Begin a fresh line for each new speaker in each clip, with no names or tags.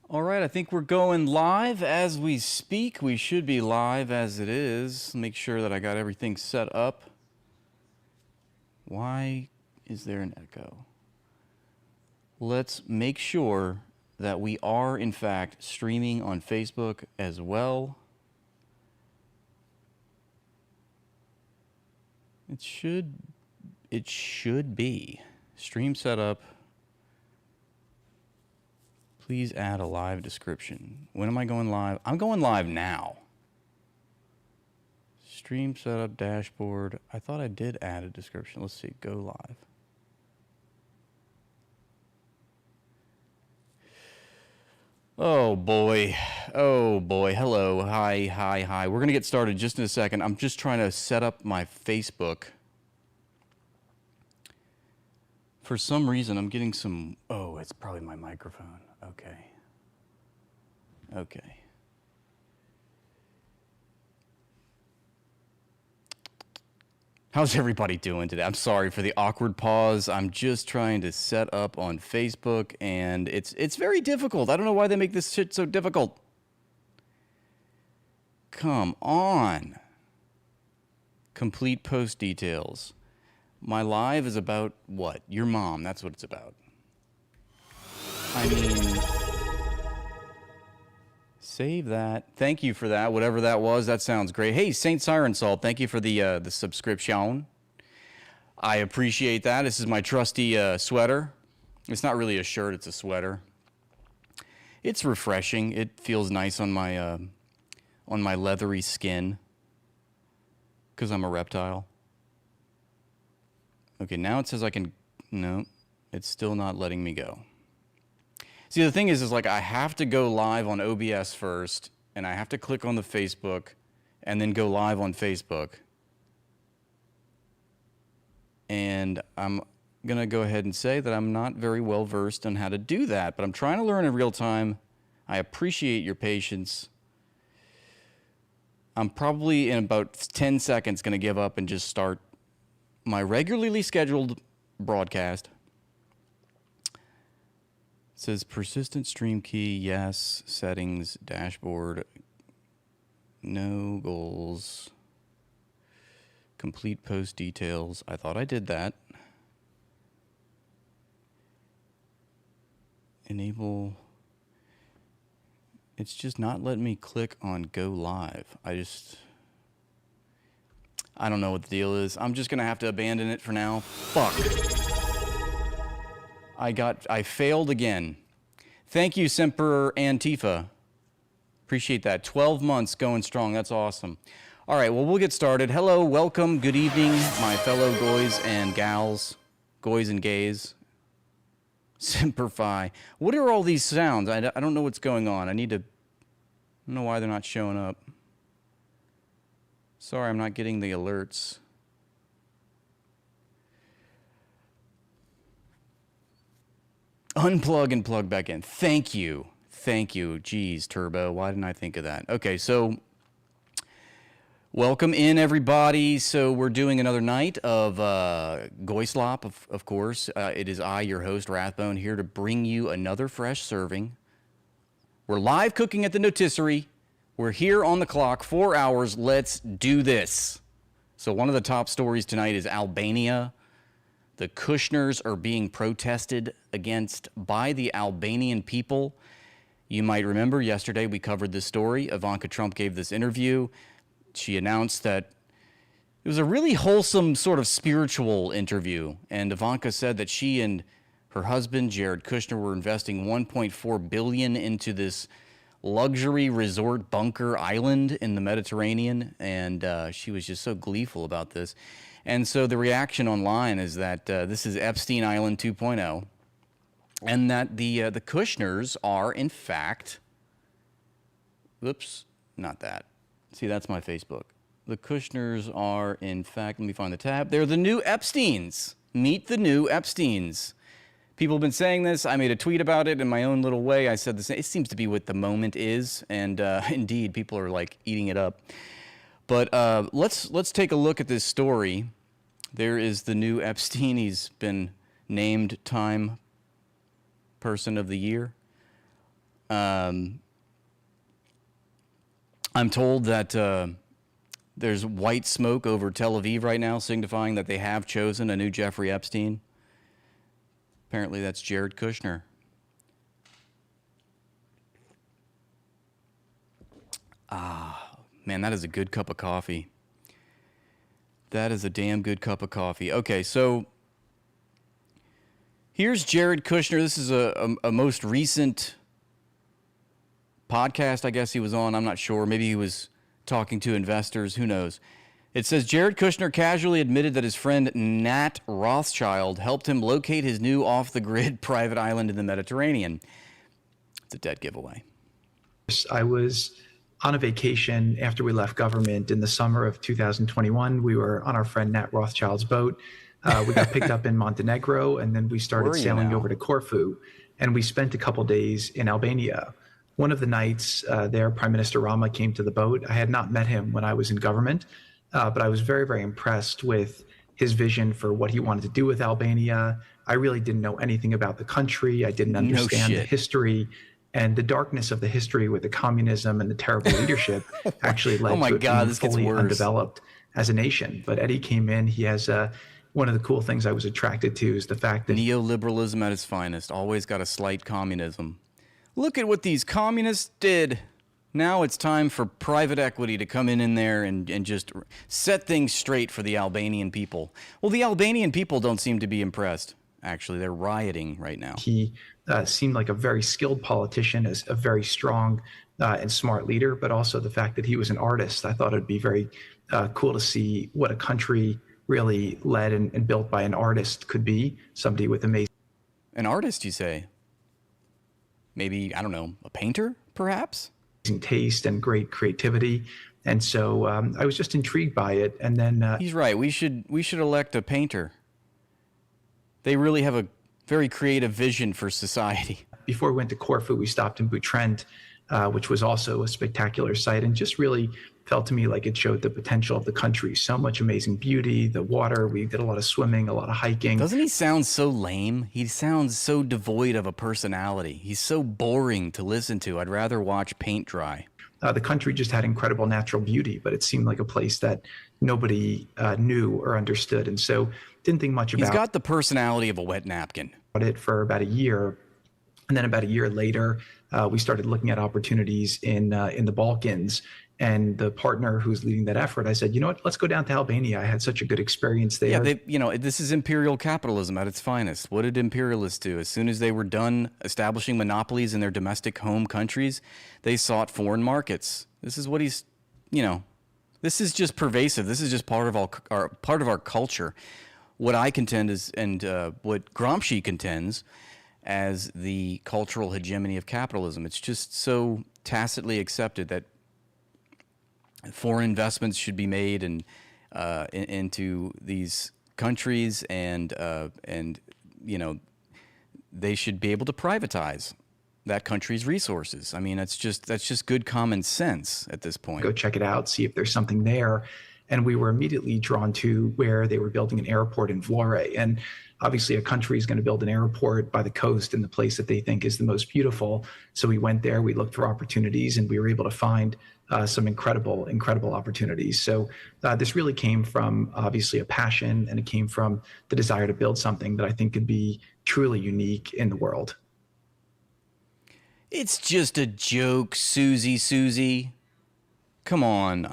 All right, I think we're going live as we speak. We should be live as it is. Make sure that I got everything set up. Why is there an echo? Let's make sure that we are, in fact, streaming on Facebook as well. It should be. Stream setup. Please add a live description. When am I going live? I'm going live now. Stream setup dashboard. I thought I did add a description. Let's see. Go live. Oh boy. Oh boy. Hello. Hi. We're going to get started just in a second. I'm just trying to set up my Facebook. For some reason, I'm getting some... Oh, it's probably my microphone. Okay. How's everybody doing today? I'm sorry for the awkward pause. I'm just trying to set up on Facebook, and it's very difficult. I don't know why they make this shit so difficult. Come on. Complete post details. My live is about what? Your mom. That's what it's about. I mean, save that. Thank you for that, whatever that was. That sounds great. Hey, Saint Siren Salt, thank you for the subscription. I appreciate that. This is my trusty sweater. It's not really a shirt, it's a sweater. It's refreshing. It feels nice on my leathery skin because I'm a reptile. Okay, now it says I can... No, it's still not letting me go. See, the thing is like I have to go live on OBS first, and I have to click on the Facebook, and then go live on Facebook. And I'm going to go ahead and say that I'm not very well versed on how to do that, but I'm trying to learn in real time. I appreciate your patience. I'm probably in about 10 seconds going to give up and just start my regularly scheduled broadcast. It says persistent stream key, yes, settings, dashboard, no goals, complete post details. I thought I did that. Enable. It's just not letting me click on go live. I don't know what the deal is. I'm just going to have to abandon it for now. Fuck. I failed again. Thank you, Semper Antifa. Appreciate that. 12 months going strong. That's awesome. All right, well, we'll get started. Hello, welcome, good evening, my fellow goys and gals, goys and gays. Semper Fi. What are all these sounds? I don't know what's going on. I don't know why they're not showing up. Sorry, I'm not getting the alerts. Unplug and plug back in. Thank you. Jeez, Turbo. Why didn't I think of that? Okay, so welcome in, everybody. So we're doing another night of Goyslop, of course. It is I, your host, Rathbone, here to bring you another fresh serving. We're live cooking at the Notisserie. We're here on the clock, 4 hours. Let's do this. So one of the top stories tonight is Albania. The Kushners are being protested against by the Albanian people. You might remember yesterday we covered this story. Ivanka Trump gave this interview. She announced that it was a really wholesome sort of spiritual interview. And Ivanka said that she and her husband, Jared Kushner, were investing $1.4 billion into this luxury resort bunker island in the Mediterranean. And she was just so gleeful about this. And so the reaction online is that this is Epstein Island 2.0, and that the Kushners are, in fact, oops, not that. See, that's my Facebook. The Kushners are, in fact, let me find the tab. They're the new Epsteins. Meet the new Epsteins. People have been saying this. I made a tweet about it in my own little way. I said this. It seems to be what the moment is, and indeed, people are like eating it up. But let's take a look at this story. There is the new Epstein. He's been named Time Person of the Year. I'm told that there's white smoke over Tel Aviv right now, signifying that they have chosen a new Jeffrey Epstein. Apparently, that's Jared Kushner. Man, that is a good cup of coffee. That is a damn good cup of coffee. Okay, so here's Jared Kushner. This is a most recent podcast, I guess he was on. I'm not sure. Maybe he was talking to investors. Who knows? It says Jared Kushner casually admitted that his friend Nat Rothschild helped him locate his new off-the-grid private island in the Mediterranean. It's a dead giveaway.
I was on a vacation after we left government in the summer of 2021. We were on our friend Nat Rothschild's boat. We got picked up in Montenegro, and then we started sailing over to Corfu. And we spent a couple days in Albania. One of the nights there, Prime Minister Rama came to the boat. I had not met him when I was in government, but I was very, very impressed with his vision for what he wanted to do with Albania. I really didn't know anything about the country. I didn't understand the history. And the darkness of the history with the communism and the terrible leadership actually led to it being fully undeveloped as a nation. But Eddie came in. He has one of the cool things I was attracted to is the fact that
neoliberalism at its finest, always got a slight communism. Look at what these communists did. Now it's time for private equity to come in there and just set things straight for the Albanian people. Well, the Albanian people don't seem to be impressed. Actually, they're rioting right now.
He seemed like a very skilled politician, as a very strong and smart leader, but also the fact that he was an artist. I thought it'd be very cool to see what a country really led and built by an artist could be, somebody with amazing...
An artist, you say? Maybe, I don't know, a painter, perhaps?
Taste and great creativity. And so I was just intrigued by it. And then...
He's right. We should elect a painter. They really have a very creative vision for society.
Before we went to Corfu, we stopped in Butrent, which was also a spectacular site, and just really felt to me like it showed the potential of the country. So much amazing beauty, the water. We did a lot of swimming, a lot of hiking.
Doesn't he sound so lame? He sounds so devoid of a personality. He's so boring to listen to. I'd rather watch paint dry.
The country just had incredible natural beauty, but it seemed like a place that nobody knew or understood. And so didn't think much about it.
He's got the personality of a wet napkin.
It for about a year. And then about a year later, we started looking at opportunities in the Balkans. And the partner who's leading that effort, I said, you know what, let's go down to Albania. I had such a good experience there.
Yeah, this is imperial capitalism at its finest. What did imperialists do? As soon as they were done establishing monopolies in their domestic home countries, they sought foreign markets. This is what this is just pervasive. This is just part of our culture. What I contend is, and what Gramsci contends as the cultural hegemony of capitalism. It's just so tacitly accepted that foreign investments should be made into these countries, and they should be able to privatize that country's resources. I mean, that's just good common sense at this point.
Go check it out, see if there's something there. And we were immediately drawn to where they were building an airport in Vlore. And obviously a country is going to build an airport by the coast in the place that they think is the most beautiful. So we went there, we looked for opportunities, and we were able to find some incredible opportunities. So this really came from obviously a passion, and it came from the desire to build something that I think could be truly unique in the world.
It's just a joke, Susie. Come on,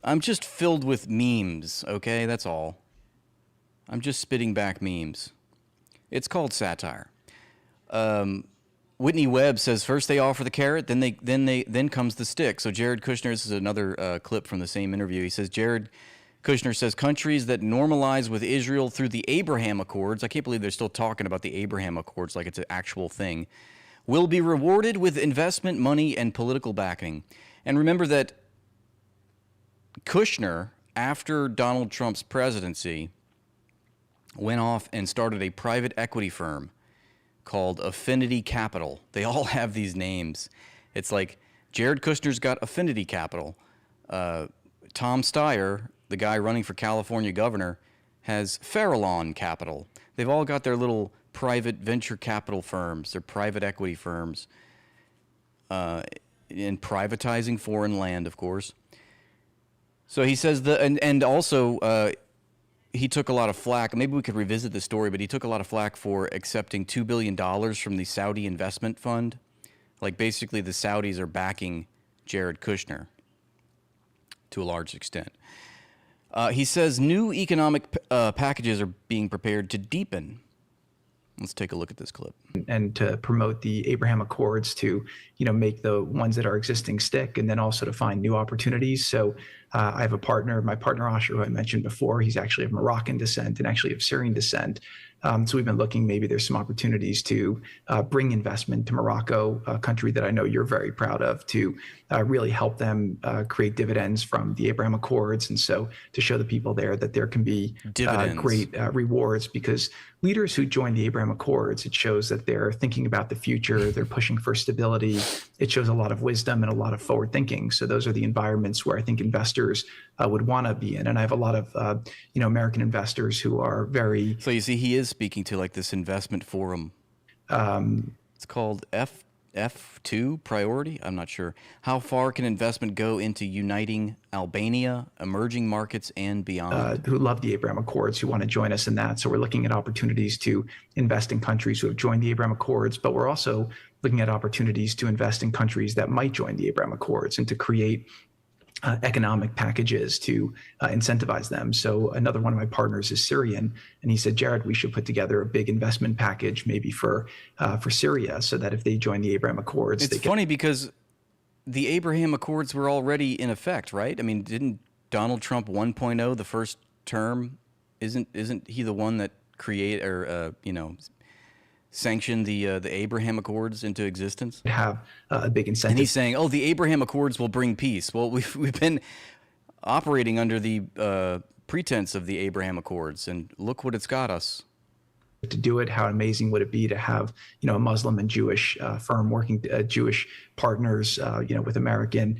I'm just filled with memes, okay? That's all. I'm just spitting back memes. It's called satire. Whitney Webb says first they offer the carrot, then comes the stick. So Jared Kushner, this is another clip from the same interview. He says Jared Kushner says countries that normalize with Israel through the Abraham Accords, I can't believe they're still talking about the Abraham Accords like it's an actual thing, will be rewarded with investment money and political backing. And remember that Kushner, after Donald Trump's presidency, went off and started a private equity firm called Affinity Capital. They all have these names. It's like Jared Kushner's got Affinity Capital. Tom Steyer, the guy running for California governor, has Farallon Capital. They've all got their little private venture capital firms, their private equity firms. in privatizing foreign land, of course. So he says and also he took a lot of flack. Maybe we could revisit the story, but he took a lot of flack for accepting $2 billion from the Saudi investment fund. Like basically the Saudis are backing Jared Kushner to a large extent. He says new economic packages are being prepared to deepen. Let's take a look at this clip.
And to promote the Abraham Accords to, make the ones that are existing stick, and then also to find new opportunities. So I have a partner, my partner Asher, who I mentioned before. He's actually of Moroccan descent and actually of Syrian descent. So we've been looking, maybe there's some opportunities to bring investment to Morocco, a country that I know you're very proud of, to really help them create dividends from the Abraham Accords. And so to show the people there that there can be great rewards, because leaders who join the Abraham Accords, it shows that they're thinking about the future, they're pushing for stability. It shows a lot of wisdom and a lot of forward thinking. So those are the environments where I think investors would want to be in. And I have a lot of, American investors who are very...
So you see, he is speaking to like this investment forum. It's called F2 priority. I'm not sure. How far can investment go into uniting Albania, emerging markets, and beyond?
Who love the Abraham Accords, who want to join us in that. So we're looking at opportunities to invest in countries who have joined the Abraham Accords, but we're also looking at opportunities to invest in countries that might join the Abraham Accords and to create economic packages to incentivize them. So another one of my partners is Syrian, and he said, Jared, we should put together a big investment package maybe for Syria, so that if they join the Abraham Accords,
it's funny because the Abraham Accords were already in effect, right? I mean, didn't Donald Trump 1.0, the first term, isn't he the one that sanctioned the Abraham Accords into existence?
Have a big incentive.
And he's saying, oh, the Abraham Accords will bring peace. Well, we've been operating under the pretense of the Abraham Accords, and look what it's got us.
To do it, how amazing would it be to have, a Muslim and Jewish firm working, Jewish partners, with American,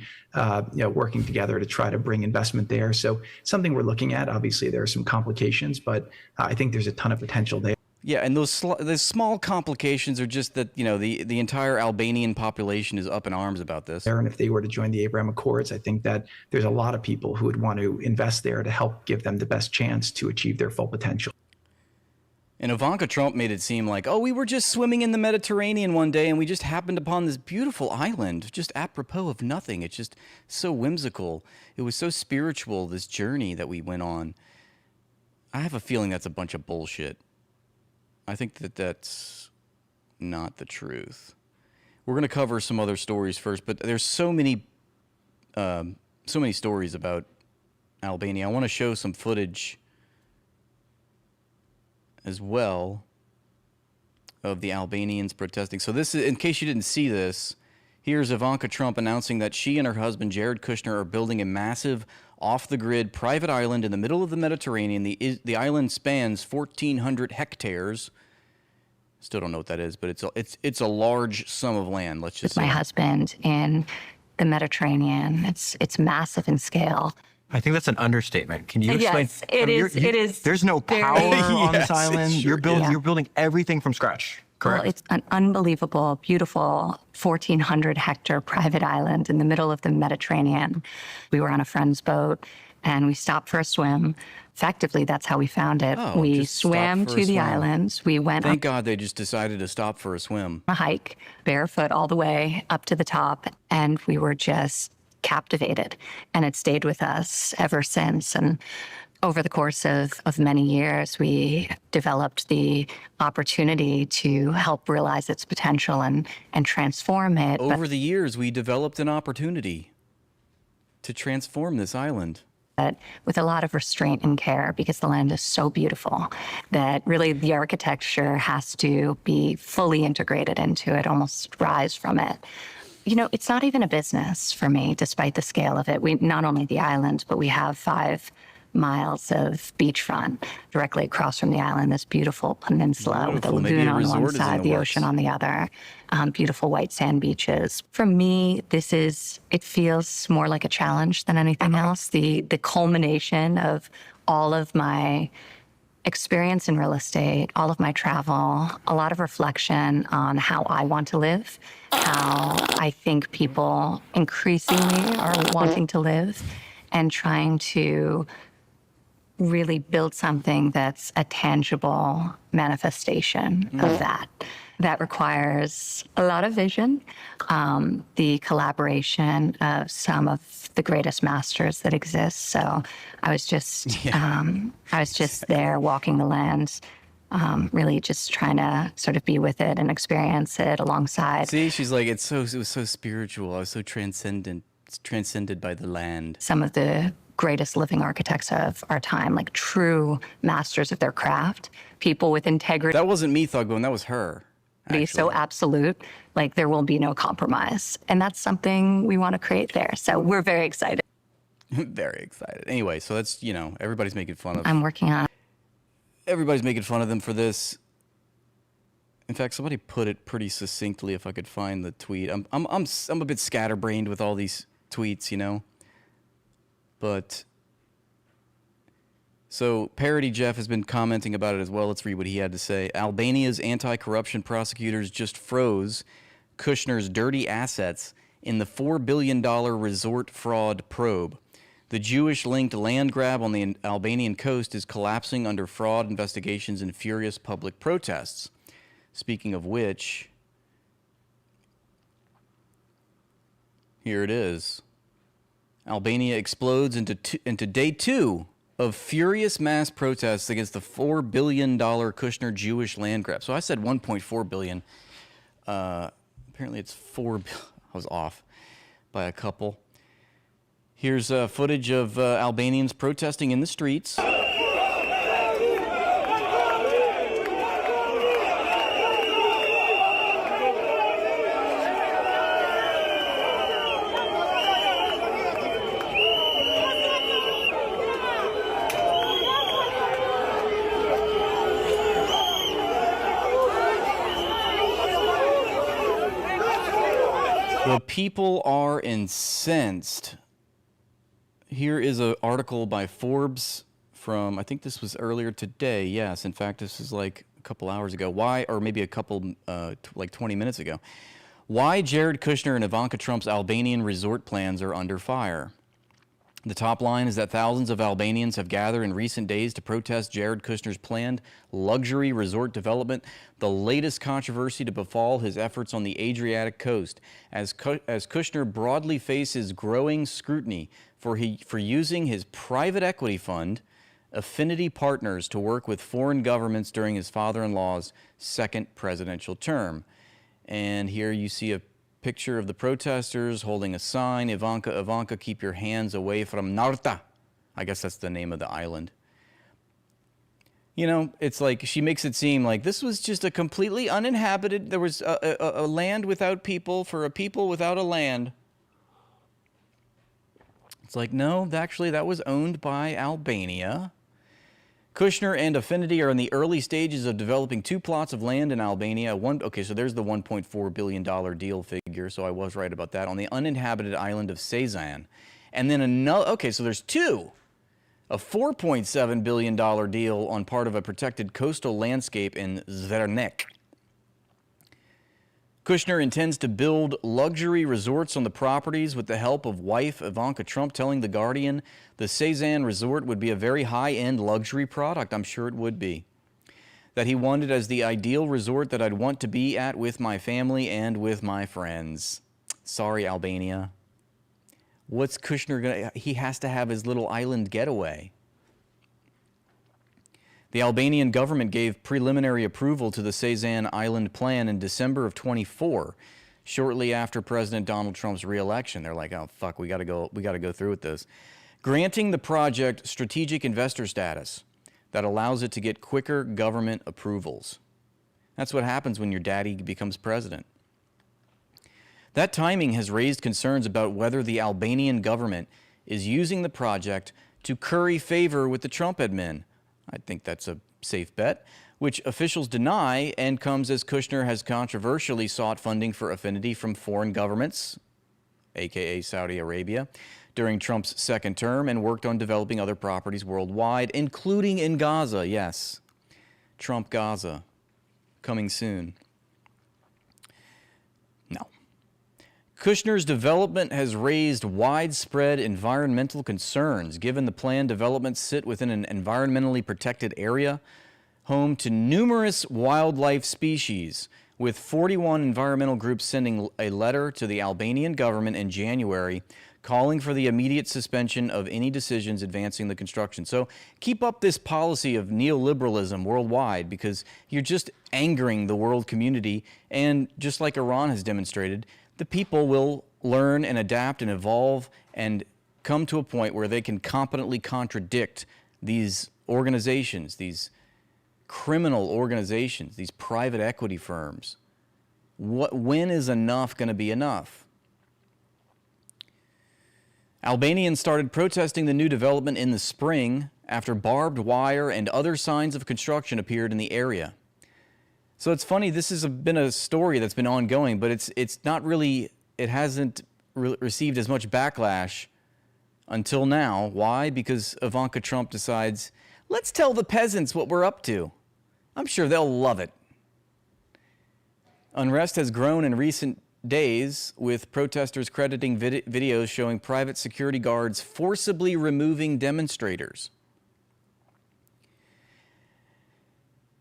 working together to try to bring investment there. So something we're looking at. Obviously, there are some complications, but I think there's a ton of potential there.
Yeah, and those small complications are just that, the entire Albanian population is up in arms about this.
And if they were to join the Abraham Accords, I think that there's a lot of people who would want to invest there to help give them the best chance to achieve their full potential.
And Ivanka Trump made it seem like, oh, we were just swimming in the Mediterranean one day and we just happened upon this beautiful island, just apropos of nothing. It's just so whimsical. It was so spiritual, this journey that we went on. I have a feeling that's a bunch of bullshit. I think that that's not the truth. We're going to cover some other stories first, but there's so many stories about Albania. I want to show some footage as well of the Albanians protesting. So this is, in case you didn't see this, here's Ivanka Trump announcing that she and her husband, Jared Kushner, are building a massive off-the-grid private island in the middle of the Mediterranean. The island spans 1,400 hectares. Still don't know what that is, but it's a large sum of land. Let's just say.
My husband in the Mediterranean. It's massive in scale.
I think that's an understatement. Can you explain?
Yes, it is.
There's no power on this island. You're building everything from scratch. Correct.
Well, it's an unbelievable, beautiful 1,400 hectare private island in the middle of the Mediterranean. We were on a friend's boat and we stopped for a swim. Effectively, that's how we found it.
Oh,
we swam to the islands. We went
Thank God they just decided to stop for a swim.
a hike, barefoot all the way up to the top, and we were just captivated. And it stayed with us ever since. And over the course of many years, we developed the opportunity to help realize its potential and transform it.
Over the years, we developed an opportunity to transform this island.
But with a lot of restraint and care, because the land is so beautiful that really the architecture has to be fully integrated into it, almost rise from it. It's not even a business for me, despite the scale of it. We not only the island, but we have 5 miles of beachfront directly across from the island, this beautiful peninsula with a lagoon on one side, the ocean on the other, beautiful white sand beaches. For me, it feels more like a challenge than anything else. The culmination of all of my experience in real estate, all of my travel, a lot of reflection on how I want to live, how I think people increasingly are wanting to live, and trying to really build something that's a tangible manifestation of that. That requires a lot of vision, the collaboration of some of the greatest masters that exist. So I was just there walking the land, really just trying to sort of be with it and experience it alongside.
See, she's like, it was so spiritual. I was so transcended by the land.
Some of the greatest living architects of our time, like true masters of their craft, people with integrity.
That wasn't me, Thugbone. That was her.
So absolute, like there will be no compromise. And that's something we want to create there. So we're very excited.
Very excited. Anyway, so that's, everybody's making fun of.
I'm working on.
Everybody's making fun of them for this. In fact, somebody put it pretty succinctly. If I could find the tweet, I'm a bit scatterbrained with all these tweets, But so Parody Jeff has been commenting about it as well. Let's read what he had to say. Albania's anti-corruption prosecutors just froze Kushners' dirty assets in the $4 billion resort fraud probe. The Jewish-linked land grab on the Albanian coast is collapsing under fraud investigations and furious public protests. Speaking of which, here it is. Albania explodes into day 2 of furious mass protests against the $4 billion Kushner Jewish land grab. So I said $1.4 billion. Apparently it's $4 billion. I was off by a couple. Here's footage of Albanians protesting in the streets. The people are incensed. Here is an article by Forbes from, I think this was earlier today. Yes, in fact, this is like a couple hours ago. Why, or maybe a couple, like 20 minutes ago. Why Jared Kushner and Ivanka Trump's Albanian resort plans are under fire. The top line is that thousands of Albanians have gathered in recent days to protest Jared Kushner's planned luxury resort development, the latest controversy to befall his efforts on the Adriatic coast, as Kushner broadly faces growing scrutiny for using his private equity fund, Affinity Partners, to work with foreign governments during his father-in-law's second presidential term. And here you see a picture of the protesters holding a sign, Ivanka, keep your hands away from Narta. I guess that's the name of the island. It's like she makes it seem like this was just a completely uninhabited, there was a land without people for a people without a land. It's like, no, actually that was owned by Albania. Kushner and Affinity are in the early stages of developing 2 plots of land in Albania. Okay, so there's the $1.4 billion deal figure, so I was right about that, on the uninhabited island of Sazan. And then another, okay, so there's 2. A $4.7 billion deal on part of a protected coastal landscape in Zvernek. Kushner intends to build luxury resorts on the properties with the help of wife Ivanka Trump, telling The Guardian the Sazan resort would be a very high-end luxury product. I'm sure it would be. That he wanted as the ideal resort that I'd want to be at with my family and with my friends. Sorry, Albania. What's Kushner gonna... He has to have his little island getaway. The Albanian government gave preliminary approval to the Sazan Island plan in December of 24, shortly after President Donald Trump's re-election. They're like, oh, fuck, we gotta go through with this. Granting the project strategic investor status that allows it to get quicker government approvals. That's what happens when your daddy becomes president. That timing has raised concerns about whether the Albanian government is using the project to curry favor with the Trump admin. I think that's a safe bet, which officials deny, and comes as Kushner has controversially sought funding for Affinity from foreign governments, aka Saudi Arabia, during Trump's second term, and worked on developing other properties worldwide, including in Gaza, yes. Trump Gaza coming soon. No. Kushners' development has raised widespread environmental concerns, given the planned developments sit within an environmentally protected area, home to numerous wildlife species, with 41 environmental groups sending a letter to the Albanian government in January calling for the immediate suspension of any decisions advancing the construction. So keep up this policy of neoliberalism worldwide, because you're just angering the world community. And just like Iran has demonstrated, the people will learn and adapt and evolve and come to a point where they can competently contradict these organizations, these criminal organizations, these private equity firms. When is enough going to be enough? Albanians started protesting the new development in the spring after barbed wire and other signs of construction appeared in the area. So it's funny, this has been a story that's been ongoing, but it's not really, it hasn't received as much backlash until now. Why? Because Ivanka Trump decides, let's tell the peasants what we're up to. I'm sure they'll love it. Unrest has grown in recent days, with protesters crediting videos showing private security guards forcibly removing demonstrators.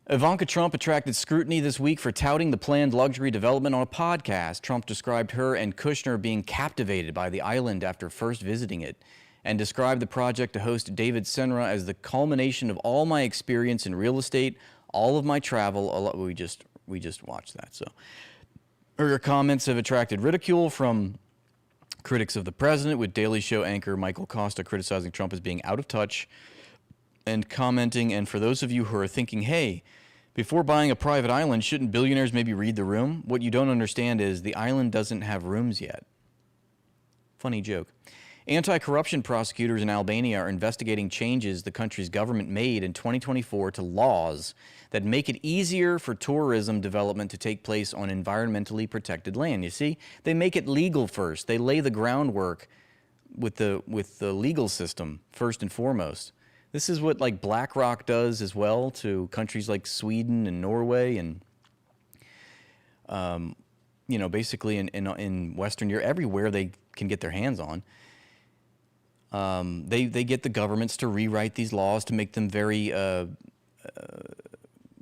Ivanka Trump attracted scrutiny this week for touting the planned luxury development on a podcast. Trump described her and Kushner being captivated by the island after first visiting it, and described the project to host David Senra as the culmination of all my experience in real estate, all of my travel. We just watched that. So her comments have attracted ridicule from critics of the president, with Daily Show anchor Michael Costa criticizing Trump as being out of touch and commenting, and for those of you who are thinking, hey, before buying a private island, shouldn't billionaires maybe read the room? What you don't understand is the island doesn't have rooms yet. Funny joke. Anti-corruption prosecutors in Albania are investigating changes the country's government made in 2024 to laws that make it easier for tourism development to take place on environmentally protected land. You see, they make it legal first. They lay the groundwork with the legal system first and foremost. This is what like BlackRock does as well to countries like Sweden and Norway and basically in Western Europe, everywhere they can get their hands on. They get the governments to rewrite these laws to make them very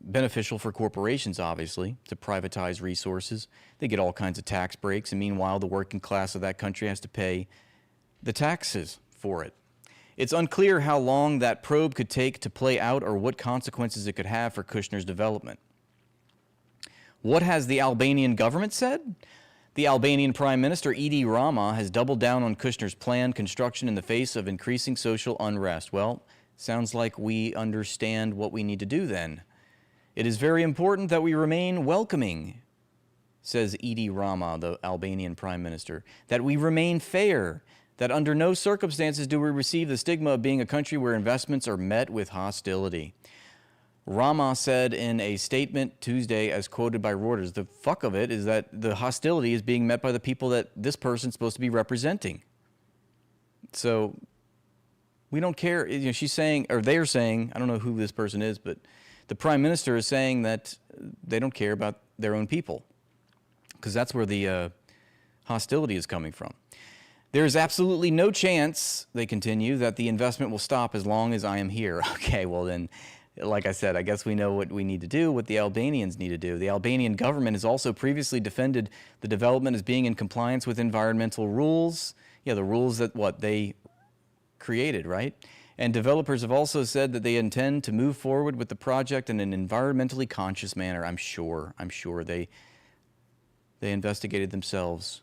beneficial for corporations, obviously, to privatize resources. They get all kinds of tax breaks, and meanwhile, the working class of that country has to pay the taxes for it. It's unclear how long that probe could take to play out or what consequences it could have for Kushners' development. What has the Albanian government said? The Albanian Prime Minister, Edi Rama, has doubled down on Kushners' planned construction in the face of increasing social unrest. Well, sounds like we understand what we need to do then. It is very important that we remain welcoming, says Edi Rama, the Albanian Prime Minister, that we remain fair, that under no circumstances do we receive the stigma of being a country where investments are met with hostility. Rama said in a statement Tuesday, as quoted by Reuters, the fuck of it is that the hostility is being met by the people that this person's supposed to be representing. So we don't care. She's saying, or they're saying, I don't know who this person is, but the prime minister is saying that they don't care about their own people, because that's where the hostility is coming from. There is absolutely no chance, they continue, that the investment will stop as long as I am here. Okay, well then, like I said, I guess we know what we need to do, what the Albanians need to do. The Albanian government has also previously defended the development as being in compliance with environmental rules. Yeah, the rules that they created, right? And developers have also said that they intend to move forward with the project in an environmentally conscious manner. I'm sure they investigated themselves.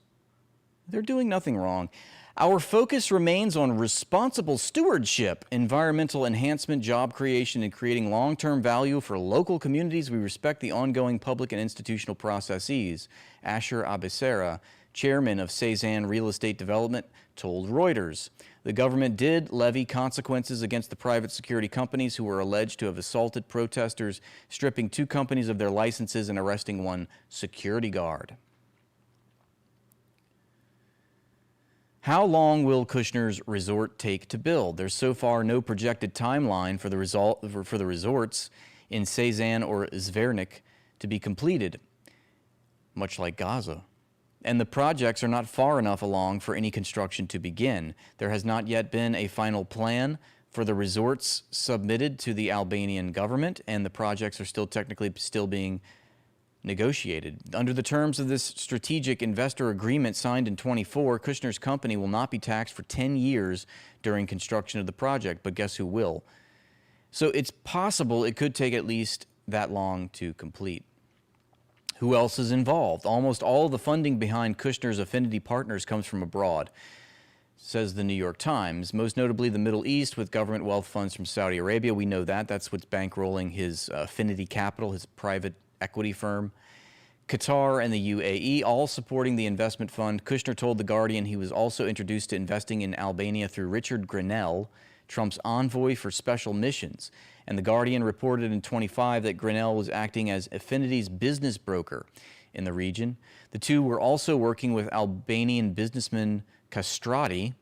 They're doing nothing wrong. Our focus remains on responsible stewardship, environmental enhancement, job creation, and creating long-term value for local communities. We respect the ongoing public and institutional processes. Asher Abisera, chairman of Cezanne Real Estate Development, told Reuters. The government did levy consequences against the private security companies who were alleged to have assaulted protesters, stripping 2 companies of their licenses and arresting 1 security guard. How long will Kushners' resort take to build? There's so far no projected timeline for the resorts. in Sezan or Zvernik to be completed, much like Gaza. And the projects are not far enough along for any construction to begin. There has not yet been a final plan for the resorts submitted to the Albanian government, and the projects are technically being negotiated. Under the terms of this strategic investor agreement signed in 24, Kushners' company will not be taxed for 10 years during construction of the project, but guess who will? So it's possible it could take at least that long to complete. Who else is involved? Almost all of the funding behind Kushners' affinity partners comes from abroad, says the New York Times, most notably the Middle East with government wealth funds from Saudi Arabia. We know that. That's what's bankrolling his Affinity Capital, his private equity firm. Qatar and the UAE, all supporting the investment fund. Kushner told The Guardian he was also introduced to investing in Albania through Richard Grenell, Trump's envoy for special missions. And The Guardian reported in 25 that Grenell was acting as Affinity's business broker in the region. The two were also working with Albanian businessman Castrati,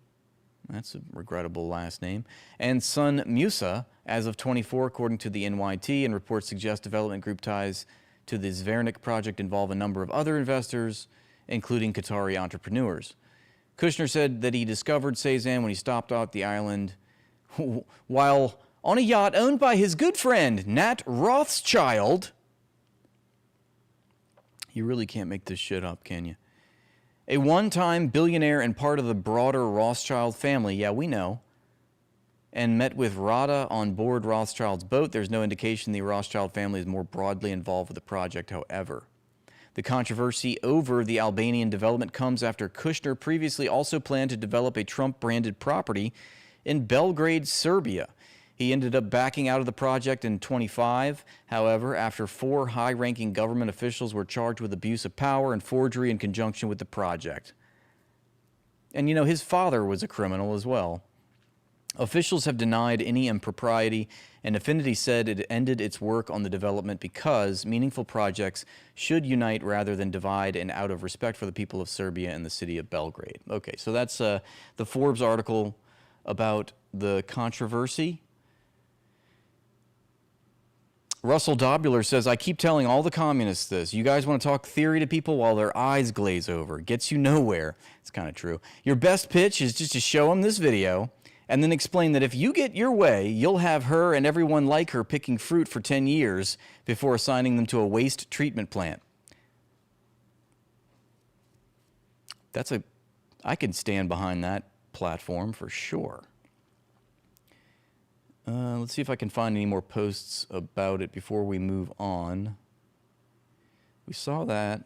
that's a regrettable last name, and son Musa, as of 24, according to the NYT, and reports suggest development group ties to the Zvernik project involve a number of other investors, including Qatari entrepreneurs. Kushner said that he discovered Sezan when he stopped off the island while on a yacht owned by his good friend, Nat Rothschild. You really can't make this shit up, can you? A one-time billionaire and part of the broader Rothschild family, yeah, we know, and met with Rada on board Rothschild's boat. There's no indication the Rothschild family is more broadly involved with the project, however. The controversy over the Albanian development comes after Kushner previously also planned to develop a Trump-branded property in Belgrade, Serbia. He ended up backing out of the project in 25, however, after 4 high-ranking government officials were charged with abuse of power and forgery in conjunction with the project. And, you know, his father was a criminal as well. Officials have denied any impropriety, and Affinity said it ended its work on the development because meaningful projects should unite rather than divide, and out of respect for the people of Serbia and the city of Belgrade. Okay, so that's the Forbes article about the controversy. Russell Dobular says, I keep telling all the communists this. You guys want to talk theory to people while their eyes glaze over. Gets you nowhere. It's kind of true. Your best pitch is just to show them this video and then explain that if you get your way, you'll have her and everyone like her picking fruit for 10 years before assigning them to a waste treatment plant. I can stand behind that platform for sure. Let's see if I can find any more posts about it before we move on. We saw that.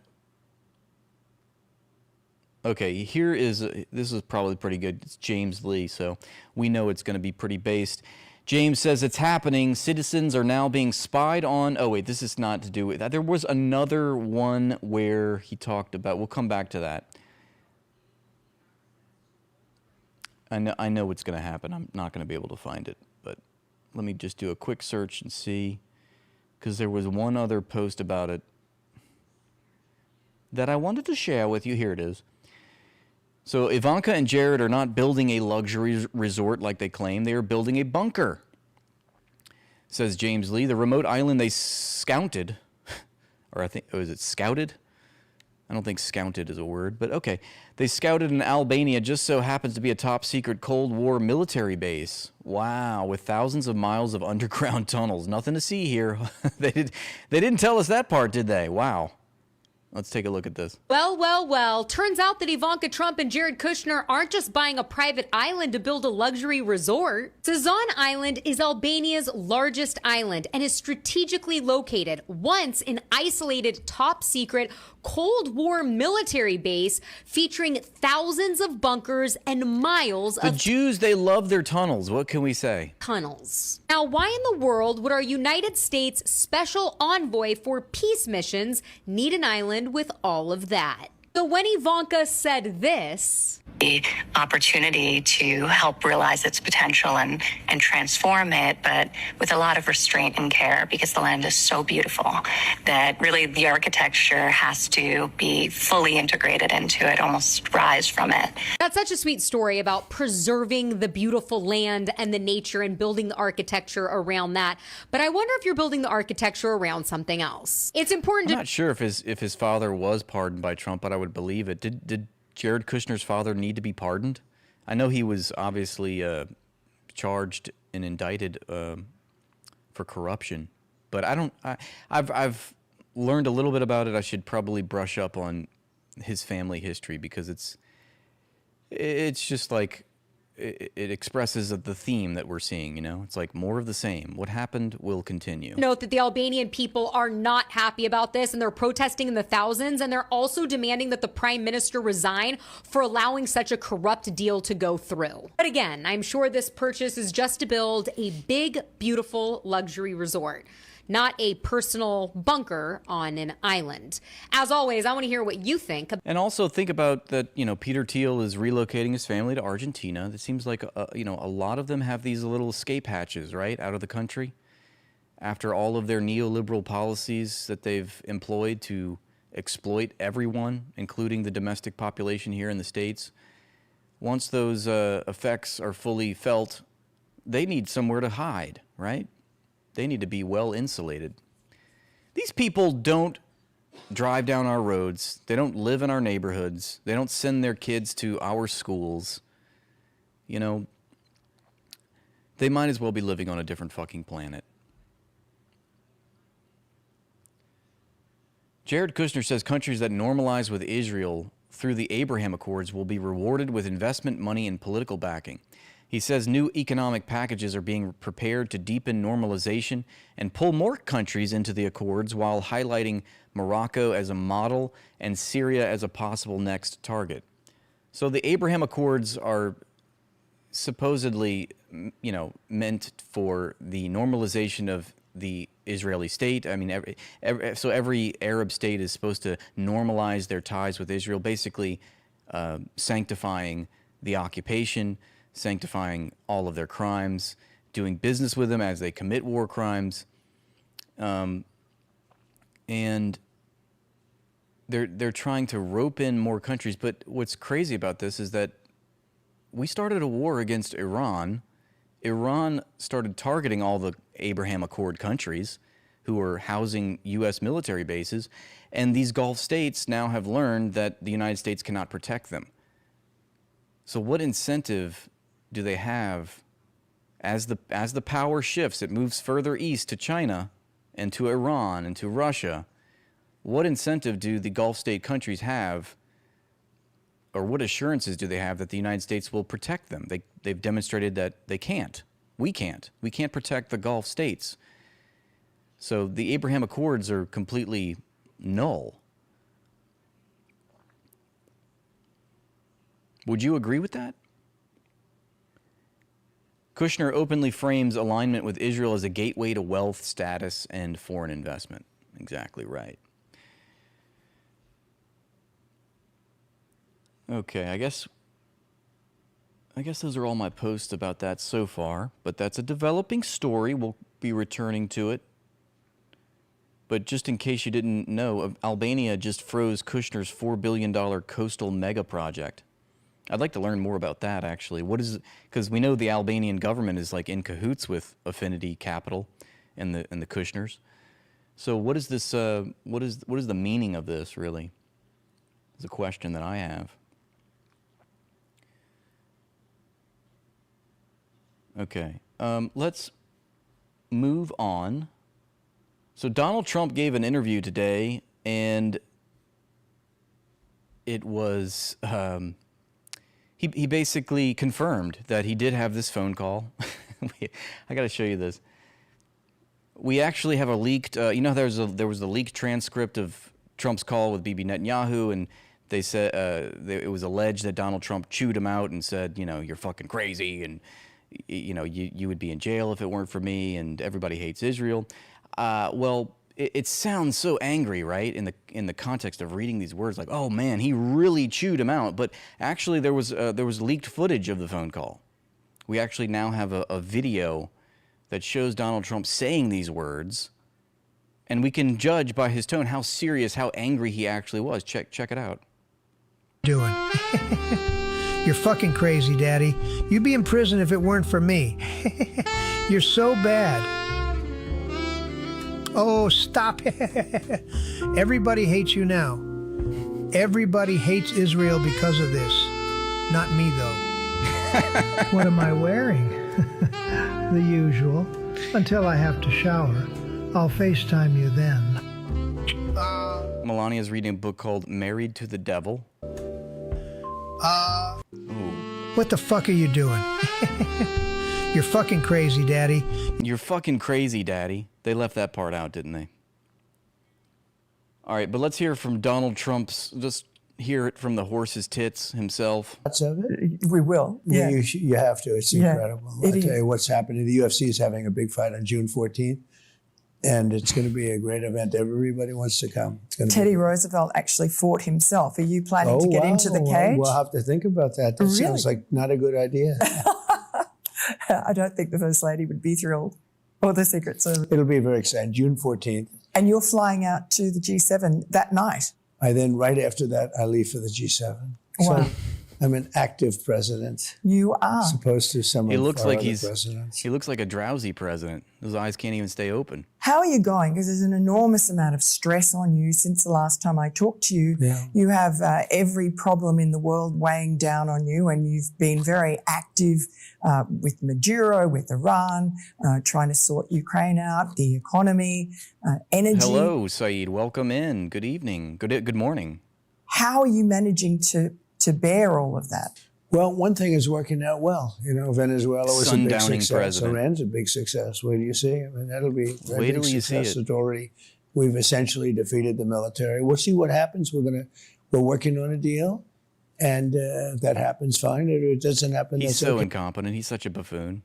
Okay, this is probably pretty good. It's James Lee, so we know it's going to be pretty based. James says it's happening. Citizens are now being spied on. Oh, wait, this is not to do with that. There was another one where he talked about, we'll come back to that. I know what's going to happen. I'm not going to be able to find it, but let me just do a quick search and see, because there was one other post about it that I wanted to share with you. Here it is. So Ivanka and Jared are not building a luxury resort like they claim. They are building a bunker, says James Lee. The remote island they scouted, or is it scouted? I don't think scouted is a word, but okay. They scouted in Albania, just so happens to be a top-secret Cold War military base. Wow, with thousands of miles of underground tunnels. Nothing to see here. They didn't tell us that part, did they? Wow. Let's take a look at this.
Well. Turns out that Ivanka Trump and Jared Kushner aren't just buying a private island to build a luxury resort. Sazan Island is Albania's largest island and is strategically located, once an isolated top-secret Cold War military base featuring thousands of bunkers and miles
of... The Jews, they love their tunnels. What can we say?
Tunnels. Now, why in the world would our United States Special Envoy for Peace Missions need an island with all of that? So when Ivanka said this,
the opportunity to help realize its potential and transform it, but with a lot of restraint and care, because the land is so beautiful that really the architecture has to be fully integrated into it, almost rise from it.
that's such a sweet story about preserving the beautiful land and the nature and building the architecture around that. But I wonder if you're building the architecture around something else. It's important
I'm
to
not sure if his father was pardoned by Trump, but I would believe it. Did Jared Kushner's father need to be pardoned? I know he was obviously charged and indicted for corruption, but I've learned a little bit about it. I should probably brush up on his family history because it's just like it expresses the theme that we're seeing, you know? It's like more of the same. What happened will continue.
note that the Albanian people are not happy about this, and they're protesting in the thousands, and they're also demanding that the prime minister resign for allowing such a corrupt deal to go through. But again, I'm sure this purchase is just to build a big, beautiful luxury resort, not a personal bunker on an island. As always, I want to hear what you think.
And also think about that, you know, Peter Thiel is relocating his family to Argentina. It seems like, you know, a lot of them have these little escape hatches, right, out of the country after all of their neoliberal policies that they've employed to exploit everyone, including the domestic population here in the States. Once those effects are fully felt, they need somewhere to hide, right? They need to be well insulated. These people don't drive down our roads. They don't live in our neighborhoods. They don't send their kids to our schools. You know, they might as well be living on a different fucking planet. Jared Kushner says countries that normalize with Israel through the Abraham Accords will be rewarded with investment money and political backing. He says new economic packages are being prepared to deepen normalization and pull more countries into the accords while highlighting Morocco as a model and Syria as a possible next target. So the Abraham Accords are supposedly, you know, meant for the normalization of the Israeli state. I mean, every Arab state is supposed to normalize their ties with Israel, basically sanctifying the occupation, sanctifying all of their crimes, doing business with them as they commit war crimes, and they're trying to rope in more countries. But what's crazy about this is that we started a war against Iran. Iran started targeting all the Abraham Accord countries who were housing U.S. military bases, and these Gulf states now have learned that the United States cannot protect them. So what incentive do they have as the power shifts? It moves further east to China and to Iran and to Russia. What incentive do the Gulf state countries have, or what assurances do they have that the United States will protect them? They've demonstrated that they can't. We can't. We can't protect the Gulf states. So the Abraham Accords are completely null. Would you agree with that? Kushner openly frames alignment with Israel as a gateway to wealth, status, and foreign investment. Exactly right. Okay, I guess those are all my posts about that so far, but that's a developing story. We'll be returning to it. But just in case you didn't know, Albania just froze Kushner's $4 billion coastal mega project. I'd like to learn more about that, actually. What is, because we know the Albanian government is like in cahoots with Affinity Capital and the Kushners. So what is this? What is the meaning of this, really? Is a question that I have. Okay, let's move on. So Donald Trump gave an interview today, and it was. He basically confirmed that he did have this phone call. I got to show you this. We actually have a leaked, you know, there was a leaked transcript of Trump's call with Bibi Netanyahu, and they said it was alleged that Donald Trump chewed him out and said, you know, you're fucking crazy, and you know, you would be in jail if it weren't for me, and everybody hates Israel. Well, it sounds so angry, right? In the context of reading these words, like, oh man, he really chewed him out. But actually, there was leaked footage of the phone call. We actually now have a video that shows Donald Trump saying these words, and we can judge by his tone how serious, how angry he actually was. Check it out.
Doing. You're fucking crazy, Daddy. You'd be in prison if it weren't for me. You're so bad. Oh, stop. Everybody hates you now. Everybody hates Israel because of this. Not me, though. What am I wearing? The usual. Until I have to shower. I'll FaceTime you then.
Melania's reading a book called Married to the Devil.
What the fuck are you doing? You're fucking crazy, Daddy.
You're fucking crazy, Daddy. They left that part out, didn't they? All right, but let's hear from Donald Trump's, just hear it from the horse's tits himself.
Parts of it?
We will. Yeah.
You have to. It's incredible. I'll tell you what's happening. The UFC is having a big fight on June 14th, and it's going to be a great event. Everybody wants to come.
Teddy Roosevelt actually fought himself. Are you planning to get into the cage?
We'll have to think about that. That sounds like not a good idea.
I don't think the First Lady would be thrilled, or the Secret Service.
It'll be very exciting. June 14th.
And you're flying out to the G7 that night.
Then right after that, I leave for the G7.
Wow.
So I'm an active president.
You are.
As opposed to some
He
of
looks
our
like
other
he's
presidents.
he looks like a drowsy president. His eyes can't even stay open.
How are you going? Because there's an enormous amount of stress on you since the last time I talked to you.
Yeah.
You have every problem in the world weighing down on you, and you've been very active with Maduro, with Iran, trying to sort Ukraine out, the economy, energy.
Hello, Saeed. Welcome in. Good evening. Good morning.
How are you managing to bear all of that?
Well, one thing is working out well. You know, Venezuela was a big
Sundowning
success.
president.
Iran's a big success. Wait till you see. I mean, that'll be a
Wait
big
till you see
success.
it.
It's already, we've essentially defeated the military. We'll see what happens. We're working on a deal, and if that happens, fine. If it doesn't happen,
He's
that's
so
okay
incompetent. He's such a buffoon.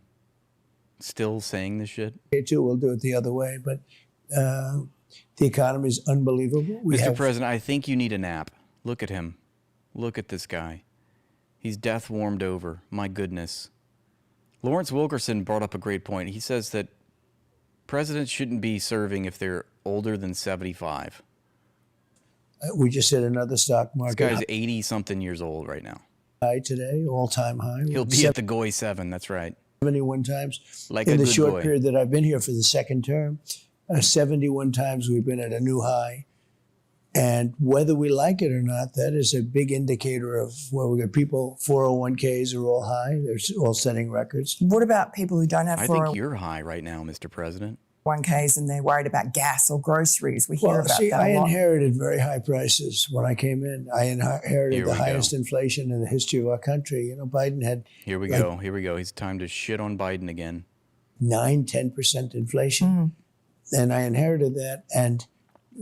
Still saying this shit.
too. We'll do it the other way. But the economy is unbelievable.
Mr. President, I think you need a nap. Look at him. Look at this guy. He's death warmed over. My goodness. Lawrence Wilkerson brought up a great point. He says that presidents shouldn't be serving if they're older than 75.
We just hit another stock
This
market
guy's 80-something years old right now.
high today, all-time high.
He'll be at the Goy 7, that's right.
71 times.
Like
in
a
the
good
short
boy.
period that I've been here for the second term, 71 times we've been at a new high. And whether we like it or not, that is a big indicator of where we got people, 401ks are all high. They're all setting records.
What about people who don't have
I think you're high right now, Mr. President.
401ks and they're worried about gas or groceries? We hear
Well,
about
see,
that
I
a lot.
inherited very high prices when I came in. I inherited
Here
the
we
highest
go.
inflation in the history of our country. You know, Biden had
Here we go. Here we go. It's time to shit on Biden again.
10% inflation. And I inherited that. And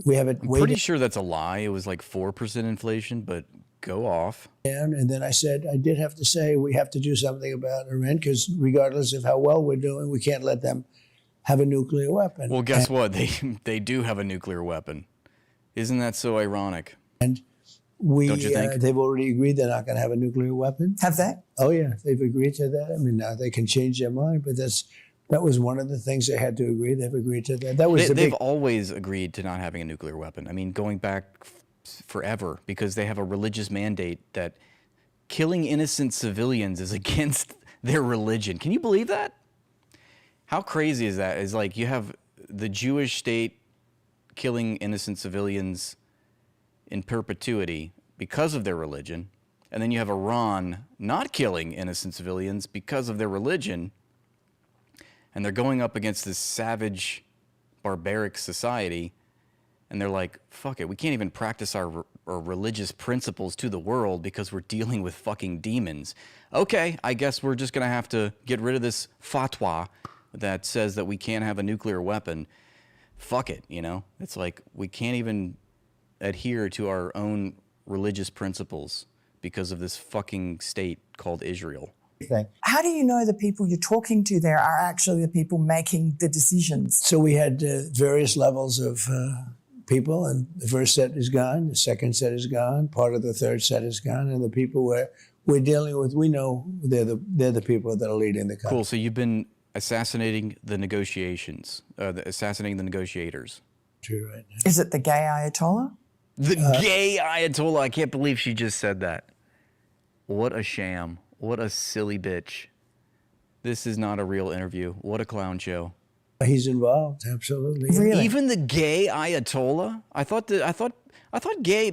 we have it
I'm
way
pretty sure that's a lie. It was like 4% inflation, but go off.
down. And then I said, I did have to say, we have to do something about Iran because regardless of how well we're doing, we can't let them have a nuclear weapon.
Well, guess what? They do have a nuclear weapon. Isn't that so ironic?
And we,
Don't you think?
they've already agreed they're not going to have a nuclear weapon.
Have they?
Oh, yeah, they've agreed to that. I mean, now they can change their mind, but that was one of the things they had to agree. They've agreed to that. That was the
They've
big.
always agreed to not having a nuclear weapon. I mean, going back forever, because they have a religious mandate that killing innocent civilians is against their religion. Can you believe that? How crazy is that? It's like you have the Jewish state killing innocent civilians in perpetuity because of their religion, and then you have Iran not killing innocent civilians because of their religion, and they're going up against this savage, barbaric society, and they're like, fuck it, we can't even practice our religious principles to the world because we're dealing with fucking demons. Okay, I guess we're just gonna have to get rid of this fatwa that says that we can't have a nuclear weapon. Fuck it, you know? It's like we can't even adhere to our own religious principles because of this fucking state called Israel.
thing.
How do you know the people you're talking to there are actually the people making the decisions?
So we had various levels of people, and the first set is gone, the second set is gone, part of the third set is gone, and the people we're dealing with, we know they're the people that are leading the country.
Cool. So you've been assassinating the negotiations, assassinating the negotiators.
True, right now.
Is it the gay Ayatollah?
The gay Ayatollah. I can't believe she just said that. What a sham. What a silly bitch. This is not a real interview. What a clown show.
He's involved, absolutely.
Really?
Even the gay Ayatollah? I thought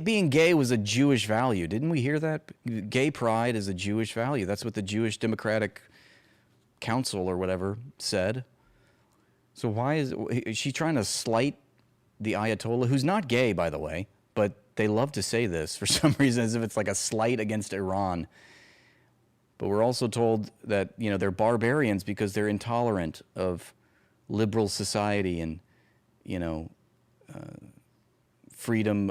being gay was a Jewish value. Didn't we hear that? Gay pride is a Jewish value. That's what the Jewish Democratic Council or whatever said. So why is she trying to slight the Ayatollah, who's not gay, by the way, but they love to say this for some reason as if it's like a slight against Iran. But we're also told that, they're barbarians because they're intolerant of liberal society and, freedom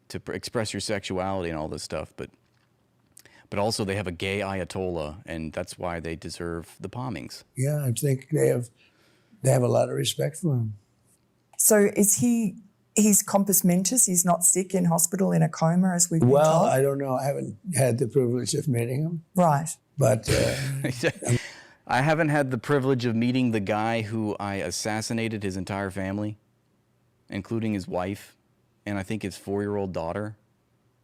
to express your sexuality and all this stuff. But also they have a gay Ayatollah, and that's why they deserve the bombings.
Yeah, I think they have a lot of respect for him.
So he's compos mentis, he's not sick in hospital in a coma as we've been
Well,
told?
I don't know. I haven't had the privilege of meeting him.
Right.
But
I haven't had the privilege of meeting the guy who I assassinated his entire family, including his wife, and I think his 4-year-old daughter.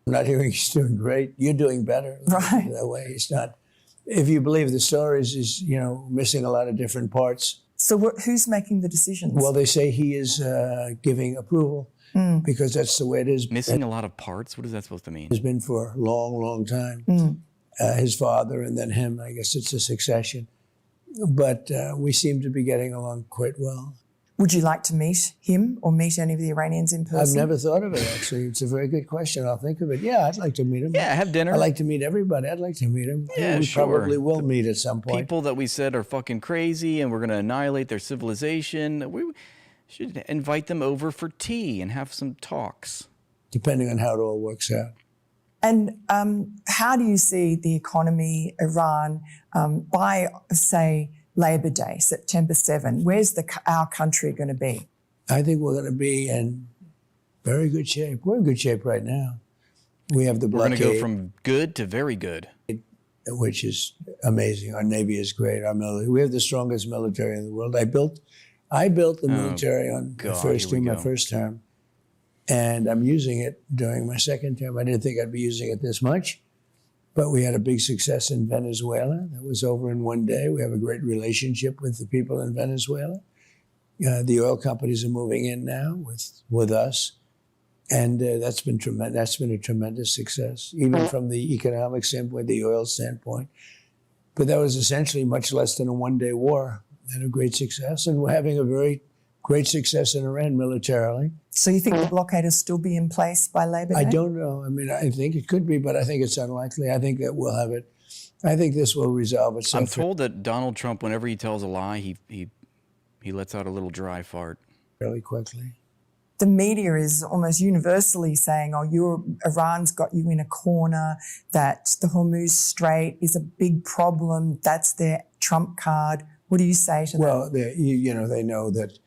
I'm not hearing he's doing great. You're doing better.
Right.
That way he's not. If you believe the stories, he's, missing a lot of different parts.
So who's making the decisions?
Well, they say he is giving approval because that's the way it is.
Missing a lot of parts? What is that supposed to mean?
It's been for a long, long time. His father and then him. I guess it's a succession. But we seem to be getting along quite well.
Would you like to meet him or meet any of the Iranians in person?
I've never thought of it, actually. It's a very good question. I'll think of it. Yeah, I'd like to meet him.
Yeah, have dinner.
I'd like to meet everybody. I'd like to meet him.
Yeah,
we
sure.
probably will meet at some point.
People that we said are fucking crazy and we're going to annihilate their civilization. We should invite them over for tea and have some talks.
Depending on how it all works out.
And how do you see the economy, Iran, by, say, Labor Day, September 7? Where's our country going to be?
I think we're going to be in very good shape. We're in good shape right now. We have the blockade.
We're going to go from good to very good.
Which is amazing. Our Navy is great. Our military. We have the strongest military in the world. I built the military on my first term. And I'm using it during my second term. I didn't think I'd be using it this much. But we had a big success in Venezuela. That was over in one day. We have a great relationship with the people in Venezuela. The oil companies are moving in now with us. And that's been tremendous. That's been a tremendous success, even from the economic standpoint, the oil standpoint. But that was essentially much less than a one-day war and a great success. And we're having a very great success in Iran militarily.
So you think the blockade will still be in place by Labor Day?
I don't know. I mean, I think it could be, but I think it's unlikely. I think that we'll have it. I think this will resolve itself.
I'm told that Donald Trump, whenever he tells a lie, he lets out a little dry fart.
Fairly quickly.
The media is almost universally saying, Iran's got you in a corner, that the Hormuz Strait is a big problem, that's their trump card. What do you say to that?
Well, they know that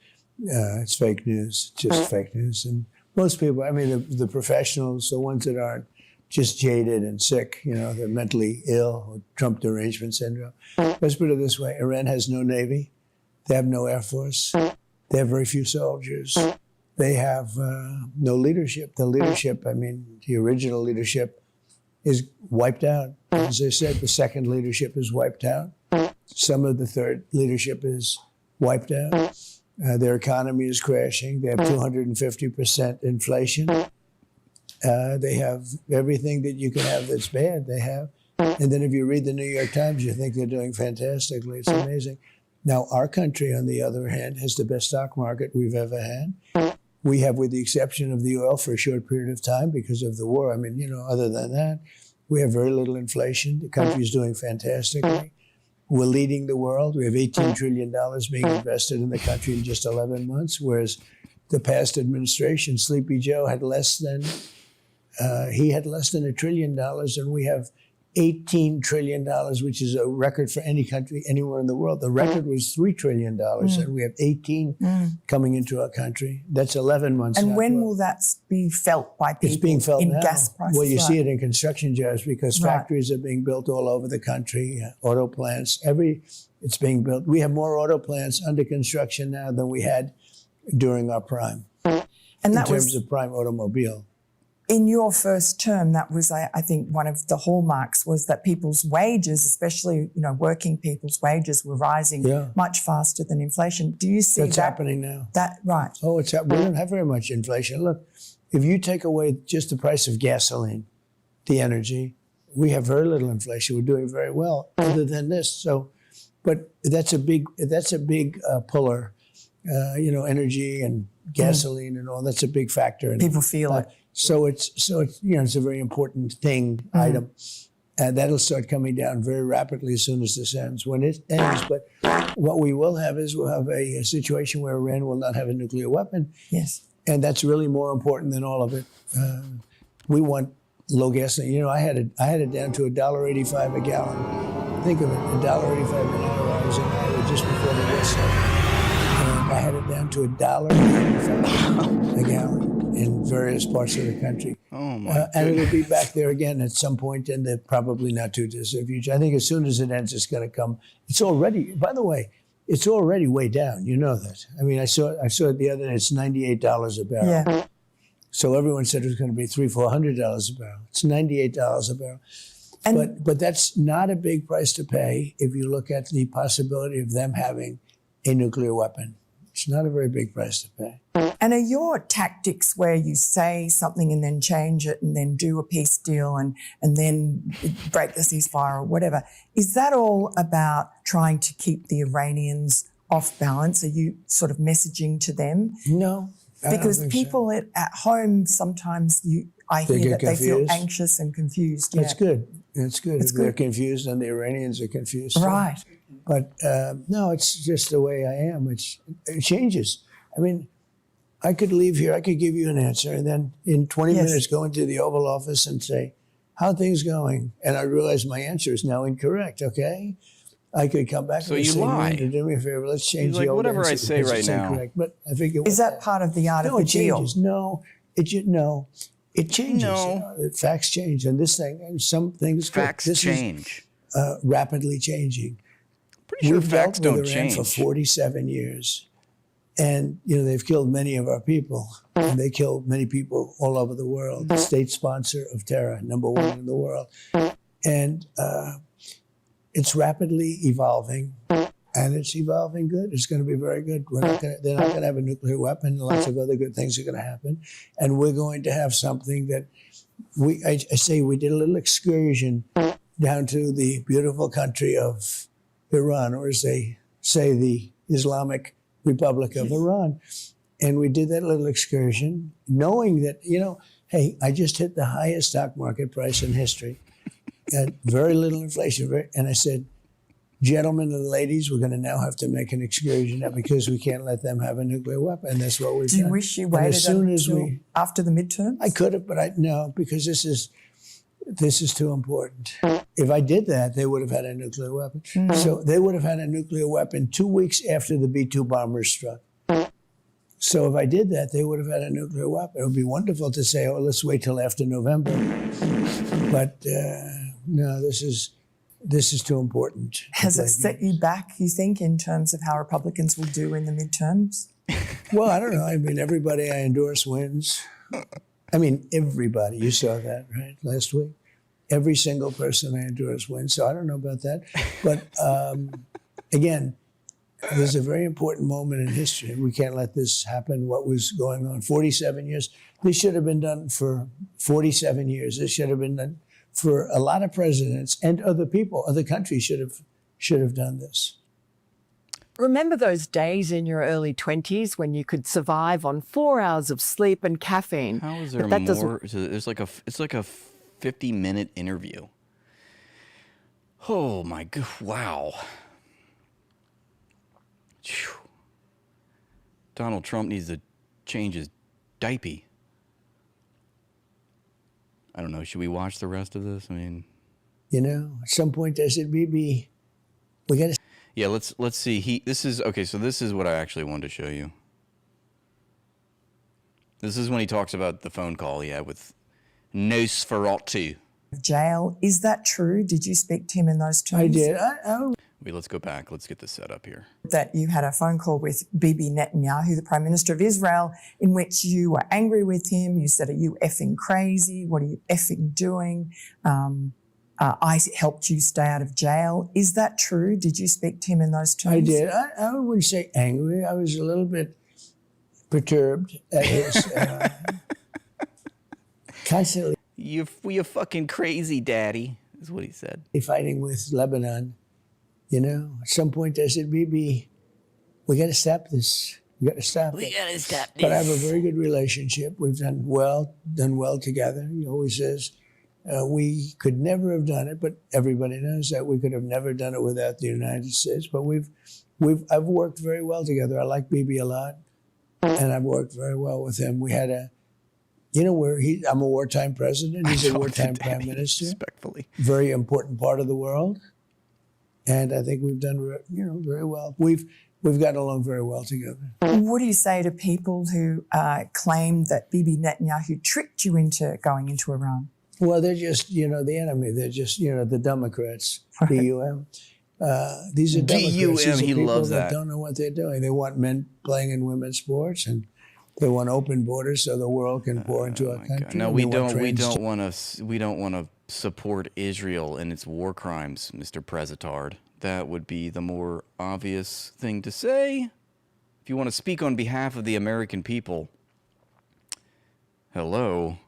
it's fake news, just fake news. And most people, I mean, the professionals, the ones that aren't just jaded and sick, they're mentally ill or Trump derangement syndrome. Let's put it this way. Iran has no Navy. They have no Air Force. They have very few soldiers. They have no leadership. The leadership, the original leadership is wiped out. As I said, the second leadership is wiped out. Some of the third leadership is wiped out. Their economy is crashing. They have 250% inflation. They have everything that you can have that's bad, they have. And then if you read the New York Times, you think they're doing fantastically. It's amazing. Now, our country, on the other hand, has the best stock market we've ever had. We have, with the exception of the oil for a short period of time because of the war. Other than that, we have very little inflation. The country is doing fantastically. We're leading the world. We have $18 trillion being invested in the country in just 11 months, whereas the past administration, Sleepy Joe, had less than $1 trillion, and we have $18 trillion, which is a record for any country, anywhere in the world. The record was $3 trillion, and we have 18 coming into our country. That's 11 months.
And
now.
when will that be felt by people?
It's being felt
in
now.
gas prices?
Well, you see it in construction jobs because factories are being built all over the country, auto plants. It's being built. We have more auto plants under construction now than we had during our prime.
And
in terms of prime automobile.
In your first term, that was, I think, one of the hallmarks was that people's wages, especially working people's wages, were rising much faster than inflation. Do you see
that's happening now?
Right.
Oh, we don't have very much inflation. Look, if you take away just the price of gasoline, the energy, we have very little inflation. We're doing very well, other than this. So, but that's a big puller. Energy and gasoline and all. That's a big factor.
People feel it.
So it's it's a very important item. That'll start coming down very rapidly as soon as this ends. When it ends, but what we will have is we'll have a situation where Iran will not have a nuclear weapon.
Yes.
And that's really more important than all of it. We want low gasoline. I had it down to $1.85 a gallon. Think of it, $1.85 an hour. I was in Iowa just before the war started. And I had it down to $1.85 a gallon in various parts of the country.
Oh my!
And it'll be back there again at some point in the probably not too distant future. I think as soon as it ends, it's going to come. It's already, by the way, it's already way down. You know that. I mean, I saw it the other day. It's $98 a barrel.
Yeah.
So everyone said it was going to be $300-400 a barrel. It's $98 a barrel. But that's not a big price to pay if you look at the possibility of them having a nuclear weapon. It's not a very big price to pay.
And are your tactics where you say something and then change it and then do a peace deal and then break the ceasefire or whatever, is that all about trying to keep the Iranians off balance? Are you sort of messaging to them?
No.
Because people at home sometimes I hear that they feel anxious and confused.
That's good. It's good. If they're confused, then the Iranians are confused.
Right.
But no, it's just the way I am. It changes. I mean, I could leave here, I could give you an answer, and then in 20 minutes go into the Oval Office and say, how are things going? And I realize my answer is now incorrect, okay? I could come back and say,
lie.
do me a favor, let's change the
like,
old
whatever
answer
I say right now.
incorrect. But I think
is that part of the art of the deal?
Changes. No, it changes.
No.
Facts change. And this thing, and some things
change.
Rapidly changing.
Pretty sure
We've
facts
dealt with
don't
Iran
change.
for 47 years. And, they've killed many of our people. And they killed many people all over the world. The state sponsor of terror, number one in the world. And it's rapidly evolving. And it's evolving good. It's going to be very good. They're not going to have a nuclear weapon. Lots of other good things are going to happen. And we're going to have something that I say we did a little excursion down to the beautiful country of Iran, or as they say, the Islamic Republic of Iran. And we did that little excursion knowing that, hey, I just hit the highest stock market price in history and very little inflation. And I said, gentlemen and ladies, we're going to now have to make an excursion because we can't let them have a nuclear weapon. And that's what we've done.
Do you wish you waited until after the midterms?
I could have, but no, because this is too important. If I did that, they would have had a nuclear weapon. So they would have had a nuclear weapon 2 weeks after the B-2 bombers struck. So if I did that, they would have had a nuclear weapon. It would be wonderful to say, oh, let's wait till after November. But no, this is too important.
Has it set you back, you think, in terms of how Republicans will do in the midterms?
Well, I don't know. I mean, everybody I endorse wins. I mean, everybody. You saw that, right, last week? Every single person I endorse wins. So I don't know about that. But again, there's a very important moment in history. We can't let this happen, what was going on 47 years. This should have been done for 47 years. This should have been done for a lot of presidents and other people. Other countries should have done this.
Remember those days in your early 20s when you could survive on 4 hours of sleep and caffeine?
How is there more? It's like a 50-minute interview. Oh my God! Wow. Whew. Donald Trump needs to change his diaper. I don't know. Should we watch the rest of this? I mean,
You know, at some point I said, Bibi, we got to.
Yeah, let's see. This is okay. So this is what I actually wanted to show you. This is when he talks about the phone call he had with Nosferatu.
Jail. Is that true? Did you speak to him in those terms?
I did.
Wait, let's go back. Let's get this set up here.
That you had a phone call with Bibi Netanyahu, the Prime Minister of Israel, in which you were angry with him. You said, are you effing crazy? What are you effing doing? I helped you stay out of jail. Is that true? Did you speak to him in those terms?
I did. I wouldn't say angry. I was a little bit perturbed at his constantly
You fucking crazy, daddy, is what he said.
Fighting with Lebanon. You know, at some point I said, Bibi, we got to stop this. We got to stop it.
We gotta stop this.
But I have a very good relationship. We've done well together. He always says, we could never have done it, but everybody knows that we could have never done it without the United States. But I've worked very well together. I like Bibi a lot, and I've worked very well with him. We had I'm a wartime president. He's a wartime prime minister.
Respectfully,
very important part of the world, and I think we've done very well. We've gotten along very well together.
What do you say to people who claim that Bibi Netanyahu tricked you into going into Iran?
Well, they're just, the enemy. They're just, the Democrats, DUM. These are Democrats. These are
he
people
loves
that
that.
don't know what they're doing. They want men playing in women's sports, and they want open borders so the world can pour into our country.
No, we don't want to support Israel and its war crimes, Mr. President. That would be the more obvious thing to say. If you want to speak on behalf of the American people, hello.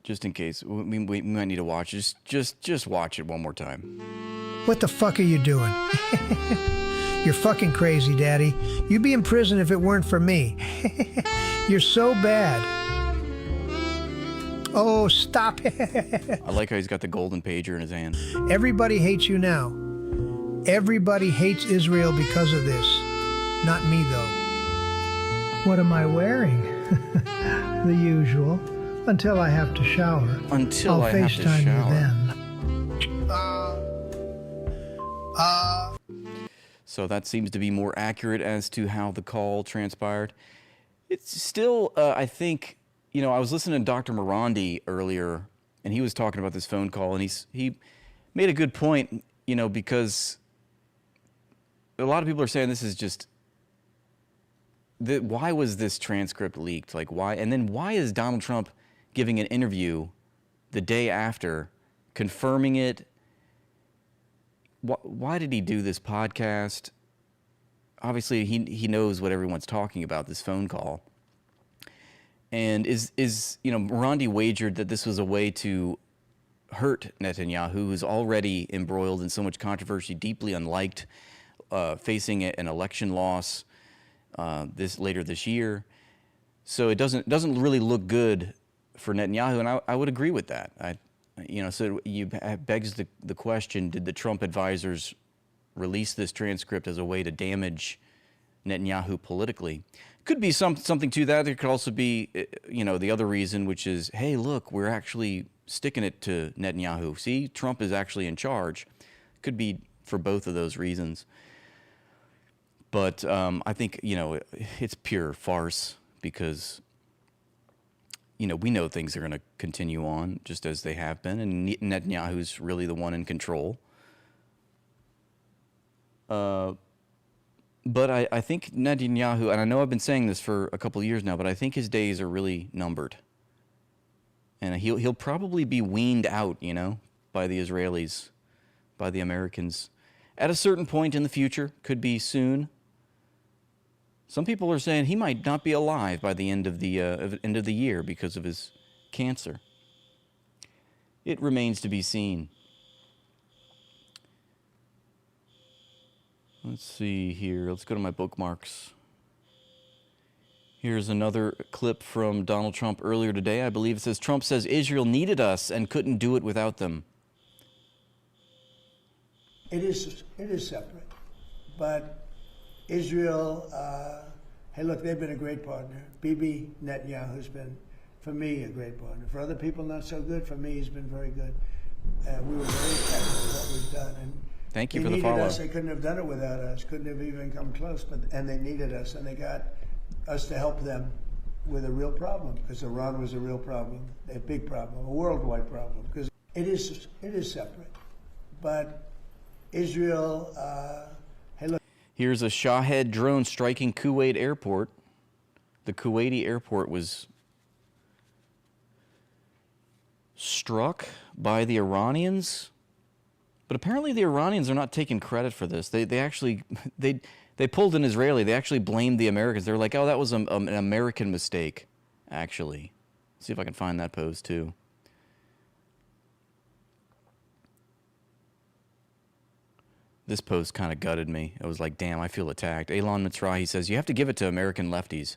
Just in case, we might need to watch it. Just watch it one more time.
What the fuck are you doing? You're fucking crazy, Daddy. You'd be in prison if it weren't for me. You're so bad. Oh, stop it.
I like how he's got the golden pager in his hand.
Everybody hates you now. Everybody hates Israel because of this. Not me, though. What am I wearing? The usual. Until I have to shower.
Until
I'll
I have to
FaceTime
shower.
you then.
So that seems to be more accurate as to how the call transpired. It's still, I think, I was listening to Dr. Morandi earlier, and he was talking about this phone call, and he made a good point, because a lot of people are saying this is just, why was this transcript leaked? Like, why? And then why is Donald Trump giving an interview the day after, confirming it? Why did he do this podcast? Obviously, he knows what everyone's talking about, this phone call. And Morandi wagered that this was a way to hurt Netanyahu, who's already embroiled in so much controversy, deeply unliked, facing an election loss later this year. So it doesn't really look good for Netanyahu, and I would agree with that. So it begs the question: did the Trump advisors release this transcript as a way to damage Netanyahu politically? Could be something to that. There could also be, the other reason, which is, hey, look, we're actually sticking it to Netanyahu. See, Trump is actually in charge. Could be for both of those reasons. But I think, it's pure farce because, we know things are going to continue on just as they have been, and Netanyahu's really the one in control. But I think Netanyahu, and I know I've been saying this for a couple of years now, but I think his days are really numbered. And he'll probably be weaned out, by the Israelis, by the Americans, at a certain point in the future. Could be soon. Some people are saying he might not be alive by the end of the year because of his cancer. It remains to be seen. Let's see here. Let's go to my bookmarks. Here's another clip from Donald Trump earlier today. I believe it says, Trump says Israel needed us and couldn't do it without them.
It is separate, but Israel Hey, look, they've been a great partner. Bibi Netanyahu's been, for me, a great partner. For other people, not so good. For me, he's been very good. We were very happy with what we've done. And
thank you
they
for the
needed
follow.
us. They couldn't have done it without us. Couldn't have even come close. And they needed us, and they got us to help them with a real problem, because Iran was a real problem, a big problem, a worldwide problem. Because it is separate, but Israel. Hey, look.
Here's a Shahed drone striking Kuwait airport. The Kuwaiti airport was struck by the Iranians, but apparently the Iranians are not taking credit for this. They actually they pulled an Israeli. They actually blamed the Americans. They're like, oh, that was an American mistake, actually. Let's see if I can find that post too. This post kind of gutted me. I was like, damn, I feel attacked. Elon Mitzrahi says, you have to give it to American lefties.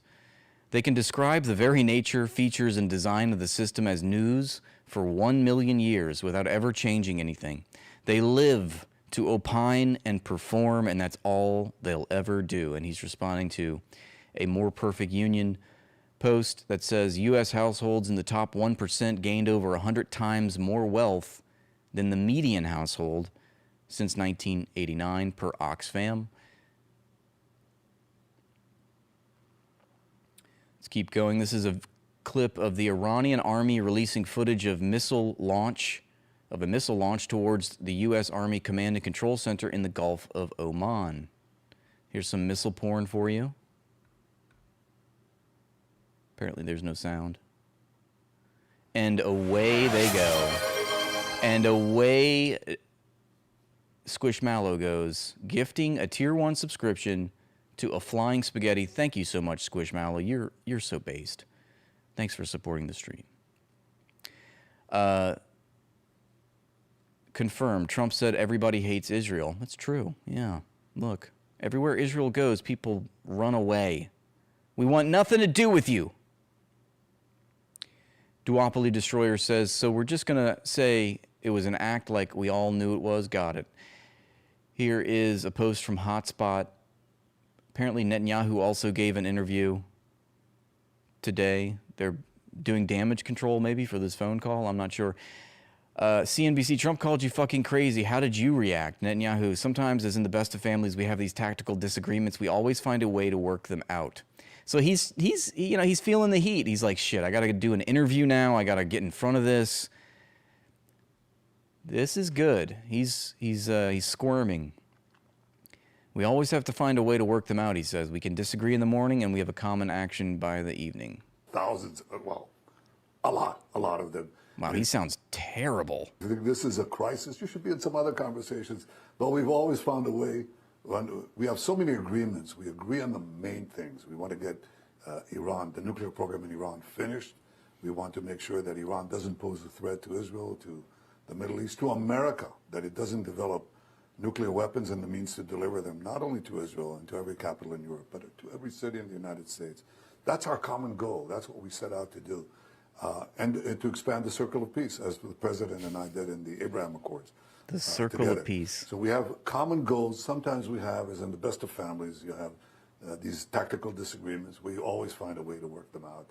They can describe the very nature, features, and design of the system as news for 1 million years without ever changing anything. They live to opine and perform, and that's all they'll ever do. And he's responding to a More Perfect Union post that says, U.S. households in the top 1% gained over 100 times more wealth than the median household since 1989 per Oxfam. Let's keep going. This is a clip of the Iranian army releasing footage of a missile launch towards the U.S. Army Command and Control Center in the Gulf of Oman. Here's some missile porn for you. Apparently there's no sound. And away they go. And away Squishmallow goes, gifting a Tier 1 subscription to a Flying Spaghetti. Thank you so much, Squishmallow. You're so based. Thanks for supporting the stream. Confirmed. Trump said everybody hates Israel. That's true. Yeah. Look, everywhere Israel goes, people run away. We want nothing to do with you. Duopoly Destroyer says, so we're just going to say it was an act like we all knew it was. Got it. Here is a post from Hotspot. Apparently Netanyahu also gave an interview today. They're doing damage control maybe for this phone call. I'm not sure. CNBC, Trump called you fucking crazy. How did you react? Netanyahu, sometimes as in the best of families, we have these tactical disagreements. We always find a way to work them out. So he's feeling the heat. He's like, shit, I got to do an interview now. I got to get in front of this. This is good. He's squirming. We always have to find a way to work them out, he says. We can disagree in the morning, and we have a common action by the evening.
Thousands, well, a lot of them.
Wow, he sounds terrible.
I think this is a crisis. You should be in some other conversations. But we've always found a way. We have so many agreements. We agree on the main things. We want to get Iran, the nuclear program in Iran, finished. We want to make sure that Iran doesn't pose a threat to Israel, to the Middle East, to America, that it doesn't develop nuclear weapons and the means to deliver them, not only to Israel and to every capital in Europe, but to every city in the United States. That's our common goal. That's what we set out to do. And to expand the circle of peace, as the President and I did in the Abraham Accords.
The circle
together.
of peace.
So we have common goals. Sometimes we have, as in the best of families, you have these tactical disagreements. We always find a way to work them out.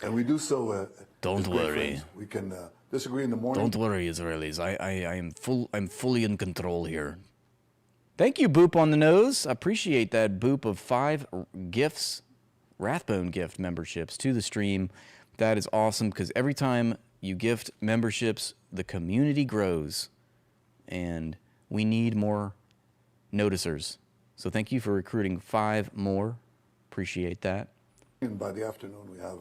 And we do so.
Don't worry.
Friends. We can disagree in the morning.
Don't worry, Israelis. I'm fully in control here. Thank you, Boop on the nose. I appreciate that, Boop, of 5 gifts, Rathbone gift memberships to the stream. That is awesome, because every time you gift memberships, the community grows, and we need more noticers. So thank you for recruiting 5 more. Appreciate that.
And by the afternoon, we have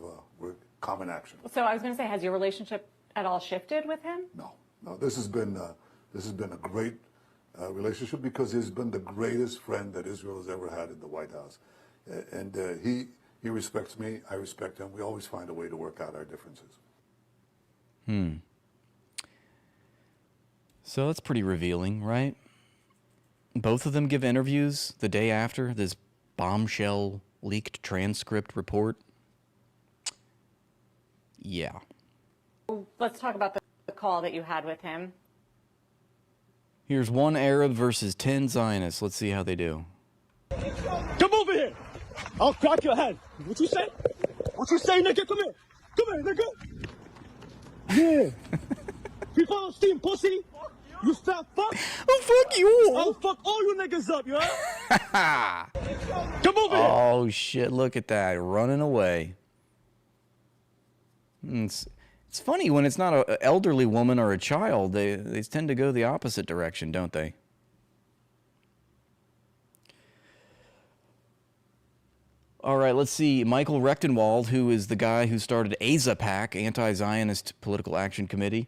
common action.
So I was going to say, has your relationship at all shifted with him?
No. This has been a great relationship, because he's been the greatest friend that Israel has ever had in the White House, and he respects me. I respect him. We always find a way to work out our differences.
So that's pretty revealing, right? Both of them give interviews the day after this bombshell leaked transcript report. Yeah.
Let's talk about the call that you had with him.
Here's 1 Arab versus 10 Zionists. Let's see how they do.
Come over here. I'll crack your head. What you say? What you say, nigga? Come here. Come here, nigga. Yeah. Free Palestine, pussy. You fat fuck.
Oh, fuck you.
I'll fuck all you niggas up, you heard? Come over here.
Oh, shit. Look at that. Running away. It's funny when it's not an elderly woman or a child. They tend to go the opposite direction, don't they? All right, let's see. Michael Rechtenwald, who is the guy who started AZAPAC, Anti-Zionist Political Action Committee,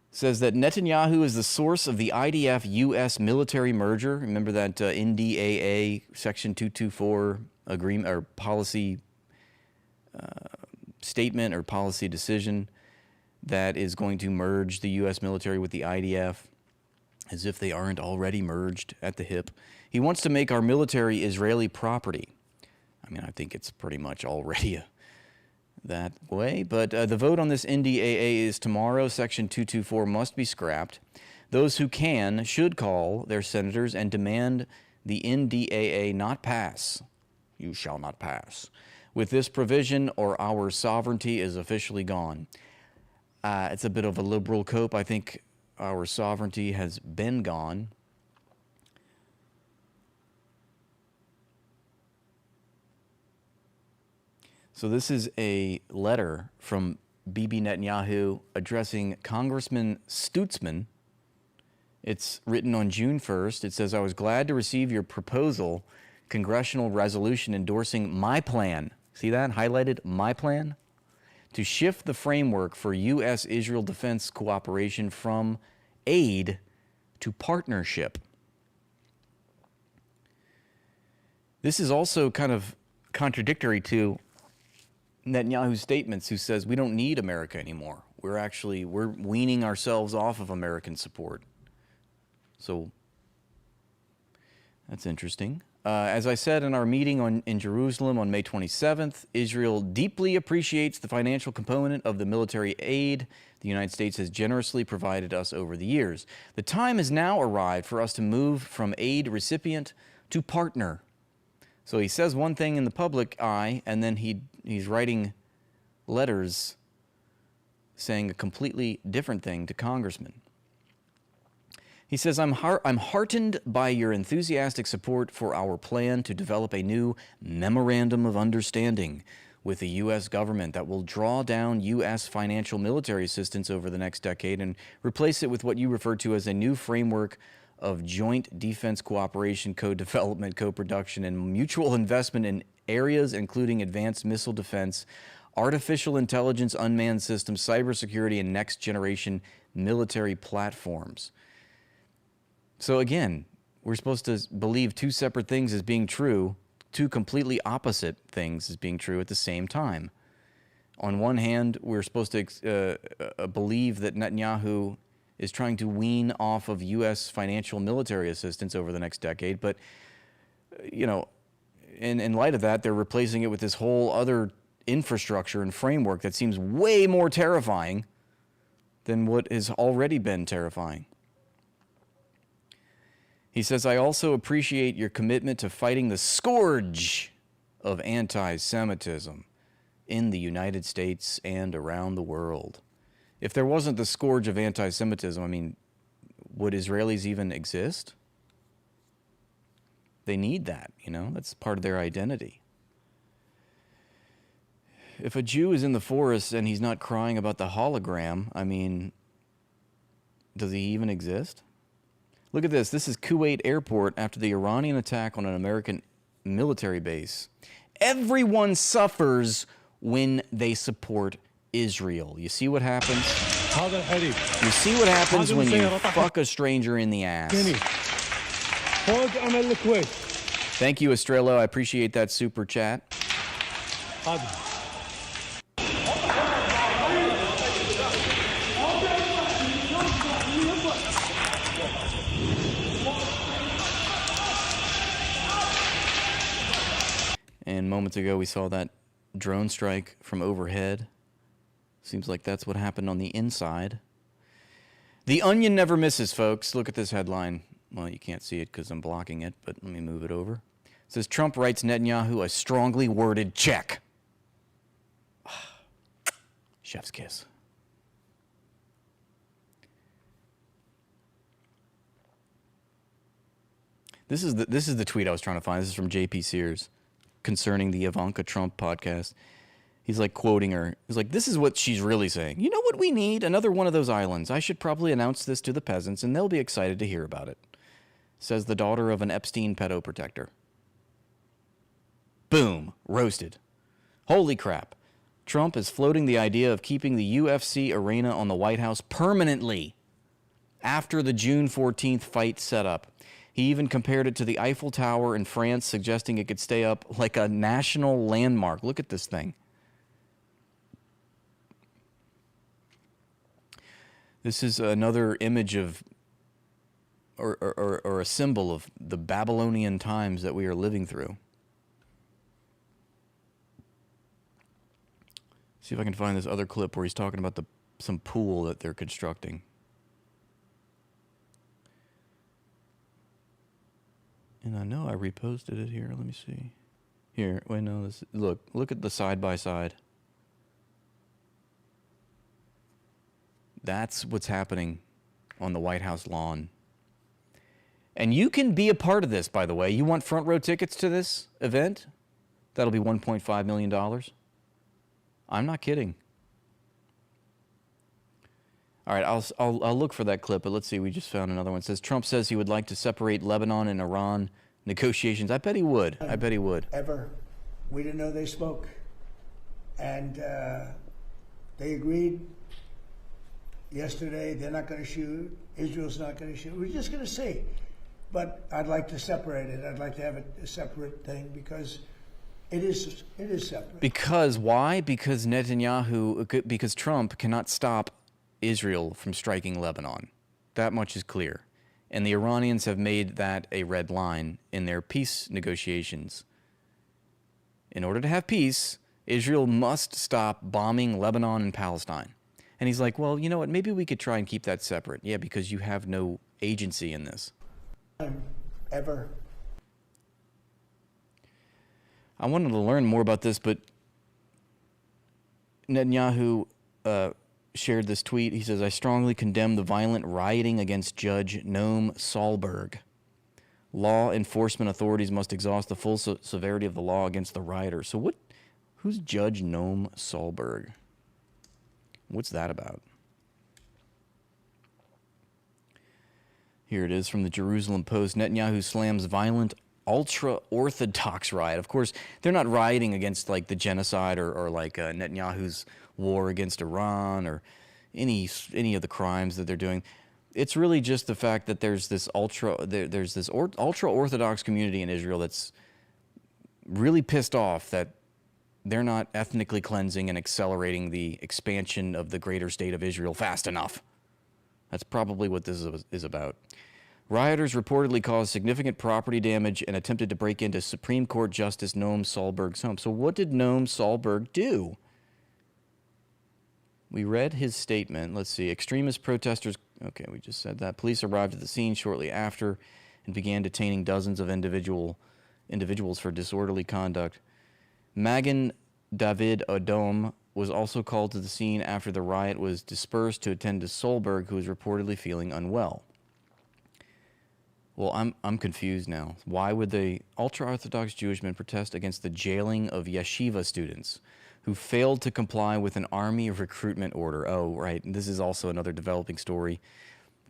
says that Netanyahu is the source of the IDF-U.S. military merger. Remember that NDAA Section 224 agreement or policy statement or policy decision that is going to merge the U.S. military with the IDF, as if they aren't already merged at the hip. He wants to make our military Israeli property. I mean, I think it's pretty much already that way, but the vote on this NDAA is tomorrow. Section 224 must be scrapped. Those who can should call their senators and demand the NDAA not pass. You shall not pass. With this provision, or our sovereignty is officially gone. It's a bit of a liberal cope. I think our sovereignty has been gone. So this is a letter from Bibi Netanyahu addressing Congressman Stutzman. It's written on June 1st. It says, I was glad to receive your proposal, congressional resolution endorsing my plan. See that? Highlighted, my plan? To shift the framework for U.S.-Israel defense cooperation from aid to partnership. This is also kind of contradictory to Netanyahu's statements, who says we don't need America anymore. We're weaning ourselves off of American support. So that's interesting. As I said in our meeting in Jerusalem on May 27th, Israel deeply appreciates the financial component of the military aid the United States has generously provided us over the years. The time has now arrived for us to move from aid recipient to partner. So he says one thing in the public eye, and then he's writing letters saying a completely different thing to congressmen. He says, I'm heartened by your enthusiastic support for our plan to develop a new memorandum of understanding with the U.S. government that will draw down U.S. financial military assistance over the next decade and replace it with what you refer to as a new framework of joint defense cooperation, co-development, co-production, and mutual investment in areas including advanced missile defense, artificial intelligence, unmanned systems, cybersecurity, and next-generation military platforms. So again, we're supposed to believe two separate things as being true, two completely opposite things as being true at the same time. On one hand, we're supposed to believe that Netanyahu is trying to wean off of U.S. financial military assistance over the next decade. But, you know, in light of that, they're replacing it with this whole other infrastructure and framework that seems way more terrifying than what has already been terrifying. He says, I also appreciate your commitment to fighting the scourge of anti-Semitism in the United States and around the world. If there wasn't the scourge of anti-Semitism, I mean, would Israelis even exist? They need that, you know? That's part of their identity. If a Jew is in the forest and he's not crying about the hologram, I mean, does he even exist? Look at this. This is Kuwait Airport after the Iranian attack on an American military base. Everyone suffers when they support Israel. You see what happens? You see what happens when you fuck a stranger in the ass. Thank you, Estrella. I appreciate that super chat. And moments ago, we saw that drone strike from overhead. Seems like that's what happened on the inside. The Onion never misses, folks. Look at this headline. Well, you can't see it because I'm blocking it, but let me move it over. says Trump writes Netanyahu a strongly worded check. Chef's kiss. This is the tweet I was trying to find. This is from JP Sears concerning the Ivanka Trump podcast. He's like quoting her. He's like, this is what she's really saying. You know what we need? Another one of those islands. I should probably announce this to the peasants and they'll be excited to hear about it. Says the daughter of an Epstein pedo protector. Boom. Roasted. Holy crap. Trump is floating the idea of keeping the UFC arena on the White House permanently after the June 14th fight setup. He even compared it to the Eiffel Tower in France, suggesting it could stay up like a national landmark. Look at this thing. This is another image of, or a symbol of the Babylonian times that we are living through. See if I can find this other clip where he's talking about some pool that they're constructing. And I know I reposted it here. Let me see. Here, wait, no, this. Look at the side by side. That's what's happening on the White House lawn. And you can be a part of this, by the way. You want front row tickets to this event? That'll be $1.5 million. I'm not kidding. All right, I'll look for that clip, but let's see. We just found another one. It says Trump says he would like to separate Lebanon and Iran negotiations. I bet he would. I bet he would.
Ever. We didn't know they spoke. And they agreed yesterday they're not going to shoot. Israel's not going to shoot. We're just going to see. But I'd like to separate it. I'd like to have it a separate thing because it is separate.
Because why? Because because Trump cannot stop Israel from striking Lebanon. That much is clear. And the Iranians have made that a red line in their peace negotiations. In order to have peace, Israel must stop bombing Lebanon and Palestine. And he's like, well, you know what? Maybe we could try and keep that separate. Yeah, because you have no agency in this.
Ever.
I wanted to learn more about this, but Netanyahu shared this tweet. He says, I strongly condemn the violent rioting against Judge Noam Solberg. Law enforcement authorities must exhaust the full severity of the law against the rioters. So who's Judge Noam Solberg? What's that about? Here it is from the Jerusalem Post. Netanyahu slams violent ultra-Orthodox riot. Of course, they're not rioting against like the genocide or like Netanyahu's war against Iran or any of the crimes that they're doing. It's really just the fact that there's this ultra-Orthodox community in Israel that's really pissed off that they're not ethnically cleansing and accelerating the expansion of the greater state of Israel fast enough. That's probably what this is about. Rioters reportedly caused significant property damage and attempted to break into Supreme Court Justice Noam Solberg's home. So what did Noam Solberg do? We read his statement. Let's see. Extremist protesters. Okay, we just said that. Police arrived at the scene shortly after and began detaining dozens of individuals for disorderly conduct. Magen David Adom was also called to the scene after the riot was dispersed to attend to Solberg, who was reportedly feeling unwell. Well, I'm confused now. Why would the ultra-Orthodox Jewish men protest against the jailing of yeshiva students who failed to comply with an army recruitment order? Oh, right. And this is also another developing story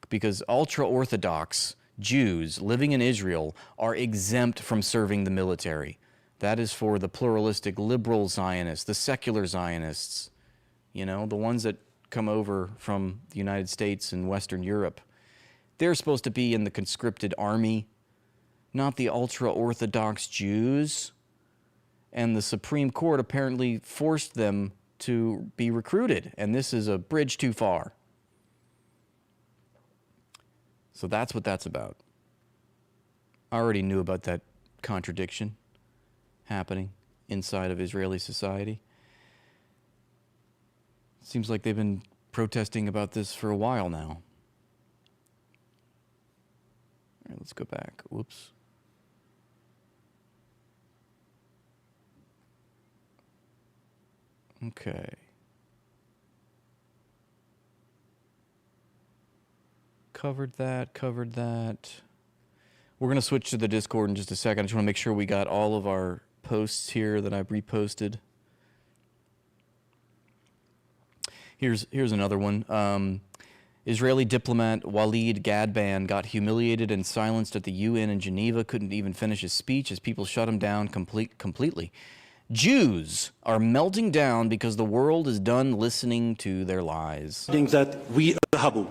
because ultra-Orthodox Jews living in Israel are exempt from serving the military. That is for the pluralistic liberal Zionists, the secular Zionists, the ones that come over from the United States and Western Europe. They're supposed to be in the conscripted army, not the ultra-Orthodox Jews. And the Supreme Court apparently forced them to be recruited, and this is a bridge too far. So that's what that's about. I already knew about that contradiction happening inside of Israeli society. Seems like they've been protesting about this for a while now. All right, let's go back. Whoops. Okay. Covered that. We're going to switch to the Discord in just a second. I just want to make sure we got all of our posts here that I've reposted. Here's another one. Israeli diplomat Walid Gadban got humiliated and silenced at the UN in Geneva, couldn't even finish his speech as people shut him down completely. Jews are melting down because the world is done listening to their lies.
That we Habu.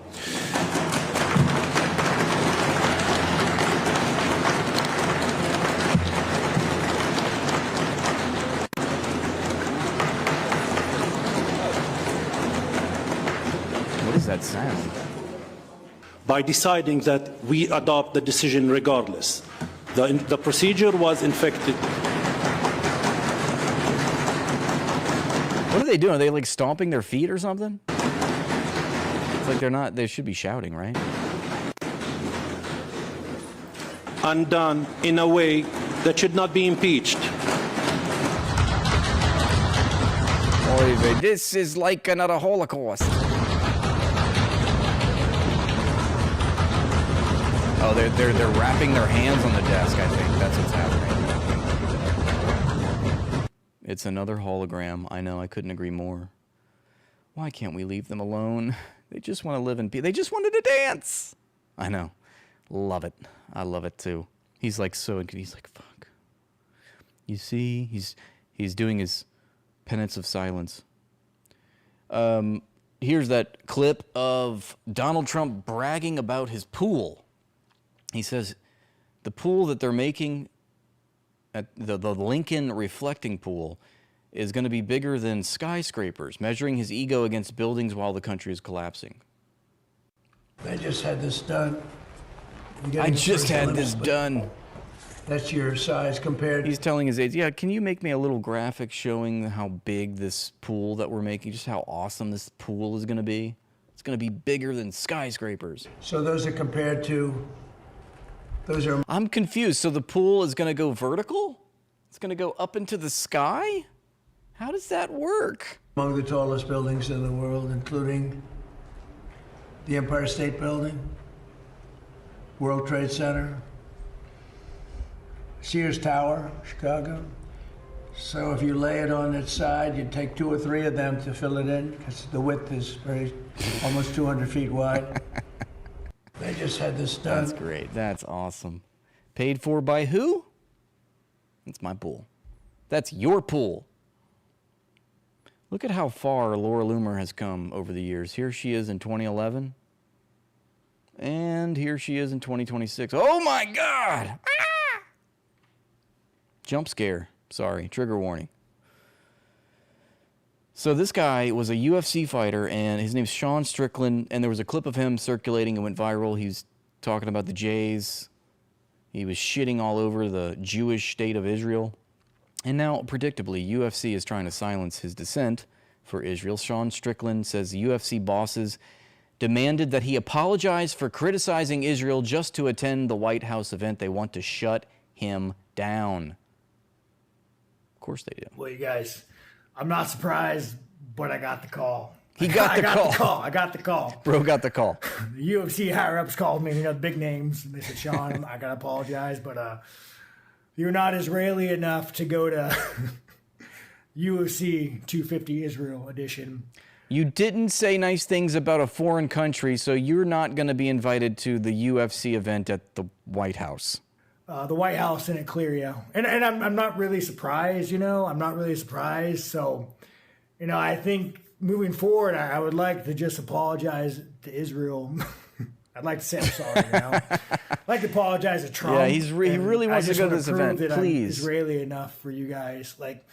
What is that sound?
By deciding that we adopt the decision regardless. The procedure was infected.
What are they doing? Are they like stomping their feet or something? It's like they're not, they should be shouting, right?
Undone in a way that should not be impeached.
This is like another Holocaust. Oh, they're wrapping their hands on the desk, I think. That's what's happening. It's another hologram. I know, I couldn't agree more. Why can't we leave them alone? They just want to live in peace. They just wanted to dance. I know. Love it. I love it too. He's like he's like, fuck. You see, he's doing his penance of silence. Here's that clip of Donald Trump bragging about his pool. He says the pool that they're making at the Lincoln reflecting pool is going to be bigger than skyscrapers, measuring his ego against buildings while the country is collapsing.
I just had this done.
I just had this done.
That's your size compared.
He's telling his aides, yeah, can you make me a little graphic showing how big this pool that we're making, just how awesome this pool is going to be? It's going to be bigger than skyscrapers.
So those are compared to, those are...
I'm confused. So the pool is going to go vertical? It's going to go up into the sky? How does that work?
Among the tallest buildings in the world, including the Empire State Building, World Trade Center, Sears Tower, Chicago. So if you lay it on its side, you'd take 2 or 3 of them to fill it in, because the width is almost 200 feet wide. They just had this done.
That's great. That's awesome. Paid for by who? It's my pool. That's your pool. Look at how far Laura Loomer has come over the years. Here she is in 2011. And here she is in 2026. Oh my God! Ah! Jump scare. Sorry, trigger warning. So this guy was a UFC fighter, and his name's Sean Strickland, and there was a clip of him circulating and went viral. He was talking about the Jays. He was shitting all over the Jewish state of Israel. And now, predictably, UFC is trying to silence his dissent for Israel. Sean Strickland says the UFC bosses demanded that he apologize for criticizing Israel just to attend the White House event. They want to shut him down. Of course they do.
Well, you guys, I'm not surprised, but I got the call.
He got the call.
I got the call.
Bro got the call.
The UFC higher-ups called me, the big names. They said, Sean, I got to apologize, but you're not Israeli enough to go to UFC 250 Israel edition.
You didn't say nice things about a foreign country, so you're not going to be invited to the UFC event at the White House.
The White House didn't clear you. And I'm not really surprised, I'm not really surprised. So, I think moving forward, I would like to just apologize to Israel. I'd like to say I'm sorry, I'd like to apologize to Trump.
Yeah, he really wants to go to this event. Please.
I'm Israeli enough for you guys. Like,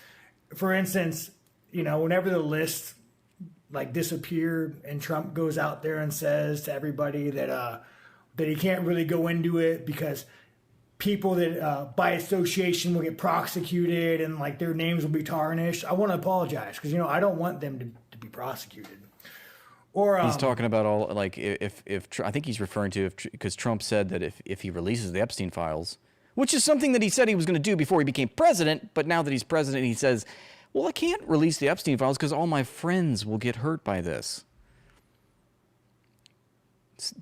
for instance, whenever the list disappeared and Trump goes out there and says to everybody that he can't really go into it because people that by association will get prosecuted and their names will be tarnished. I want to apologize because I don't want them to be prosecuted. Or
he's talking about all if I think he's referring to because Trump said that if he releases the Epstein files, which is something that he said he was going to do before he became president, but now that he's president, he says, Well, I can't release the Epstein files because all my friends will get hurt by this.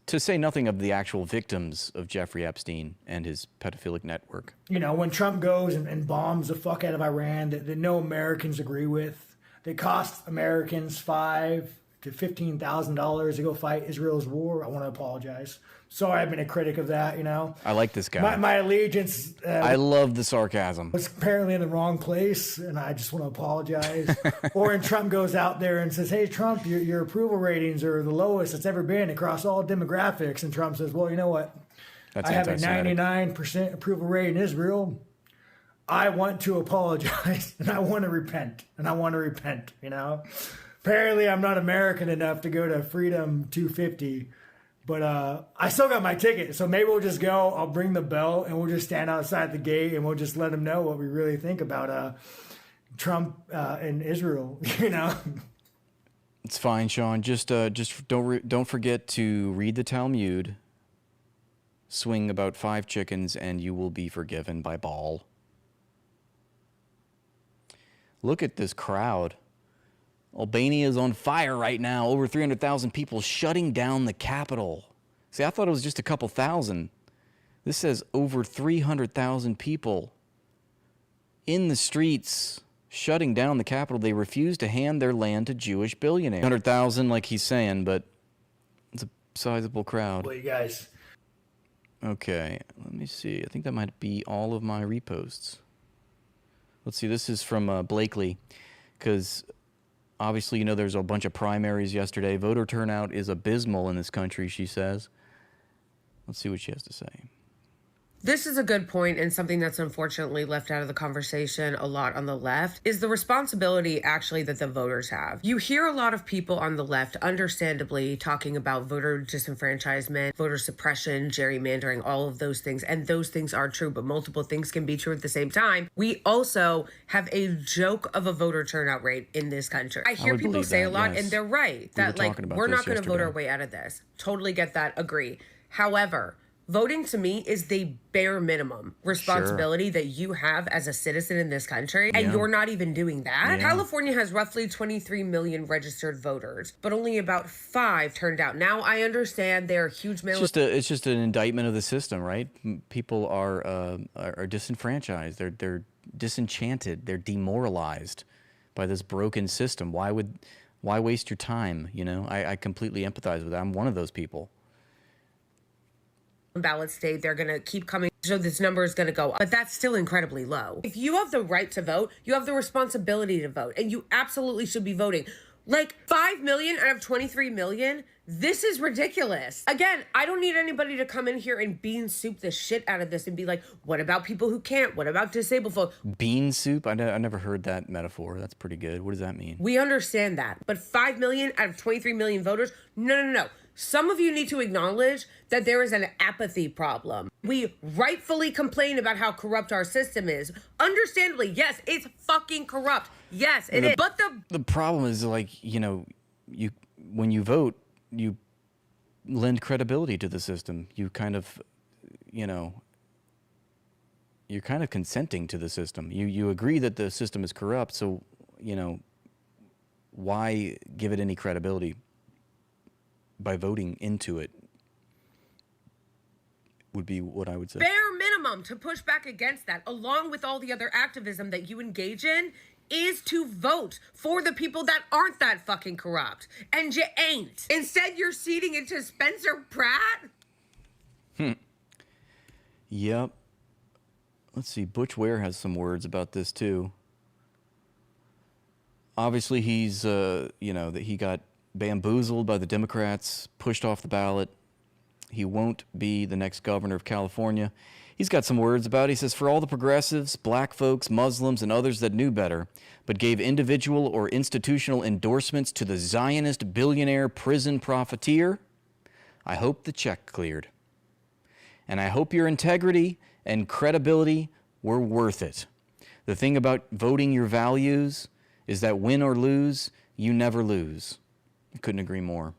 To say nothing of the actual victims of Jeffrey Epstein and his pedophilic network.
You know, when Trump goes and bombs the fuck out of Iran that no Americans agree with, that cost Americans $5,000 to $15,000 to go fight Israel's war, I want to apologize. Sorry, I've been a critic of that, you know.
I like this guy.
My allegiance...
I love the sarcasm.
Was apparently in the wrong place, and I just want to apologize. Or when Trump goes out there and says, hey, Trump, your approval ratings are the lowest it's ever been across all demographics. And Trump says, well, you know what?
That's
I have a
anti-Semitic.
99% approval rate in Israel. I want to apologize, and I want to repent, you know. Apparently, I'm not American enough to go to Freedom 250. But I still got my ticket, so maybe we'll just go. I'll bring the bell, and we'll just stand outside the gate, and we'll just let them know what we really think about Trump and Israel. You know,
It's fine, Sean. Just don't forget to read the Talmud, swing about 5 chickens, and you will be forgiven by Baal. Look at this crowd. Albania is on fire right now. Over 300,000 people shutting down the capital. See, I thought it was just a couple thousand. This says over 300,000 people in the streets shutting down the capital. They refuse to hand their land to Jewish billionaires. 100,000 like he's saying, but it's a sizable crowd.
well, you guys.
Okay, let me see. I think that might be all of my reposts. Let's see, this is from Blakely, because obviously, you know, there's a bunch of primaries yesterday. Voter turnout is abysmal in this country, she says. Let's see what she has to say.
This is a good point, and something that's unfortunately left out of the conversation a lot on the left is the responsibility actually that the voters have. You hear a lot of people on the left, understandably, talking about voter disenfranchisement, voter suppression, gerrymandering, all of those things, and those things are true, but multiple things can be true at the same time. We also have a joke of a voter turnout rate in this country. I hear people say a lot, and they're right, that like, we're not going to vote our way out of this. Totally get that, agree. However, voting to me is the bare minimum responsibility that you have as a citizen in this country, and you're not even doing that. California has roughly 23 million registered voters, but only about 5 turned out. Now, I understand there are huge
It's just an indictment of the system, right? People are disenfranchised. They're disenchanted. They're demoralized by this broken system. Why waste your time? You know, I completely empathize with that. I'm one of those people.
ballot state, they're going to keep coming. So this number is going to go up, but that's still incredibly low. If you have the right to vote, you have the responsibility to vote, and you absolutely should be voting. Like 5 million out of 23 million, this is ridiculous. Again, I don't need anybody to come in here and bean soup the shit out of this and be like, what about people who can't? What about disabled folks?
Bean soup? I never heard that metaphor. That's pretty good. What does that mean?
We understand that. But 5 million out of 23 million voters? No. Some of you need to acknowledge that there is an apathy problem. We rightfully complain about how corrupt our system is. Understandably, yes, it's fucking corrupt. Yes, it is. But
the problem is, like, you know, when you vote, you lend credibility to the system. You kind of, you know, you're kind of consenting to the system. You agree that the system is corrupt, so, you know, why give it any credibility by voting into it would be what I would say.
Bare minimum to push back against that, along with all the other activism that you engage in, is to vote for the people that aren't that fucking corrupt. And you ain't. Instead, you're ceding it to Spencer Pratt.
Yep. Let's see. Butch Ware has some words about this too. Obviously, he's, you know, that he got bamboozled by the Democrats, pushed off the ballot. He won't be the next governor of California. He's got some words about it. He says, for all the progressives, black folks, Muslims, and others that knew better, but gave individual or institutional endorsements to the Zionist billionaire prison profiteer, I hope the check cleared. And I hope your integrity and credibility were worth it. The thing about voting your values is that win or lose, you never lose. I couldn't agree more.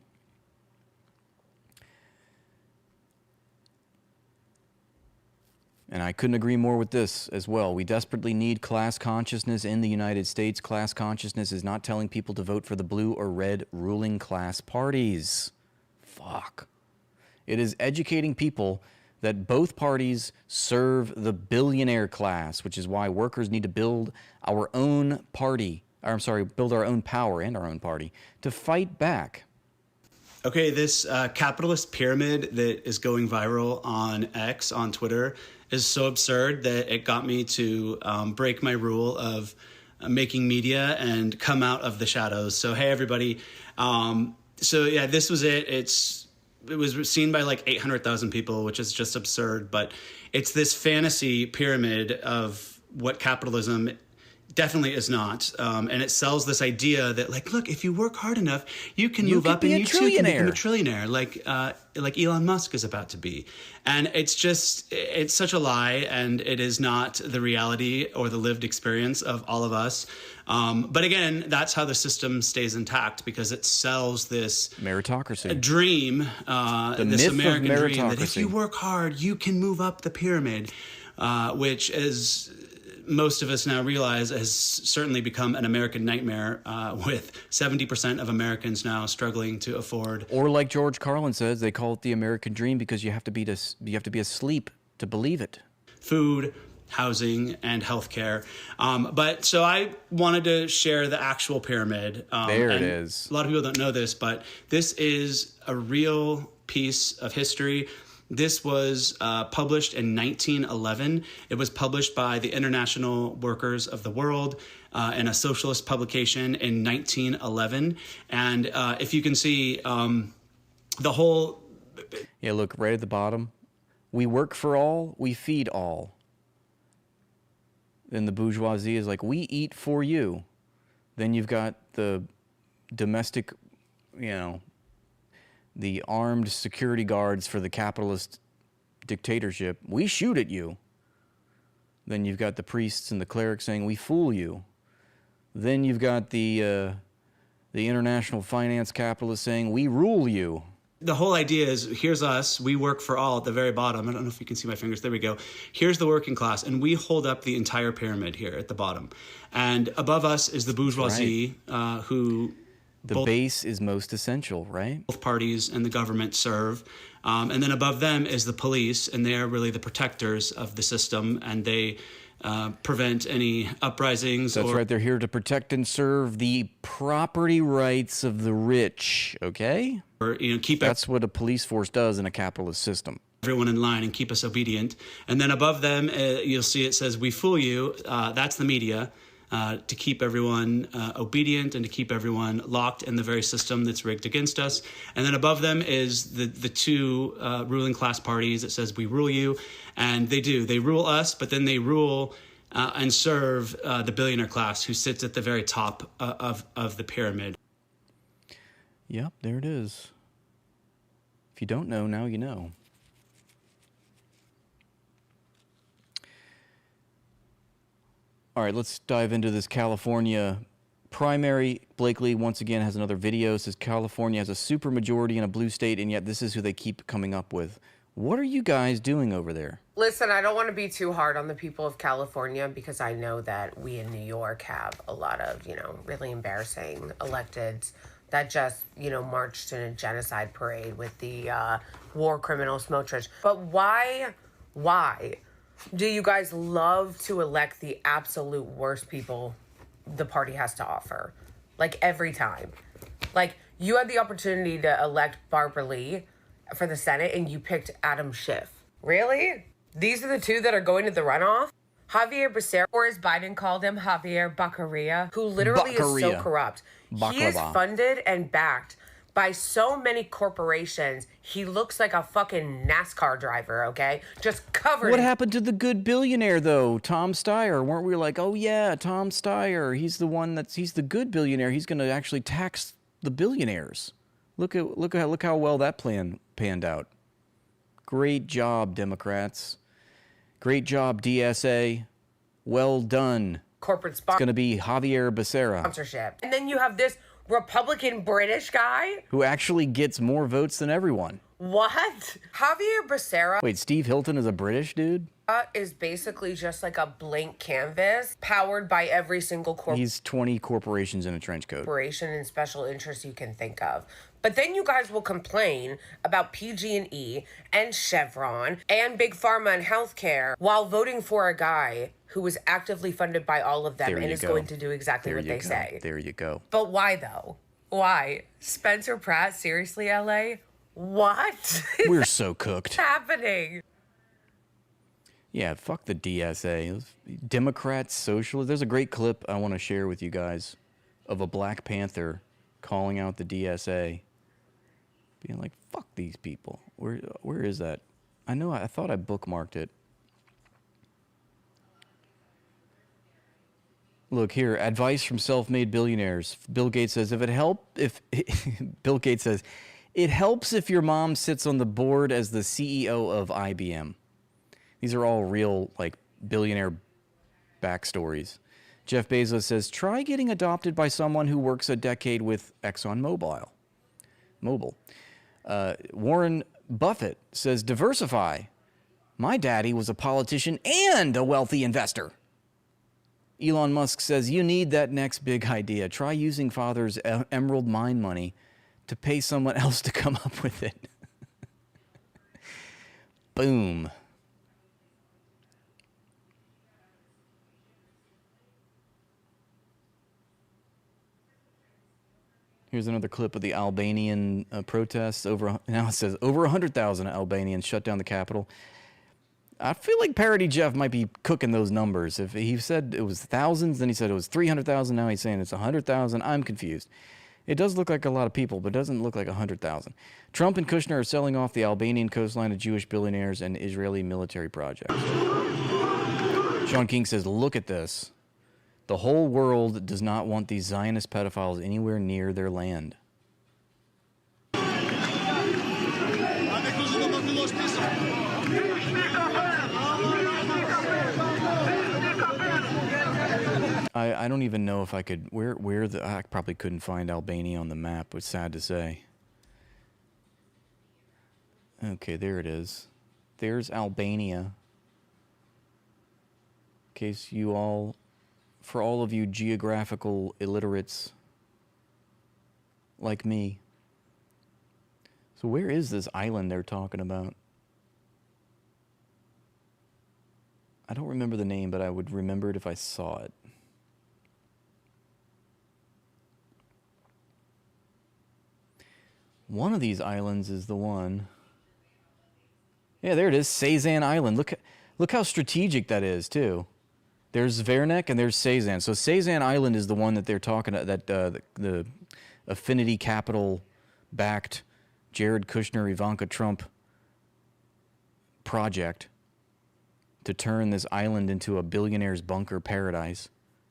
And I couldn't agree more with this as well. We desperately need class consciousness in the United States. Class consciousness is not telling people to vote for the blue or red ruling class parties. Fuck. It is educating people that both parties serve the billionaire class, which is why workers need to build our own party, or I'm sorry, build our own power and our own party to fight back.
Okay, this capitalist pyramid that is going viral on X, on Twitter, is so absurd that it got me to break my rule of making media and come out of the shadows. So, hey, everybody. So, yeah, this was it. It was seen by like 800,000 people, which is just absurd. But it's this fantasy pyramid of what capitalism definitely is not. And it sells this idea that, like, look, if you work hard enough, you can move up and you too can become a trillionaire, like Elon Musk is about to be. And it's such a lie, and it is not the reality or the lived experience of all of us. But again, that's how the system stays intact, because it sells this
meritocracy
dream, this American dream that if you work hard, you can move up the pyramid, which is, most of us now realize, has certainly become an American nightmare, with 70% of Americans now struggling to afford.
Or like George Carlin says, they call it the American dream because you have to be asleep to believe it.
Food, housing, and healthcare. But so I wanted to share the actual pyramid.
There it is.
A lot of people don't know this, but this is a real piece of history. This was published in 1911. It was published by the International Workers of the World in a socialist publication in 1911. And if you can see the whole...
Yeah, look, right at the bottom. We work for all, we feed all. Then the bourgeoisie is like, we eat for you. Then you've got the domestic, the armed security guards for the capitalist dictatorship. We shoot at you. Then you've got the priests and the clerics saying, we fool you. Then you've got the international finance capitalists saying, we rule you.
The whole idea is, here's us, we work for all at the very bottom. I don't know if you can see my fingers. There we go. Here's the working class, and we hold up the entire pyramid here at the bottom. And above us is the bourgeoisie, who...
The base is most essential, right?
Both parties and the government serve. And then above them is the police, and they are really the protectors of the system, and they prevent any uprisings.
That's right. They're here to protect and serve the property rights of the rich, okay?
Or, keep...
That's what a police force does in a capitalist system.
Everyone in line and keep us obedient. And then above them, you'll see it says, we fool you. That's the media. To keep everyone obedient and to keep everyone locked in the very system that's rigged against us. And then above them is the two ruling class parties. It says, we rule you. And they do. They rule us, but then they rule and serve the billionaire class, who sits at the very top of the pyramid.
Yep, there it is. If you don't know, now you know. All right, let's dive into this California primary. Blakely, once again, has another video. It says California has a supermajority in a blue state, and yet this is who they keep coming up with. What are you guys doing over there?
Listen, I don't want to be too hard on the people of California, because I know that we in New York have a lot of, really embarrassing electeds that just, marched in a genocide parade with the war criminal Smotrich. But why do you guys love to elect the absolute worst people the party has to offer? Like, every time. Like, you had the opportunity to elect Barbara Lee for the Senate, and you picked Adam Schiff. Really? These are the two that are going to the runoff? Javier Becerra, or as Biden called him, Javier Baccaria, who literally is so corrupt. He is funded and backed by so many corporations. He looks like a fucking NASCAR driver, okay? Just covered.
What happened to the good billionaire, though? Tom Steyer. Weren't we like, oh yeah, Tom Steyer, he's the one he's the good billionaire. He's going to actually tax the billionaires. Look how well that plan panned out. Great job, Democrats. Great job, DSA. Well done.
Corporate sponsor.
It's going to be Javier Becerra.
Sponsorship. And then you have this Republican British guy
who actually gets more votes than everyone.
What? Javier Becerra.
Wait, Steve Hilton is a British dude?
is basically just like a blank canvas powered by every single
He's 20 corporations in a trench coat.
corporation and special interest you can think of. But then you guys will complain about PG&E and Chevron and Big Pharma and healthcare while voting for a guy who is actively funded by all of them
There
and
you
is
go.
going to do exactly
There
what
you
they
go.
say.
There you go.
But why though? Why? Spencer Pratt, seriously, LA? What is
We're so cooked.
happening?
Yeah, fuck the DSA. Those Democrats, socialists. There's a great clip I want to share with you guys of a Black Panther calling out the DSA, being like, fuck these people. Where is that? I thought I bookmarked it. Look here, advice from self-made billionaires. Bill Gates says, Bill Gates says, it helps if your mom sits on the board as the CEO of IBM. These are all real, like, billionaire backstories. Jeff Bezos says, try getting adopted by someone who works a decade with ExxonMobil. Warren Buffett says, diversify. My daddy was a politician and a wealthy investor. Elon Musk says, you need that next big idea. Try using father's emerald mine money to pay someone else to come up with it. Boom. Here's another clip of the Albanian protests. Now it says over 100,000 Albanians shut down the capital. I feel like Parody Jeff might be cooking those numbers. If he said it was thousands, then he said it was 300,000. Now he's saying it's 100,000. I'm confused. It does look like a lot of people, but it doesn't look like 100,000. Trump and Kushner are selling off the Albanian coastline to Jewish billionaires and Israeli military projects. Sean King says, look at this. The whole world does not want these Zionist pedophiles anywhere near their land. I don't even know if I could, I probably couldn't find Albania on the map, it's sad to say. Okay, there it is. There's Albania. In case for all of you geographical illiterates like me. So where is this island they're talking about? I don't remember the name, but I would remember it if I saw it. One of these islands is the one. Yeah, there it is, Sazan Island. Look how strategic that is, too. There's Zvernik and there's Sazan. So Sazan Island is the one that they're talking about, that the Affinity Capital-backed Jared Kushner, Ivanka Trump project to turn this island into a billionaire's bunker paradise.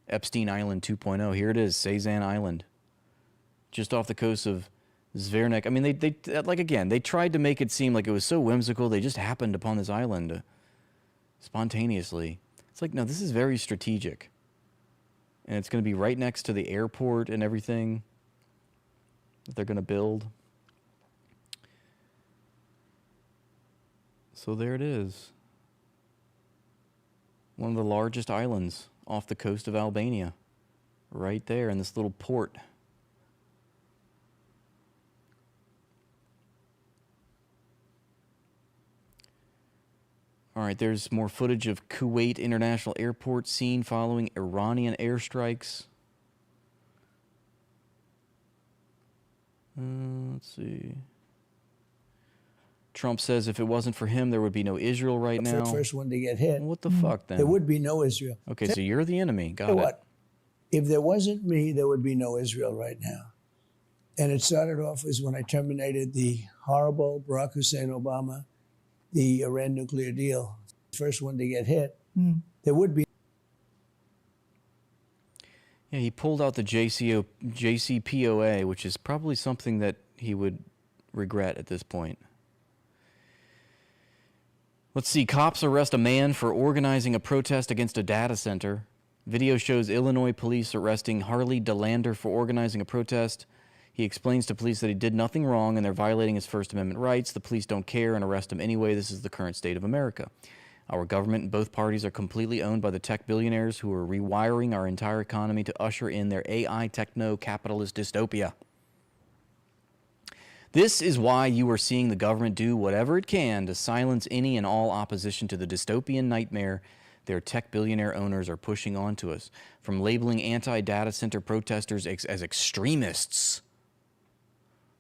Epstein Island 2.0. Here it is, Sazan Island. Just off the coast of Zvernik. I mean, they tried to make it seem like it was so whimsical. They just happened upon this island spontaneously. It's like, no, this is very strategic. And it's going to be right next to the airport and everything that they're going to build. So there it is. One of the largest islands off the coast of Albania. Right there in this little port. All right, there's more footage of Kuwait International Airport seen following Iranian airstrikes. Let's see. Trump says if it wasn't for him, there would be no Israel right now.
The first one to get hit.
What the fuck, then?
There would be no Israel.
Okay, so you're the enemy. Got it.
What? If there wasn't me, there would be no Israel right now. And it started off as when I terminated the horrible Barack Hussein Obama, the Iran nuclear deal. First one to get hit. There would be.
Yeah, he pulled out the JCPOA, which is probably something that he would regret at this point. Let's see. Cops arrest a man for organizing a protest against a data center. Video shows Illinois police arresting Harley DeLander for organizing a protest. He explains to police that he did nothing wrong and they're violating his First Amendment rights. The police don't care and arrest him anyway. This is the current state of America. Our government and both parties are completely owned by the tech billionaires who are rewiring our entire economy to usher in their AI techno-capitalist dystopia. This is why you are seeing the government do whatever it can to silence any and all opposition to the dystopian nightmare their tech billionaire owners are pushing onto us, from labeling anti-data center protesters as extremists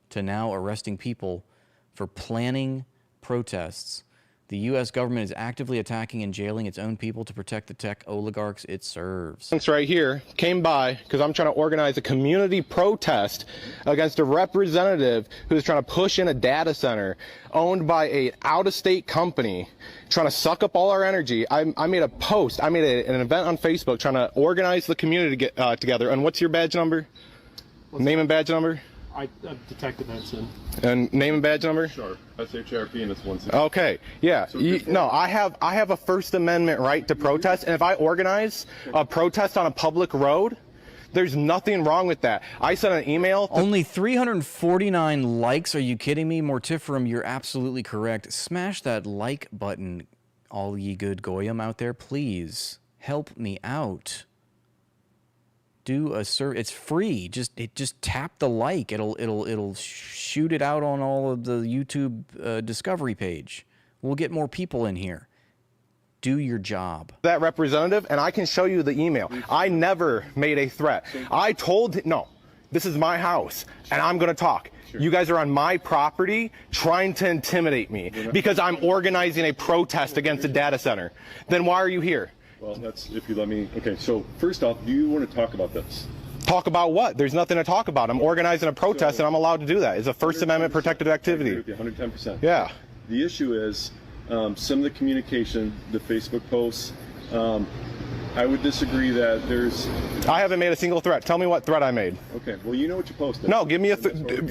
to now arresting people for planning protests. The U.S. government is actively attacking and jailing its own people to protect the tech oligarchs it serves.
This right here came by because I'm trying to organize a community protest against a representative who's trying to push in a data center owned by a out-of-state company, trying to suck up all our energy. I made a post. I made an event on Facebook trying to organize the community to get together. And what's your badge number? Name and badge number?
I'm Detective Ensign.
And name and badge number?
Sure. SHRP and it's 160.
Okay, yeah.
So
No, I have a First Amendment right to protest, and if I organize a protest on a public road, there's nothing wrong with that. I sent an email.
Only 349 likes. Are you kidding me? Mortiferum, you're absolutely correct. Smash that like button, all ye good goyim out there. Please help me out. Do a search. It's free. Just tap the like. It'll shoot it out on all of the YouTube discovery page. We'll get more people in here. Do your job.
That representative, and I can show you the email. I never made a threat. I told him, no, this is my house, and I'm going to talk. Sure. You guys are on my property trying to intimidate me because I'm organizing a protest against a data center. Then why are you here?
Well, that's if you let me. Okay, so first off, do you want to talk about this?
Talk about what? There's nothing to talk about. I'm organizing a protest, and I'm allowed to do that. It's a First Amendment protected activity.
I agree with you 110%.
Yeah.
The issue is some of the communication, the Facebook posts. I would disagree that there's.
I haven't made a single threat. Tell me what threat I made.
Okay. Well, you know what you posted.
No, give me a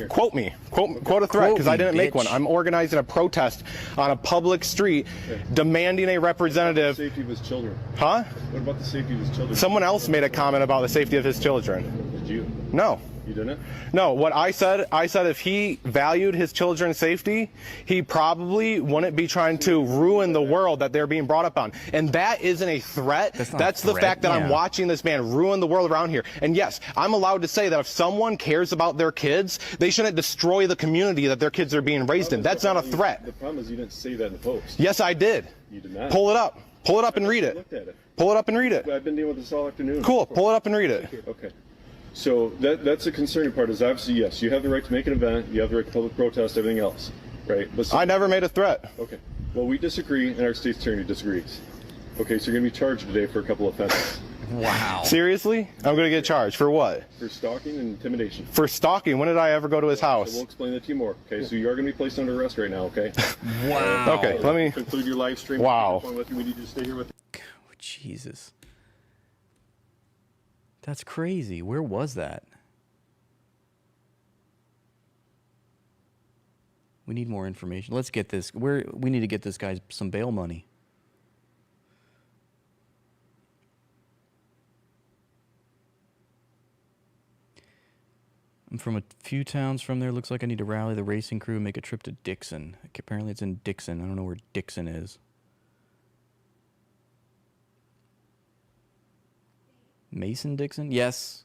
quote me. Quote a threat because I didn't make one. I'm organizing a protest on a public street, demanding a representative.
What about the safety of his children?
Huh?
What about the safety of his children?
Someone else made a comment about the safety of his children.
Did you?
No.
You didn't?
No, what I said if he valued his children's safety, he probably wouldn't be trying to ruin the world that they're being brought up on. And that isn't a threat. That's the fact that I'm watching this man ruin the world around here. And yes, I'm allowed to say that if someone cares about their kids, they shouldn't destroy the community that their kids are being raised in. That's not a threat.
The problem is you didn't say that in the post.
Yes, I did.
You did not.
Pull it up. Pull it up and read it.
Looked at it.
Pull it up and read it.
I've been dealing with this all afternoon.
Cool. Pull it up and read it.
Okay. So that's the concerning part is obviously, yes, you have the right to make an event, you have the right to public protest, everything else, right? But
I never made a threat.
Okay. Well, we disagree, and our state's attorney disagrees. Okay, so you're going to be charged today for a couple of offenses.
Wow.
Seriously? I'm going to get charged for what?
For stalking and intimidation.
For stalking? When did I ever go to his house?
So we'll explain that to you more. Okay, so you are going to be placed under arrest right now, okay?
Wow.
Okay, let me
conclude your live stream.
Wow.
We need you to stay here with
you. Oh, Jesus. That's crazy. Where was that? We need more information. Let's get this. We need to get this guy some bail money. I'm from a few towns from there. Looks like I need to rally the racing crew and make a trip to Dixon. Apparently it's in Dixon. I don't know where Dixon is. Mason Dixon? Yes.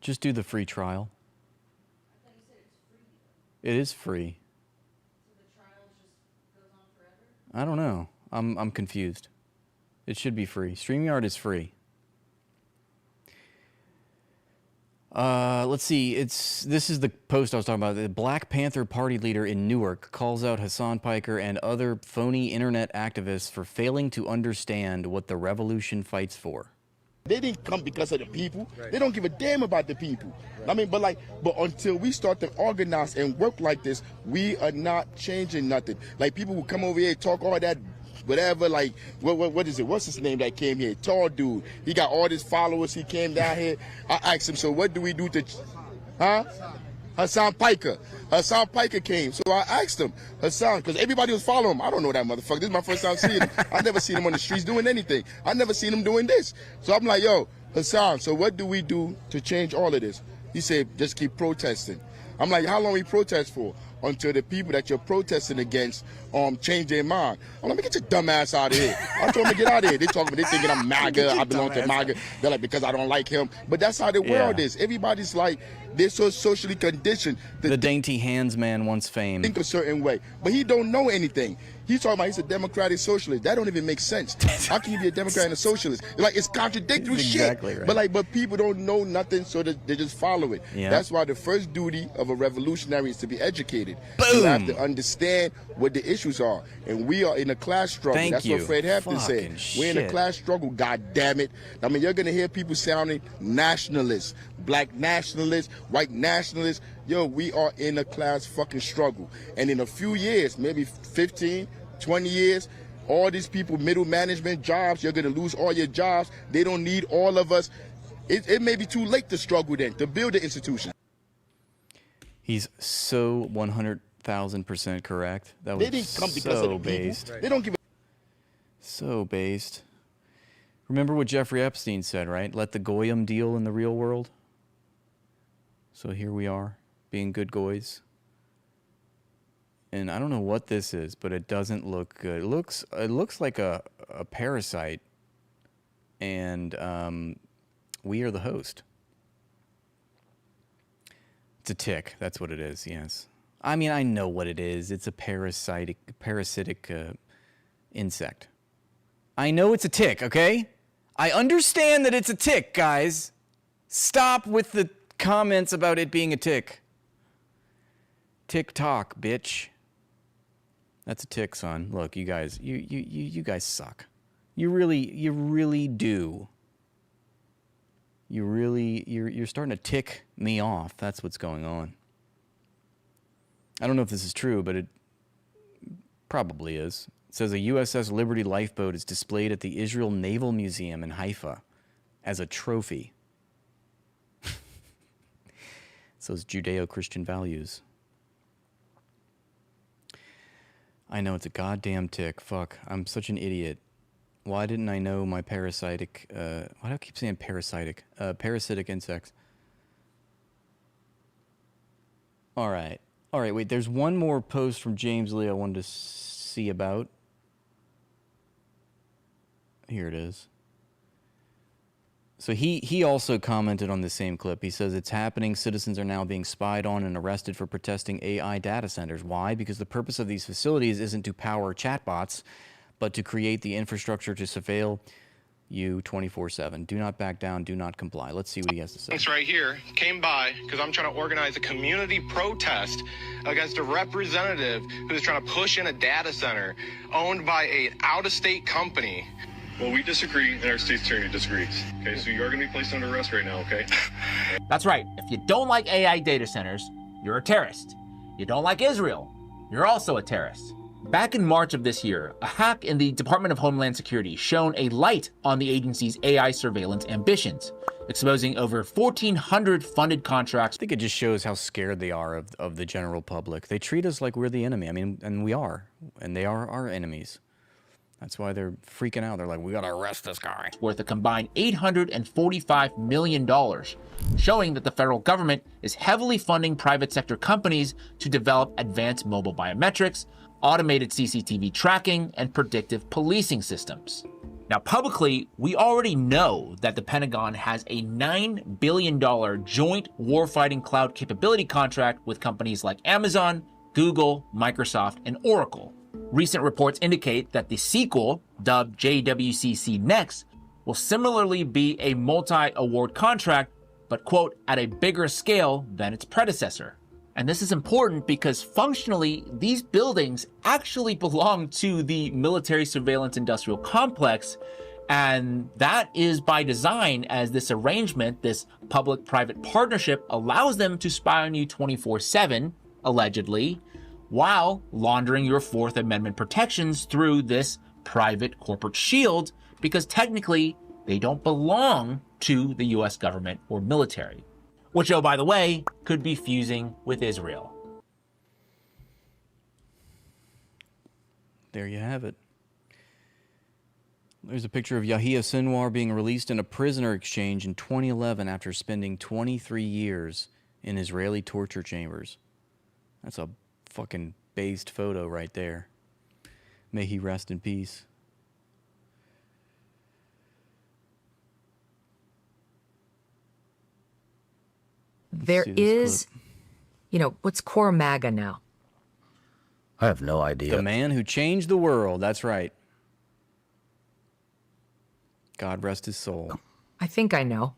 Just do the free trial. I thought you said it's free. It is free. So the trial just goes on forever? I don't know. I'm confused. It should be free. StreamYard is free. Let's see. This is the post I was talking about. The Black Panther Party leader in Newark calls out Hassan Piker and other phony internet activists for failing to understand what the revolution fights for.
They didn't come because of the people. Right. They don't give a damn about the people. Right. I mean, but until we start to organize and work like this, we are not changing nothing. Like people who come over here and talk all that, whatever. Like what is it? What's his name that came here? Tall dude. He got all his followers. He came down here. I asked him, so what do we do to, huh? Hassan Piker. Hassan Piker came. So I asked him, Hassan, because everybody was following him. I don't know that motherfucker. This is my first time seeing him. I never seen him on the streets doing anything. I never seen him doing this. So I'm like, yo, Hassan, so what do we do to change all of this? He said, just keep protesting. I'm like, how long we protest for? Until the people that you're protesting against change their mind. I'm like, get your dumb ass out of here. I told them to get out of here. They thinking I'm MAGA, I belong to MAGA. They're like, because I don't like him. But that's how the world is. Everybody's like, they're so socially conditioned.
The dainty hands man wants fame.
Think a certain way. But he don't know anything. He's talking about he's a democratic socialist. That don't even make sense. How can you be a Democrat and a socialist? Like, it's contradictory shit. Right. But people don't know nothing, so they just follow it. Yeah. That's why the first duty of a revolutionary is to be educated. Boom. You have to understand what the issues are. And we are in a class struggle. That's what Fred Hampton said. We're in a class struggle, god damn it. I mean, you're gonna hear people sounding nationalists, black nationalists, white nationalists. Yo, we are in a class fucking struggle. And in a few years, maybe 15, 20 years, all these people, middle management jobs, you're going to lose all your jobs. They don't need all of us. It may be too late to struggle then, to build the institution.
He's so 100,000% correct. That was
they didn't come because of the
based.
People. They don't give a...
So based. Remember what Jeffrey Epstein said, right? Let the goyim deal in the real world. So here we are, being good goys. And I don't know what this is, but it doesn't look good. It looks like a parasite, and we are the host. It's a tick. That's what it is. Yes. I mean, I know what it is. It's a parasitic insect. I know it's a tick. Okay. I understand that it's a tick, guys. Stop with the comments about it being a tick. Tick-tock, bitch. That's a tick, son. Look, you guys, you guys suck. You really do. You're starting to tick me off. That's what's going on. I don't know if this is true, but it probably is. It says a USS Liberty lifeboat is displayed at the Israel Naval Museum in Haifa as a trophy. It's those Judeo-Christian values. I know, it's a goddamn tick. Fuck, I'm such an idiot. Why didn't I know my parasitic... why do I keep saying parasitic? Parasitic insects. All right, wait, there's one more post from James Lee I wanted to see about. Here it is. So he also commented on the same clip. He says, it's happening. Citizens are now being spied on and arrested for protesting AI data centers. Why? Because the purpose of these facilities isn't to power chatbots, but to create the infrastructure to surveil you 24/7. Do not back down. Do not comply. Let's see what he has to say.
It's right here. Came by because I'm trying to organize a community protest against a representative who's trying to push in a data center owned by an out-of-state company.
Well, we disagree, and our state's attorney disagrees. Okay, so you are going to be placed under arrest right now, okay?
That's right. If you don't like AI data centers, you're a terrorist. You don't like Israel, you're also a terrorist. Back in March of this year, a hack in the Department of Homeland Security shone a light on the agency's AI surveillance ambitions, exposing over 1,400 funded contracts.
I think it just shows how scared they are of the general public. They treat us like we're the enemy. I mean, and we are, and they are our enemies. That's why they're freaking out. They're like, we gotta arrest this guy.
Worth a combined $845 million, showing that the federal government is heavily funding private sector companies to develop advanced mobile biometrics, automated CCTV tracking, and predictive policing systems. Now, publicly, we already know that the Pentagon has a $9 billion joint warfighting cloud capability contract with companies like Amazon, Google, Microsoft, and Oracle. Recent reports indicate that the sequel, dubbed JWCC Next, will similarly be a multi-award contract, but quote, at a bigger scale than its predecessor. And this is important because functionally, these buildings actually belong to the military surveillance industrial complex, and that is by design, as this arrangement, this public-private partnership, allows them to spy on you 24/7, allegedly, while laundering your Fourth Amendment protections through this private corporate shield, because technically they don't belong to the US government or military, which, oh, by the way, could be fusing with Israel.
There you have it. There's a picture of Yahya Sinwar being released in a prisoner exchange in 2011 after spending 23 years in Israeli torture chambers. That's a fucking based photo right there. May he rest in peace.
There is, what's core MAGA now?
I have no idea.
The man who changed the world. That's right. God rest his soul.
I think I know.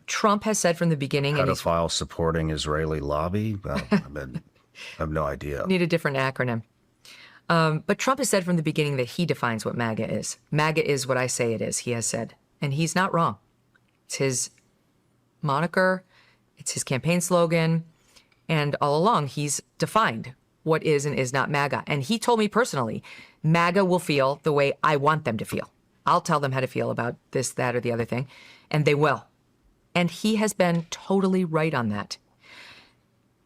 Trump has said from the beginning...
Pedophile supporting Israeli lobby? Well, I have no idea.
Need a different acronym. But Trump has said from the beginning that he defines what MAGA is. MAGA is what I say it is, he has said. And he's not wrong. It's his moniker. It's his campaign slogan. And all along, he's defined what is and is not MAGA. And he told me personally, MAGA will feel the way I want them to feel. I'll tell them how to feel about this, that, or the other thing. And they will. And he has been totally right on that.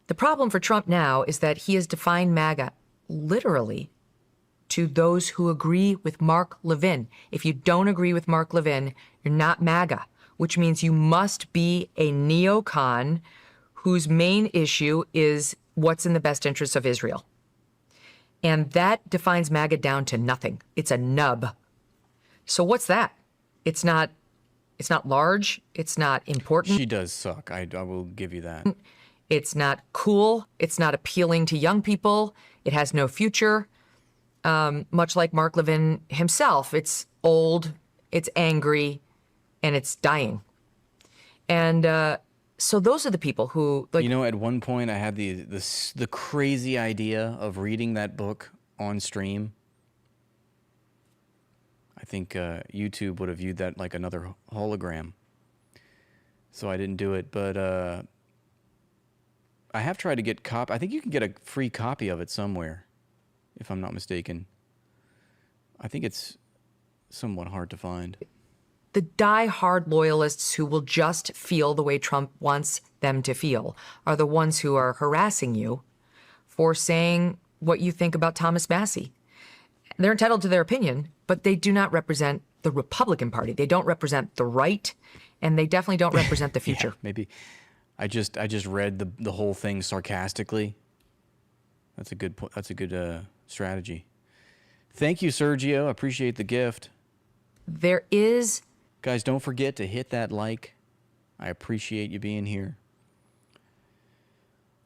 The problem for Trump now is that he has defined MAGA literally to those who agree with Mark Levin. If you don't agree with Mark Levin, you're not MAGA, which means you must be a neocon whose main issue is what's in the best interest of Israel. And that defines MAGA down to nothing. It's a nub. So what's that? It's not large. It's not important.
She does suck. I will give you that.
It's not cool. It's not appealing to young people. It has no future. Much like Mark Levin himself, it's old, it's angry, and it's dying. And so those are the people who...
at one point I had the crazy idea of reading that book on stream. I think YouTube would have viewed that like another hologram. So I didn't do it, but I have tried to get I think you can get a free copy of it somewhere, if I'm not mistaken. I think it's somewhat hard to find.
The die-hard loyalists who will just feel the way Trump wants them to feel are the ones who are harassing you for saying what you think about Thomas Massie. They're entitled to their opinion, but they do not represent the Republican Party. They don't represent the right, and they definitely don't represent the future.
Yeah, maybe. I just read the whole thing sarcastically. That's a good strategy. Thank you, Sergio. I appreciate the gift.
There is...
Guys, don't forget to hit that like. I appreciate you being here.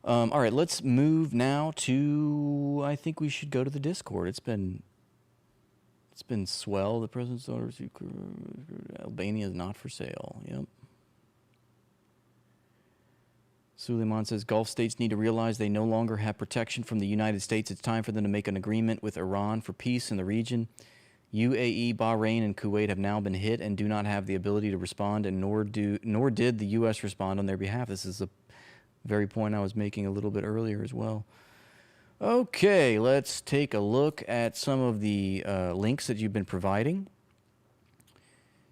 All right, let's move now to... I think we should go to the Discord. It's been swell. The president's orders. Albania is not for sale. Yep. Suleiman says Gulf states need to realize they no longer have protection from the United States. It's time for them to make an agreement with Iran for peace in the region. UAE, Bahrain, and Kuwait have now been hit and do not have the ability to respond, and nor did the U.S. respond on their behalf. This is the very point I was making a little bit earlier as well. Okay, let's take a look at some of the links that you've been providing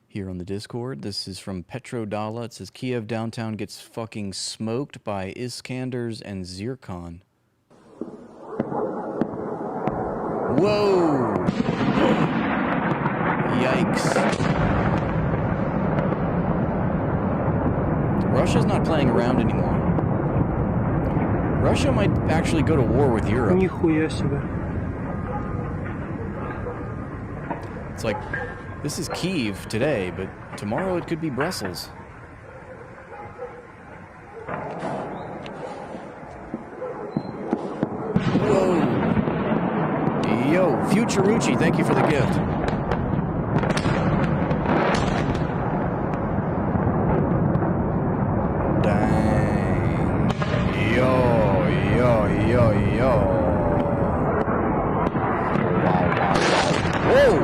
here on the Discord. This is from Petrodala. It says, Kiev downtown gets fucking smoked by Iskanders and Zircon. Whoa! Yikes. Russia's not playing around anymore. Russia might actually go to war with Europe. It's like, this is Kyiv today, but tomorrow it could be Brussels. Whoa. Yo, Futurucci, thank you for the gift. Dang. Yo. Whoa.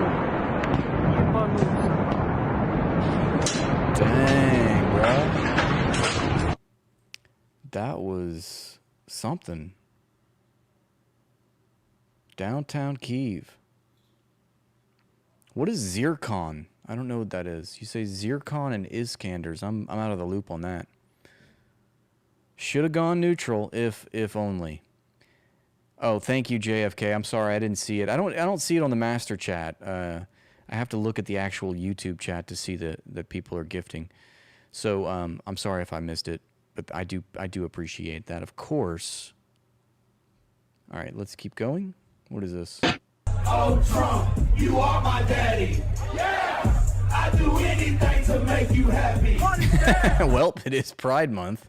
Dang, bro. That was something. Downtown Kyiv. What is Zircon? I don't know what that is. You say Zircon and Iskanders. I'm out of the loop on that. Should have gone neutral if only. Oh, thank you, JFK. I'm sorry I didn't see it. I don't see it on the master chat. I have to look at the actual YouTube chat to see that people are gifting. So I'm sorry if I missed it. but I do appreciate that, of course. All right, let's keep going. What is this?
Oh, Trump, you are my daddy. Yeah, I do anything to make you happy.
Well, it is Pride Month.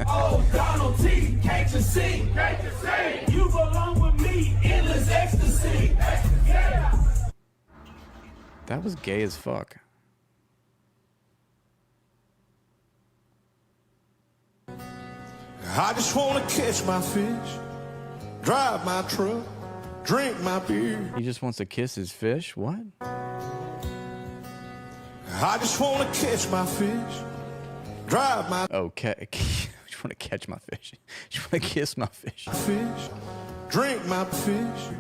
Oh, Donald T, can't you see? Can't you see? You belong with me, endless ecstasy. Yeah.
That was gay as fuck.
I just want to catch my fish, drive my truck, drink my beer.
He just wants to kiss his fish? What?
I just want to catch my fish, drive my...
Okay. I just want to catch my fish. Just want to kiss my fish.
Fish, drink my fish,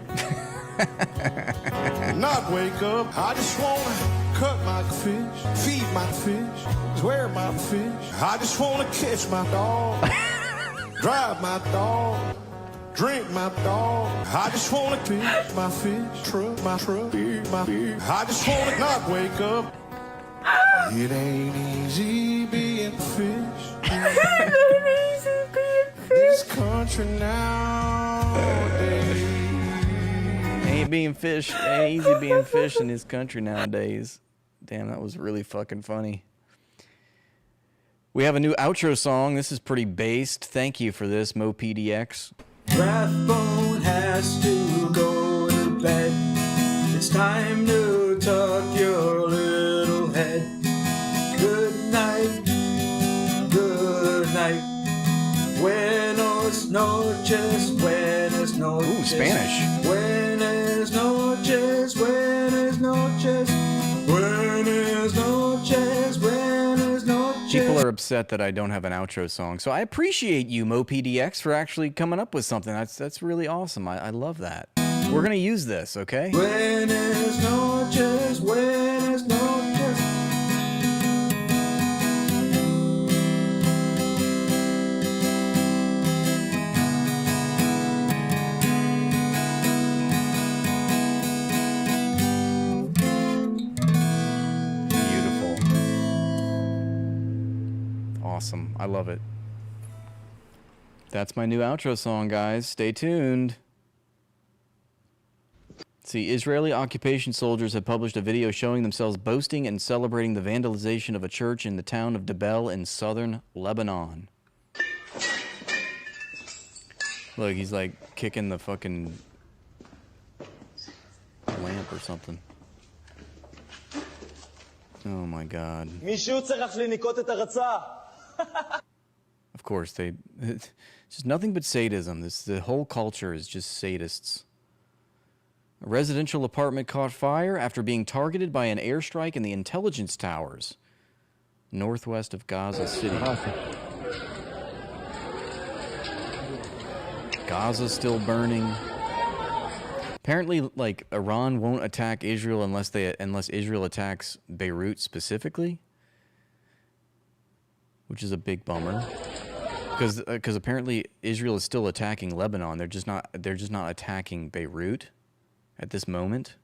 not wake up. I just want to cut my fish, feed my fish, wear my fish. I just want to catch my dog, drive my dog, drink my dog. I just want to fish my fish, my truck, beer, my beer. I just want to not wake up. It ain't easy being fish. It ain't easy being fish. This country nowadays.
Ain't easy being fish in this country nowadays. Damn, that was really fucking funny. We have a new outro song. This is pretty based. Thank you for this, MoPDX.
Rathbone has to go to bed. It's time to tuck your little head. Good night, good night. Buenos noches, buenas noches.
Ooh, Spanish.
Buenas noches, buenas noches. Buenas noches, buenas noches.
People are upset that I don't have an outro song, so I appreciate you, MoPDX, for actually coming up with something. That's really awesome. I love that. We're gonna use this, okay?
Buenas noches, buenas noches.
Beautiful. Awesome. I love it. That's my new outro song, guys. Stay tuned. See, Israeli occupation soldiers have published a video showing themselves boasting and celebrating the vandalization of a church in the town of Debel in southern Lebanon. Look, he's like kicking the fucking lamp or something. Oh my God. Of course, it's just nothing but sadism. The whole culture is just sadists. A residential apartment caught fire after being targeted by an airstrike in the intelligence towers, northwest of Gaza City. Gaza's still burning. Apparently, like, Iran won't attack Israel unless Israel attacks Beirut specifically, which is a big bummer. Because apparently Israel is still attacking Lebanon. They're just not attacking Beirut at this moment.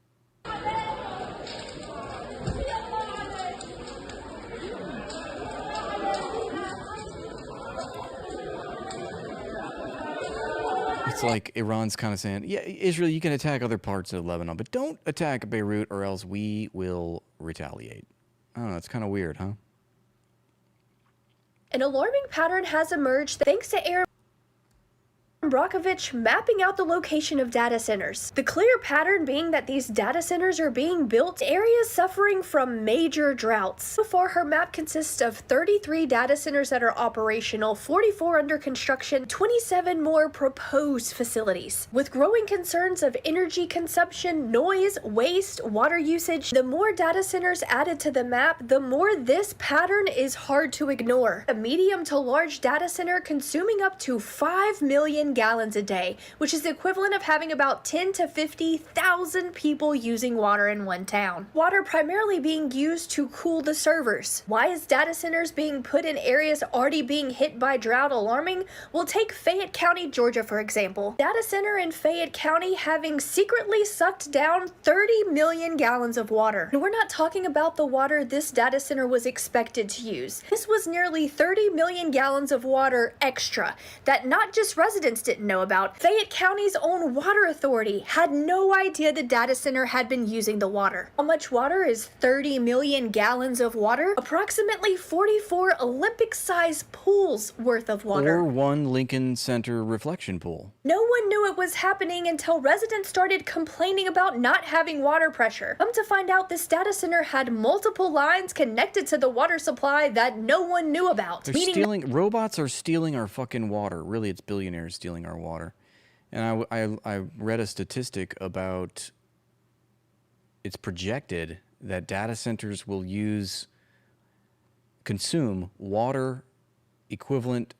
It's like Iran's kind of saying, yeah, Israel, you can attack other parts of Lebanon, but don't attack Beirut or else we will retaliate. I don't know, it's kind of weird, huh?
An alarming pattern has emerged thanks to Aaron Brockovich mapping out the location of data centers. The clear pattern being that these data centers are being built in areas suffering from major droughts. So far, her map consists of 33 data centers that are operational, 44 under construction, 27 more proposed facilities. With growing concerns of energy consumption, noise, waste, water usage, the more data centers added to the map, the more this pattern is hard to ignore. A medium to large data center consuming up to 5 million million gallons a day, which is the equivalent of having about 10 to 50,000 people using water in one town. Water primarily being used to cool the servers. Why is data centers being put in areas already being hit by drought alarming? We'll take Fayette County, Georgia, for example. Data center in Fayette County having secretly sucked down 30 million gallons of water. And we're not talking about the water this data center was expected to use. This was nearly 30 million gallons of water extra that not just residents didn't know about. Fayette County's own water authority had no idea the data center had been using the water. How much water is 30 million gallons of water? Approximately 44 Olympic-sized pools worth of water.
Or one Lincoln Center reflection pool.
No one knew it was happening until residents started complaining about not having water pressure. Come to find out, this data center had multiple lines connected to the water supply that no one knew about.
Robots are stealing our fucking water. Really, it's billionaires stealing our water. And I read a statistic about, it's projected that data centers will consume water equivalent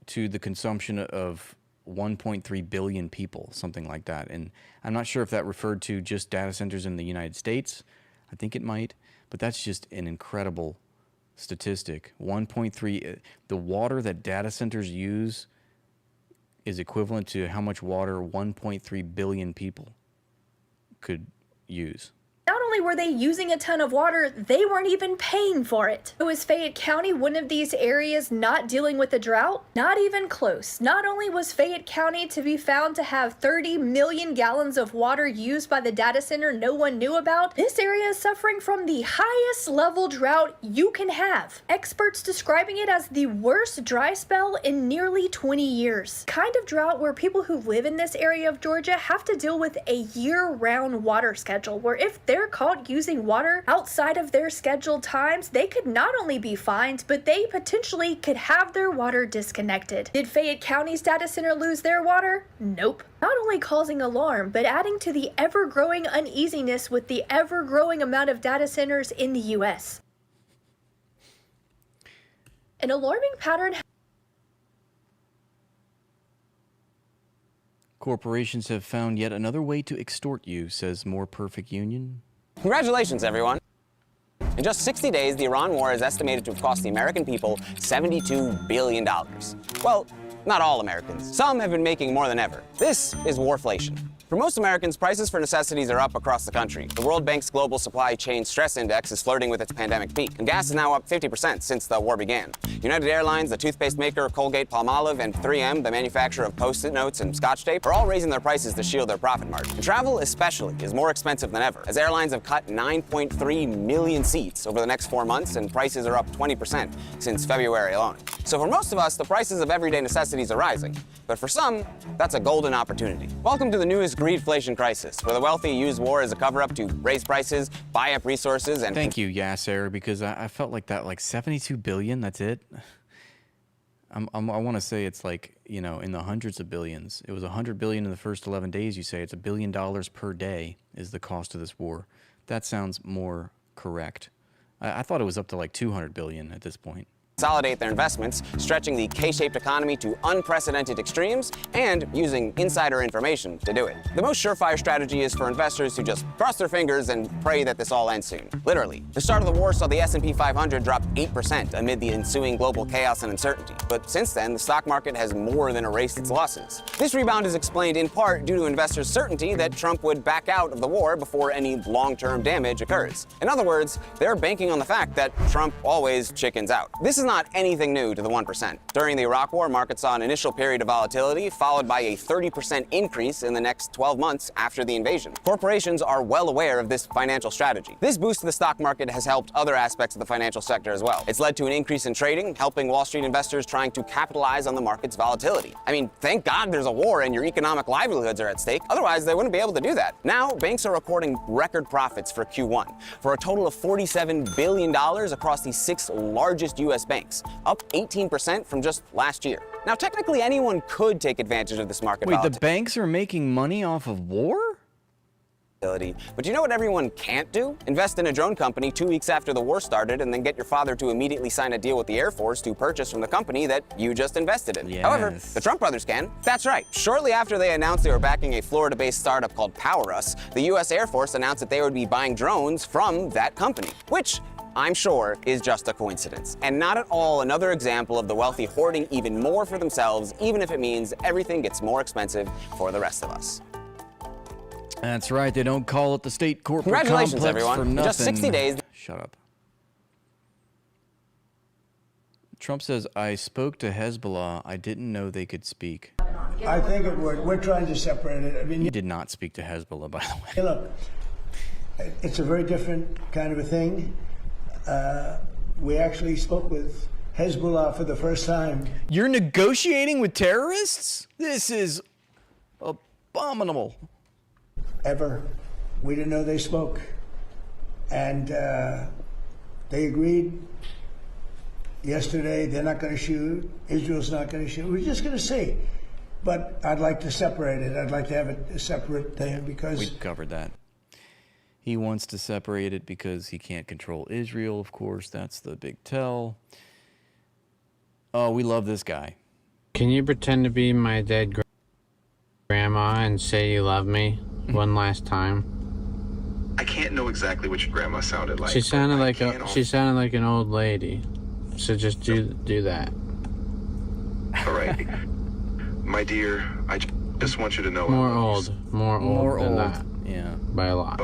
to the consumption of 1.3 billion people, something like that. And I'm not sure if that referred to just data centers in the United States. I think it might, but that's just an incredible statistic. 1.3, the water that data centers use is equivalent to how much water 1.3 billion people could use.
Not only were they using a ton of water, they weren't even paying for it. So is Fayette County one of these areas not dealing with a drought? Not even close. Not only was Fayette County to be found to have 30 million gallons of water used by the data center no one knew about, this area is suffering from the highest level drought you can have. Experts describing it as the worst dry spell in nearly 20 years. Kind of drought where people who live in this area of Georgia have to deal with a year-round water schedule, where if they're caught using water outside of their scheduled times, they could not only be fined, but they potentially could have their water disconnected. Did Fayette County's data center lose their water? Nope. Not only causing alarm, but adding to the ever-growing uneasiness with the ever-growing amount of data centers in the U.S. An alarming pattern.
Corporations have found yet another way to extort you, says More Perfect Union.
Congratulations, everyone. In just 60 days, the Iran war is estimated to have cost the American people $72 billion. Well, not all Americans. Some have been making more than ever. This is warflation. For most Americans, prices for necessities are up across the country. The World Bank's Global Supply Chain Stress Index is flirting with its pandemic peak, and gas is now up 50% since the war began. United Airlines, the toothpaste maker Colgate-Palmolive, and 3M, the manufacturer of Post-it notes and Scotch tape, are all raising their prices to shield their profit margin. And travel, especially, is more expensive than ever, as airlines have cut 9.3 million seats over the next 4 months, and prices are up 20% since February alone. So for most of us, the prices of everyday necessities are rising. But for some, that's a golden opportunity. Welcome to the newest greedflation crisis, where the wealthy use war as a cover-up to raise prices, buy up resources, and—
Thank you, Yasser, because I felt like that, like 72 billion, that's it? I want to say it's like, you know, in the hundreds of billions. It was 100 billion in the first 11 days, you say. It's $1 billion per day is the cost of this war. That sounds more correct. I thought it was up to like 200 billion at this point.
Consolidate their investments, stretching the K-shaped economy to unprecedented extremes, and using insider information to do it. The most surefire strategy is for investors to just cross their fingers and pray that this all ends soon. Literally. The start of the war saw the S&P 500 drop 8% amid the ensuing global chaos and uncertainty. But since then, the stock market has more than erased its losses. This rebound is explained in part due to investors' certainty that Trump would back out of the war before any long-term damage occurs. In other words, they're banking on the fact that Trump always chickens out. This is not anything new to the 1%. During the Iraq War, markets saw an initial period of volatility, followed by a 30% increase in the next 12 months after the invasion. Corporations are well aware of this financial strategy. This boost to the stock market has helped other aspects of the financial sector as well. It's led to an increase in trading, helping Wall Street investors trying to capitalize on the market's volatility. I mean, thank God there's a war and your economic livelihoods are at stake. Otherwise, they wouldn't be able to do that. Now, banks are recording record profits for Q1, for a total of $47 billion across the 6 largest U.S. banks, up 18% from just last year. Now, technically, anyone could take advantage of this market volatility.
Wait, the banks are making money off of war?
But you know what everyone can't do? Invest in a drone company 2 weeks after the war started and then get your father to immediately sign a deal with the Air Force to purchase from the company that you just invested in.
Yes.
However, the Trump brothers can. That's right. Shortly after they announced they were backing a Florida-based startup called Power Us, the U.S. Air Force announced that they would be buying drones from that company, which I'm sure is just a coincidence. And not at all another example of the wealthy hoarding even more for themselves, even if it means everything gets more expensive for the rest of us.
That's right. They don't call it the state corporate
Congratulations,
complex
everyone.
for
In
nothing.
just 60 days.
Shut up. Trump says, I spoke to Hezbollah. I didn't know they could speak.
I think it would. We're trying to separate it. I mean,
He did not speak to Hezbollah, by the way.
hey, look, it's a very different kind of a thing. We actually spoke with Hezbollah for the first time.
You're negotiating with terrorists? This is abominable.
Ever. We didn't know they spoke. And they agreed yesterday they're not going to shoot. Israel's not going to shoot. We're just going to see. But I'd like to separate it. I'd like to have it a separate thing because...
We covered that. He wants to separate it because he can't control Israel, of course. That's the big tell. Oh, we love this guy.
Can you pretend to be my dead grandma and say you love me one last time?
I can't know exactly what your grandma sounded like.
She sounded like an old lady. So just do that.
All right. My dear, I just want you to know
more old than that.
Yeah.
By a lot.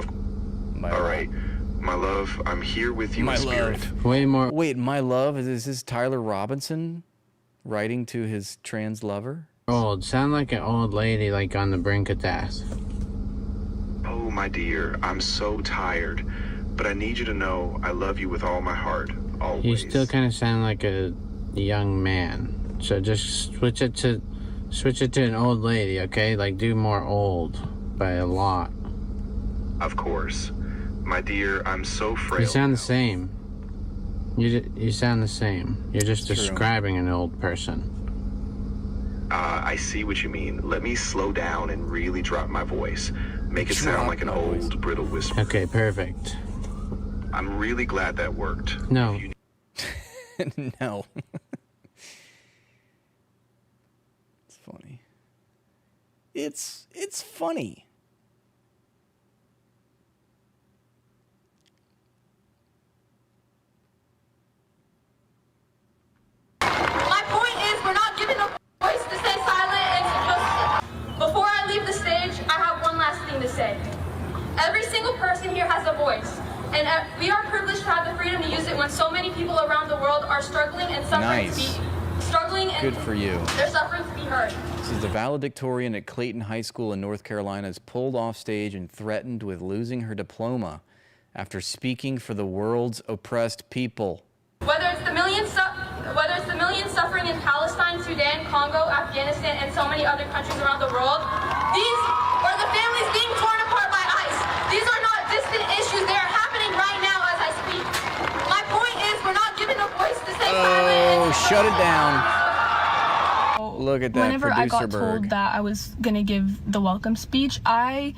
All right. My love, I'm here with you in spirit.
Way more.
Wait, my love? Is this Tyler Robinson writing to his trans lover?
Old. Sound like an old lady, like on the brink of death.
Oh, my dear, I'm so tired. But I need you to know I love you with all my heart, always.
You still kind of sound like a young man. So just switch it to an old lady, okay? Like do more old by a lot.
Of course. My dear, I'm so frail.
You sound the same. You sound the same. You're just describing an old person.
I see what you mean. Let me slow down and really drop my voice. Make it sound like an old, brittle whisper.
Okay, perfect.
I'm really glad that worked.
No.
No. It's funny. It's funny.
My point is, we're not given a voice to stay silent and to just... Before I leave the stage, I have one last thing to say. Every single person here has a voice, and we are privileged to have the freedom to use it when so many people around the world are struggling and suffering
Good for you.
They're suffering to be heard.
This is the valedictorian at Clayton High School in North Carolina is pulled off stage and threatened with losing her diploma after speaking for the world's oppressed people.
Whether it's the millions suffering in Palestine, Sudan, Congo, Afghanistan, and so many other countries around the world, these are the families being torn apart by ICE. These are not distant issues. They are happening right now as I speak. My point is, we're not given a voice to stay silent.
Oh, shut it down. Look at that.
Whenever I got
Producer
told
Berg.
that I was gonna give the welcome speech, I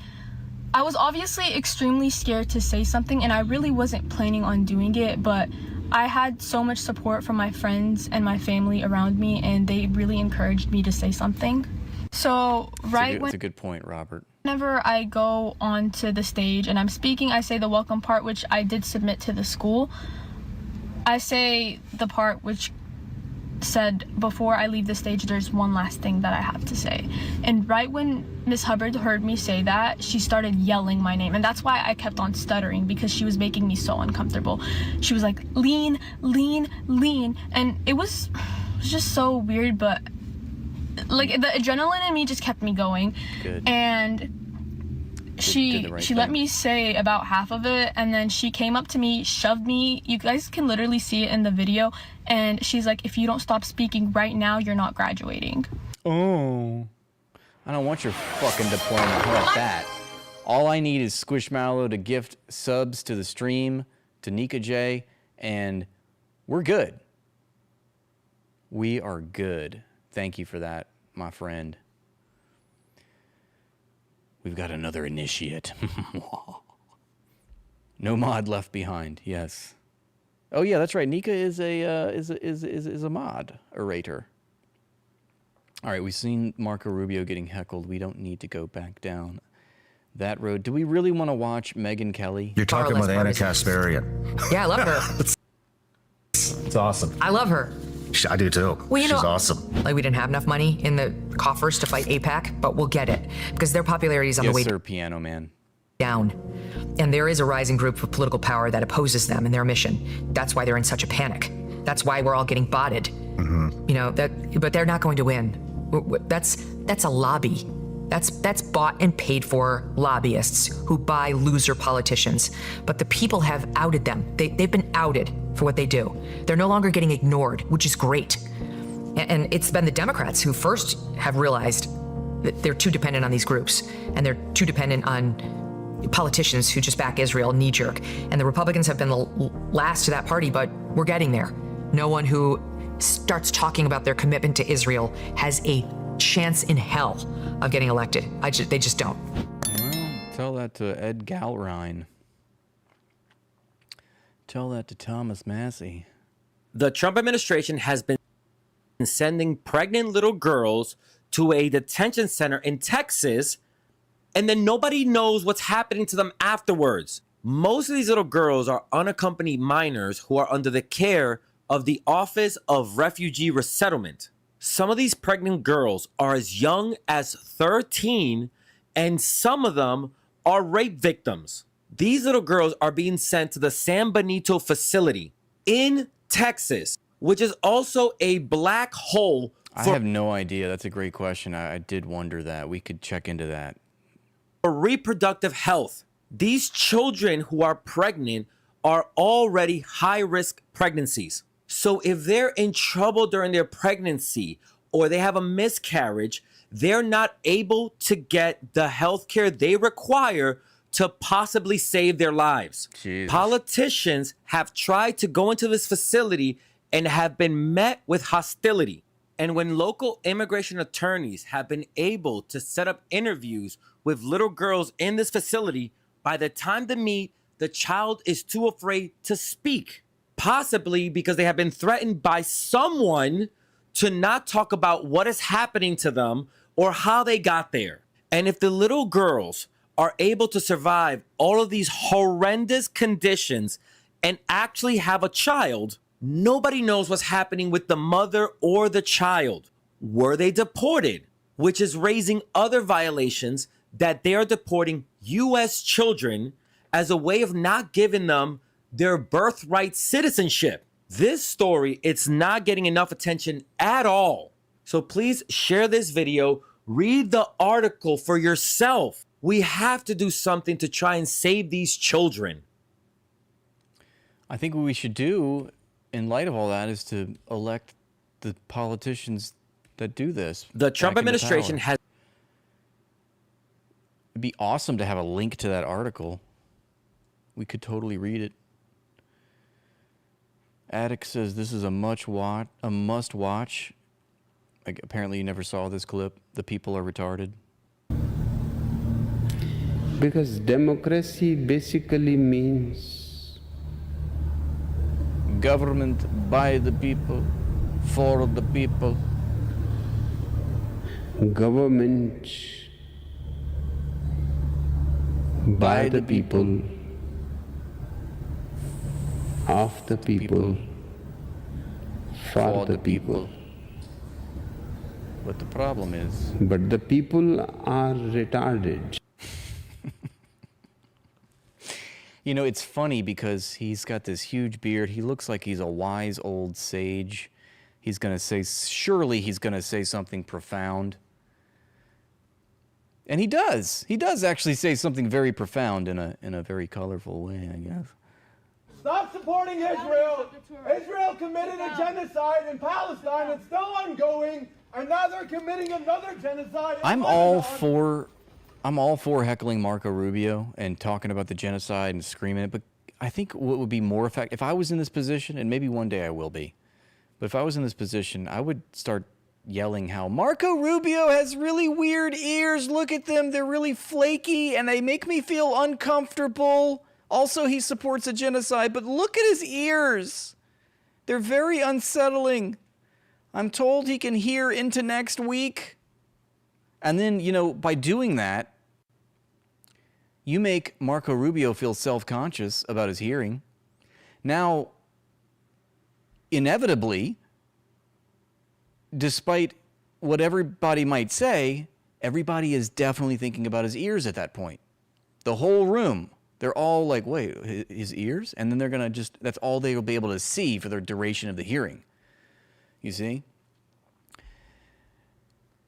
was obviously extremely scared to say something, and I really wasn't planning on doing it, but I had so much support from my friends and my family around me, and they really encouraged me to say something. So
That's a good point, Robert.
whenever I go onto the stage and I'm speaking, I say the welcome part, which I did submit to the school. I say the part which said, before I leave the stage, there's one last thing that I have to say. And right when Miss Hubbard heard me say that, she started yelling my name. And that's why I kept on stuttering, because she was making me so uncomfortable. She was like, lean, lean, lean. And it was just so weird, but like the adrenaline in me just kept me going.
Good.
And she let me say about half of it, and then she came up to me, shoved me. You guys can literally see it in the video, and she's like, if you don't stop speaking right now, you're not graduating.
Oh. I don't want your fucking diploma. How about that? All I need is Squishmallow to gift subs to the stream, to Nika J, and we're good. We are good. Thank you for that, my friend. We've got another initiate. No mod left behind. Yes. Oh yeah, that's right. Nika is a mod orator. All right, we've seen Marco Rubio getting heckled. We don't need to go back down that road. Do we really want to watch Megyn Kelly?
You're talking with Anna Kasparian.
Yeah, I love her.
It's awesome.
I love her.
I do too.
Well,
She's awesome.
Like, we didn't have enough money in the coffers to fight AIPAC, but we'll get it because their popularity is on the way
sir, Piano Man.
down. And there is a rising group of political power that opposes them and their mission. That's why they're in such a panic. That's why we're all getting botted. You know, but they're not going to win. That's a lobby. That's bought and paid for lobbyists who buy loser politicians. But the people have outed them. They've been outed for what they do. They're no longer getting ignored, which is great. And it's been the Democrats who first have realized that they're too dependent on these groups, and they're too dependent on politicians who just back Israel knee-jerk. And the Republicans have been the last to that party, but we're getting there. No one who starts talking about their commitment to Israel has a chance in hell of getting elected. They just don't.
Well, tell that to Ed Galrine. Tell that to Thomas Massey.
The Trump administration has been sending pregnant little girls to a detention center in Texas, and then nobody knows what's happening to them afterwards. Most of these little girls are unaccompanied minors who are under the care of the Office of Refugee Resettlement. Some of these pregnant girls are as young as 13, and some of them are rape victims. These little girls are being sent to the San Benito facility in Texas, which is also a black hole.
I have no idea. That's a great question. I did wonder that. We could check into that.
For reproductive health. These children who are pregnant are already high-risk pregnancies. So if they're in trouble during their pregnancy or they have a miscarriage, they're not able to get the health care they require to possibly save their lives.
Jesus.
Politicians have tried to go into this facility and have been met with hostility. And when local immigration attorneys have been able to set up interviews with little girls in this facility, by the time they meet, the child is too afraid to speak, possibly because they have been threatened by someone to not talk about what is happening to them or how they got there. And if the little girls are able to survive all of these horrendous conditions and actually have a child, nobody knows what's happening with the mother or the child. Were they deported? Which is raising other violations that they are deporting U.S. children as a way of not giving them their birthright citizenship. This story, it's not getting enough attention at all. So please share this video, read the article for yourself. We have to do something to try and save these children.
I think what we should do in light of all that is to elect the politicians that do this.
The Trump administration has...
It'd be awesome to have a link to that article. We could totally read it. Attic says this is a must watch. Like, apparently you never saw this clip. The people are retarded.
Because democracy basically means
government by the people, for the people.
Government by the people, of the people, for the people.
But the problem is...
But the people are retarded.
You know, it's funny because he's got this huge beard. He looks like he's a wise old sage. He's going to say, surely he's going to say something profound. And he does. He does actually say something very profound in a very colorful way, I guess.
Stop supporting Israel. Israel committed a genocide in Palestine. It's still ongoing. And now they're committing another genocide in
I'm
Lebanon.
all for heckling Marco Rubio and talking about the genocide and screaming it, but I think what would be more effective, if I was in this position, and maybe one day I will be, but if I was in this position, I would start yelling how Marco Rubio has really weird ears. Look at them. They're really flaky and they make me feel uncomfortable. Also, he supports a genocide, but look at his ears. They're very unsettling. I'm told he can hear into next week. And then, you know, by doing that, you make Marco Rubio feel self-conscious about his hearing. Now, inevitably, despite what everybody might say, everybody is definitely thinking about his ears at that point. The whole room, they're all like, wait, his ears? And then they're going to just, that's all they will be able to see for the duration of the hearing. You see?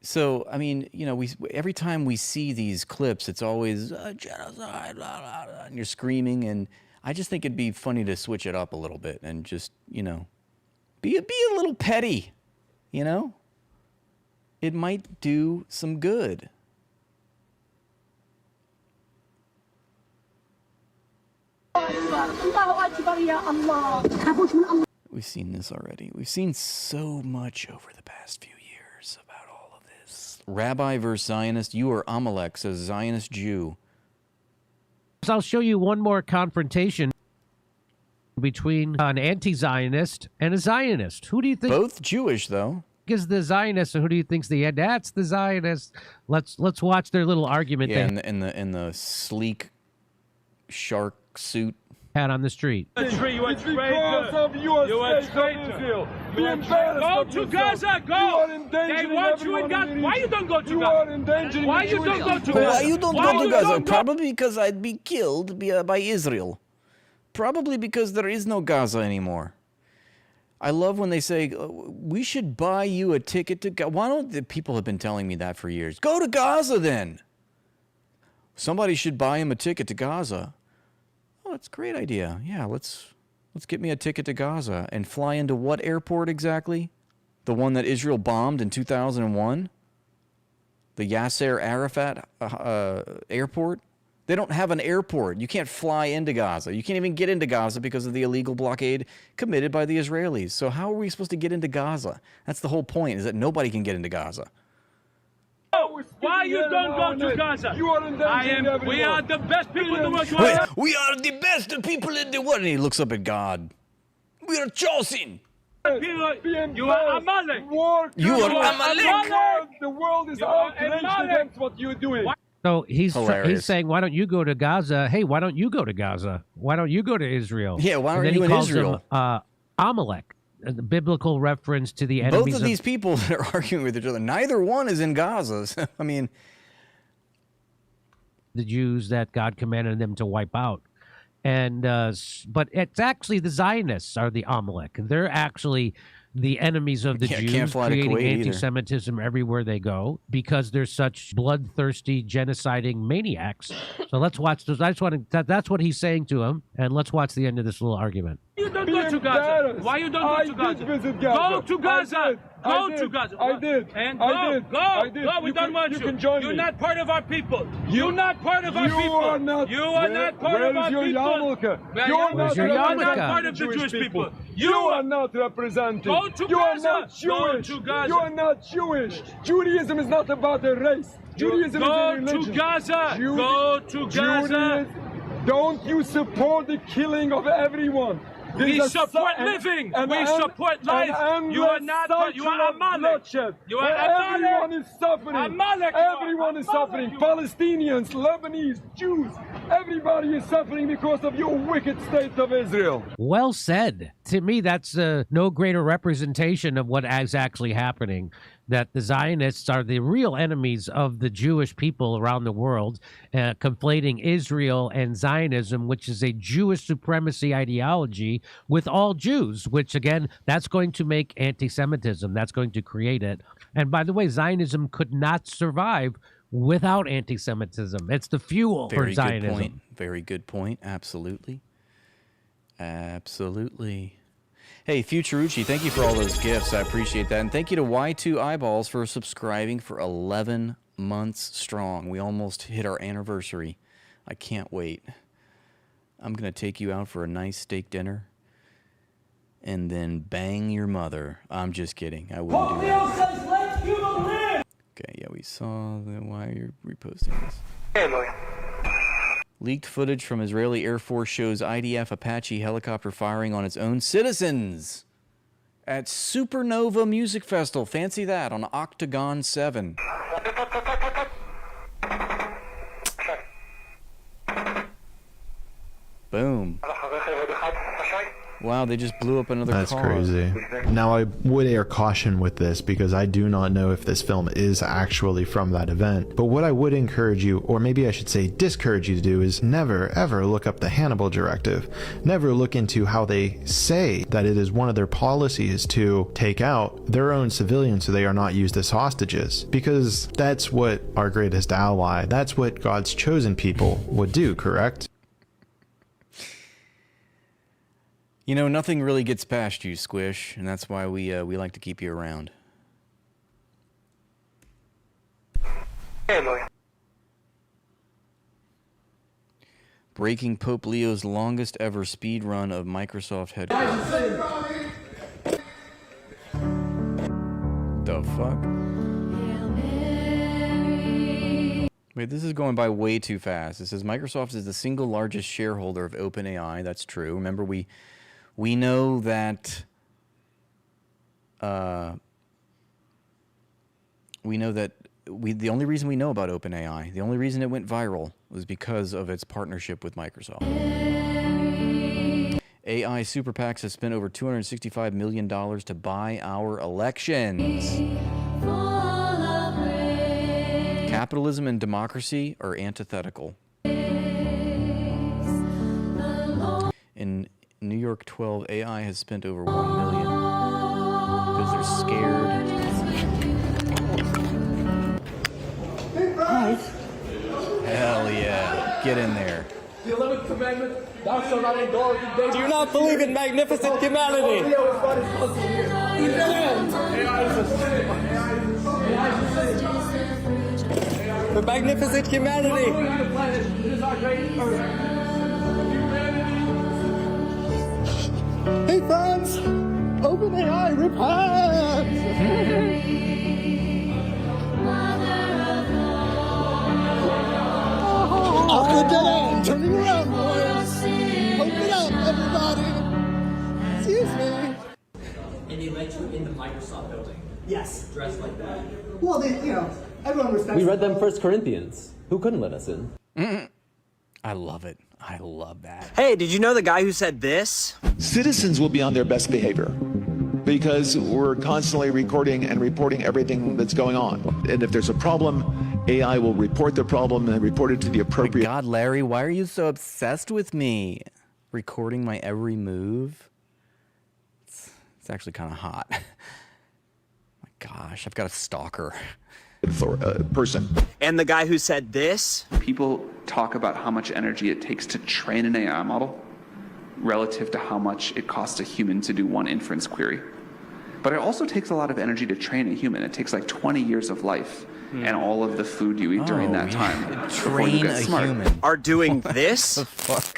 So, I mean, you know, every time we see these clips, it's always genocide, blah, blah, blah, and you're screaming. And I just think it'd be funny to switch it up a little bit and just, you know, be a little petty, you know? It might do some good. We've seen this already. We've seen so much over the past few years about all of this. Rabbi versus Zionist. You are Amalek, says Zionist Jew.
I'll show you one more confrontation between an anti-Zionist and a Zionist. Who do you think?
Both Jewish, though.
Is the Zionist, and who do you think's the? That's the Zionist. Let's watch their little argument.
Yeah, in the sleek shark suit.
Had on the street.
You are because of your state of Israel. Go to Gaza, go! They want you in Gaza. Why you don't go to Gaza? Why you don't go to Gaza?
Why you don't go to Gaza? Probably because I'd be killed by Israel. Probably because there is no Gaza anymore. I love when they say, we should buy you a ticket to Gaza. Why don't the people have been telling me that for years? Go to Gaza then. Somebody should buy him a ticket to Gaza. Oh, that's a great idea. Yeah, let's get me a ticket to Gaza and fly into what airport exactly? The one that Israel bombed in 2001? The Yasser Arafat airport? They don't have an airport. You can't fly into Gaza. You can't even get into Gaza because of the illegal blockade committed by the Israelis. So how are we supposed to get into Gaza? That's the whole point, is that nobody can get into Gaza.
Why you don't go to Gaza? You are endangering we are the best people in the world.
We are the best people in the world. And he looks up at God. We are chosen.
You are Amalek.
You are Amalek.
The world is outraged against what you're doing.
So he's saying, why don't you go to Gaza? Hey, why don't you go to Gaza? Why don't you go to Israel?
Yeah, why aren't you in Israel?
Amalek, a biblical reference to the enemies.
Both of these people that are arguing with each other, neither one is in Gaza. So, I mean,
the Jews that God commanded them to wipe out. And but it's actually the Zionists are the Amalek. They're actually the enemies of the Jews, creating anti-Semitism everywhere they go because they're such bloodthirsty, genociding maniacs. So let's watch this. That's what he's saying to him, and let's watch the end of this little argument.
You don't go to Gaza. Why you don't go to Gaza? Visit Gaza? Go to Gaza. Go to Gaza. I did. And go. Go. We don't want you. You can join me. You're not part of our people. You're not part of our people. You are not part of our people. You're not part of the Jewish people. You are not represented. Go to Gaza. You are not Jewish. Go to Gaza. You are not Jewish. Judaism is not about a race. Judaism is a religion. Go to Gaza. Go to Gaza. Don't you support the killing of everyone? We support living. We support life. You are not. You are Amalek. You are Amalek. Everyone is suffering. Amalek. Everyone is suffering. Palestinians, Lebanese, Jews. Everybody is suffering because of your wicked state of Israel.
Well said. To me, that's no greater representation of what is actually happening. That the Zionists are the real enemies of the Jewish people around the world, conflating Israel and Zionism, which is a Jewish supremacy ideology with all Jews, which, again, that's going to make anti-Semitism. That's going to create it. And by the way, Zionism could not survive without anti-Semitism. It's the fuel for Zionism.
Good point. Very good point. Absolutely. Absolutely. Hey, Futurucci, thank you for all those gifts. I appreciate that. And thank you to Y2 Eyeballs for subscribing for 11 months strong. We almost hit our anniversary. I can't wait. I'm going to take you out for a nice steak dinner and then bang your mother. I'm just kidding. I wouldn't do that. We saw the. Why are you reposting this? Leaked footage from Israeli Air Force shows IDF Apache helicopter firing on its own citizens at Supernova Music Festival. Fancy that, on Octagon 7. Boom. Wow, they just blew up another
That's
car.
crazy. Now, I would air caution with this because I do not know if this film is actually from that event. But what I would encourage you, or maybe I should say discourage you to do, is never ever look up the Hannibal Directive. Never look into how they say that it is one of their policies to take out their own civilians so they are not used as hostages. Because that's what our greatest ally, that's what God's chosen people would do, correct?
You know, nothing really gets past you, Squish, and that's why we like to keep you around. Breaking Pope Leo's longest ever speed run of Microsoft headquarters. The fuck? Wait, this is going by way too fast. It says Microsoft is the single largest shareholder of OpenAI. That's true. Remember, we know that the only reason we know about OpenAI, the only reason it went viral was because of its partnership with Microsoft. AI super PACs have spent over $265 million to buy our elections. Capitalism and democracy are antithetical. In New York 12, AI has spent over $1 million because they're scared. Hell yeah. Get in there.
The 11th commandment, thou shalt not indulge in danger. Do you not believe in magnificent humanity? For magnificent humanity. Hey fans, OpenAI repent! Off the dead end, turning around, boys. Open up, everybody. Excuse me.
And they let you in the Microsoft building. Yes. Dressed like that.
Well, everyone respects.
We read them 1 Corinthians. Who couldn't let us in?
I love it. I love that.
Hey, did you know the guy who said this?
Citizens will be on their best behavior because we're constantly recording and reporting everything that's going on. And if there's a problem, AI will report the problem and report it to the appropriate...
God, Larry, why are you so obsessed with me? Recording my every move? It's actually kind of hot. My gosh, I've got a stalker.
Person.
And the guy who said this?
People talk about how much energy it takes to train an AI model relative to how much it costs a human to do one inference query. But it also takes a lot of energy to train a human. It takes like 20 years of life and all of the food you eat during that time before you get smart.
Are doing this?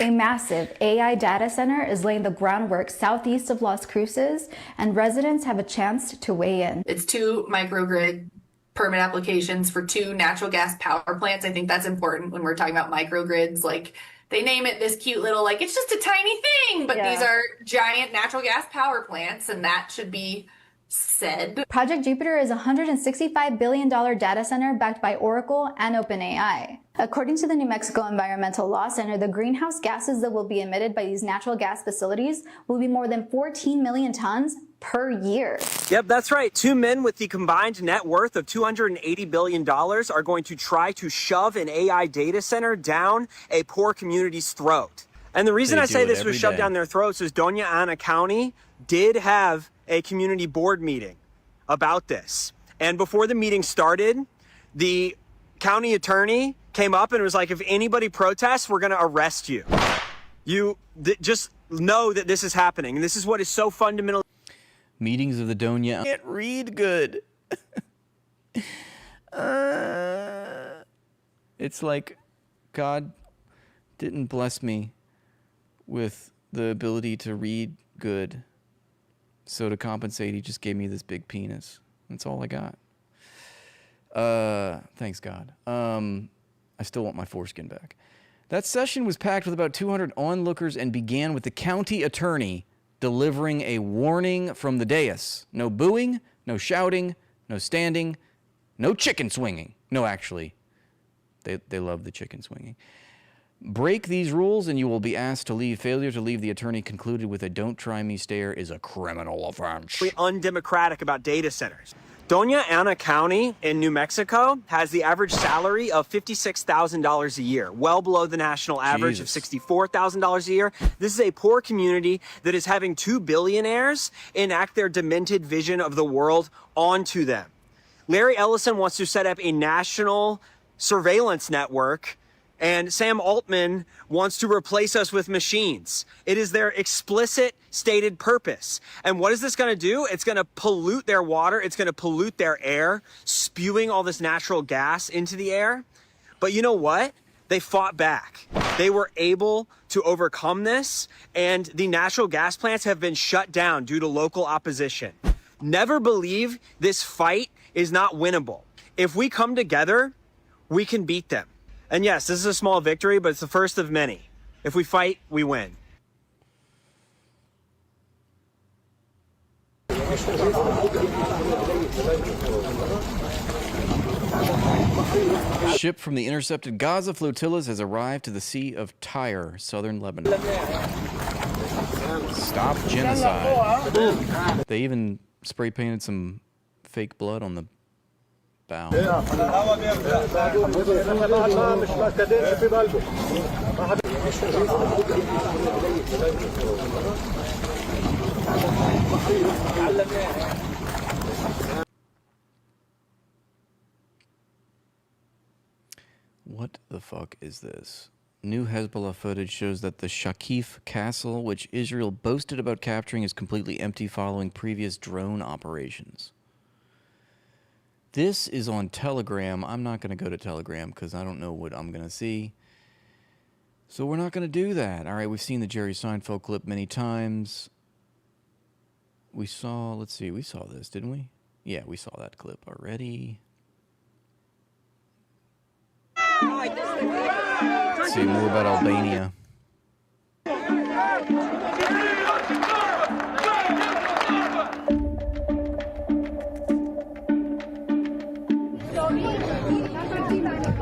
A massive AI data center is laying the groundwork southeast of Las Cruces, and residents have a chance to weigh in.
It's 2 microgrid permit applications for 2 natural gas power plants. I think that's important when we're talking about microgrids. Like, they name it this cute little, like, it's just a tiny thing, but these are giant natural gas power plants, and that should be said.
Project Jupiter is a $165 billion data center backed by Oracle and OpenAI. According to the New Mexico Environmental Law Center, the greenhouse gases that will be emitted by these natural gas facilities will be more than 14 million tons per year.
Yep, that's right. 2 men with the combined net worth of $280 billion are going to try to shove an AI data center down a poor community's throat. And the reason I say this was shoved down their throats is Doña Ana County did have a community board meeting about this. And before the meeting started, the county attorney came up and was like, if anybody protests, we're going to arrest you. Just know that this is happening. And this is what is so fundamental.
Meetings of the Doña. I can't read good. It's like God didn't bless me with the ability to read good. So to compensate, he just gave me this big penis. That's all I got. Thanks God. I still want my foreskin back. That session was packed with about 200 onlookers and began with the county attorney delivering a warning from the dais. No booing, no shouting, no standing, no chicken swinging. No, actually, they love the chicken swinging. Break these rules and you will be asked to leave. Failure to leave, the attorney concluded with a "don't try me" stare, is a criminal offense.
Undemocratic about data centers. Doña Ana County in New Mexico has the average salary of $56,000 a year, well below the national average of $64,000 a year. This is a poor community that is having 2 billionaires enact their demented vision of the world onto them. Larry Ellison wants to set up a national surveillance network, and Sam Altman wants to replace us with machines. It is their explicit stated purpose. And what is this going to do? It's going to pollute their water. It's going to pollute their air, spewing all this natural gas into the air. But you know what? They fought back. They were able to overcome this, and the natural gas plants have been shut down due to local opposition. Never believe this fight is not winnable. If we come together, we can beat them. And yes, this is a small victory, but it's the first of many. If we fight, we win.
Ship from the intercepted Gaza flotillas has arrived to the Sea of Tyre, southern Lebanon. Stop genocide. They even spray painted some fake blood on the bow. What the fuck is this? New Hezbollah footage shows that the Shakif castle, which Israel boasted about capturing, is completely empty following previous drone operations. This is on Telegram. I'm not going to go to Telegram because I don't know what I'm going to see. So we're not going to do that. All right, we've seen the Jerry Seinfeld clip many times. We saw, let's see, we saw this, didn't we? Yeah, we saw that clip already. Let's see more about Albania.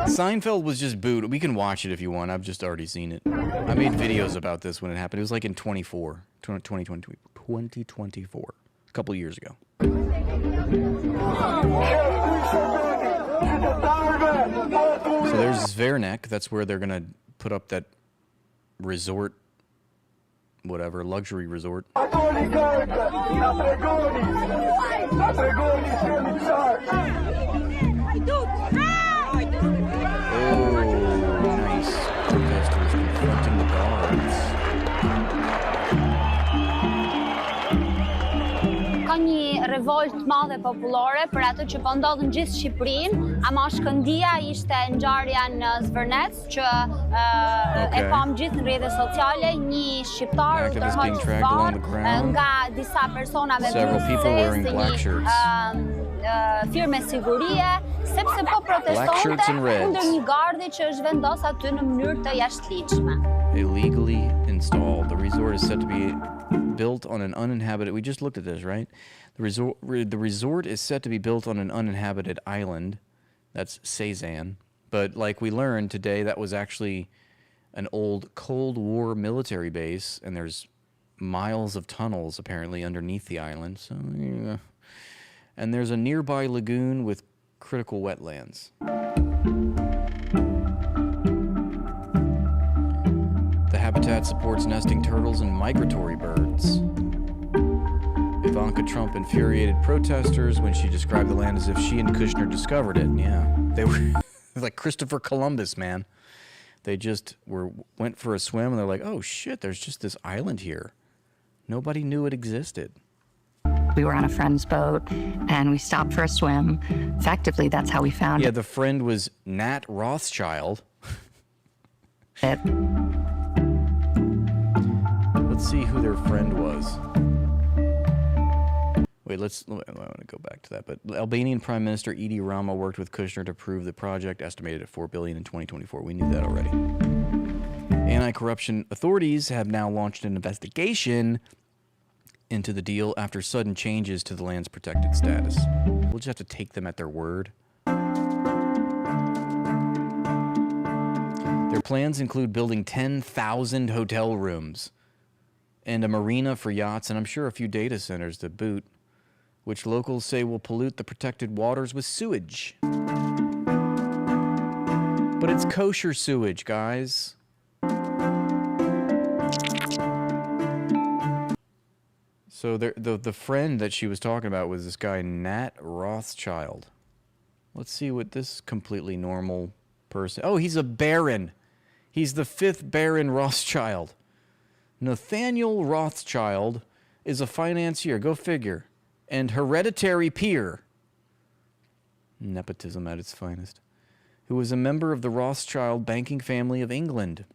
Seinfeld was just booed. We can watch it if you want. I've just already seen it. I made videos about this when it happened. It was like in 2024. A couple years ago. So there's Zvernek. That's where they're going to put up that resort, whatever, luxury resort. Oh, nice. Protesters confronting the guards.
Ka një revolt madhe popullore për ato që po ndodh në gjithë Shqipërinë, ama shkëndija ishte ngjarja në Zvërnec që e pam gjithë në rrjetet sociale, një shqiptar u tërhoq nga disa persona me brysë, firme sigurie, sepse po protestonte kundër një gardi që është vendos aty në mënyrë të jashtëligjshme.
Illegally installed. The resort is said to be built on an uninhabited. We just looked at this, right? The resort is set to be built on an uninhabited island. That's Cezanne. But like we learned today, that was actually an old Cold War military base, and there's miles of tunnels apparently underneath the island. So, yeah. And there's a nearby lagoon with critical wetlands. The habitat supports nesting turtles and migratory birds. Ivanka Trump infuriated protesters when she described the land as if she and Kushner discovered it. Yeah, they were like Christopher Columbus, man. They just went for a swim and they're like, oh shit, there's just this island here. Nobody knew it existed.
We were on a friend's boat, and we stopped for a swim. Effectively, that's how we found it.
Yeah, the friend was Nat Rothschild. Let's see who their friend was. Wait, I want to go back to that. But Albanian Prime Minister Edi Rama worked with Kushner to approve the project, estimated at $4 billion in 2024. We knew that already. Anti-corruption authorities have now launched an investigation into the deal after sudden changes to the land's protected status. We'll just have to take them at their word. Their plans include building 10,000 hotel rooms and a marina for yachts, and I'm sure a few data centers to boot, which locals say will pollute the protected waters with sewage. But it's kosher sewage, guys. So the friend that she was talking about was this guy, Nat Rothschild. Let's see what this completely normal person... Oh, he's a baron. He's the 5th Baron Rothschild. Nathaniel Rothschild is a financier, go figure, and hereditary peer. Nepotism at its finest. Who was a member of the Rothschild banking family of England.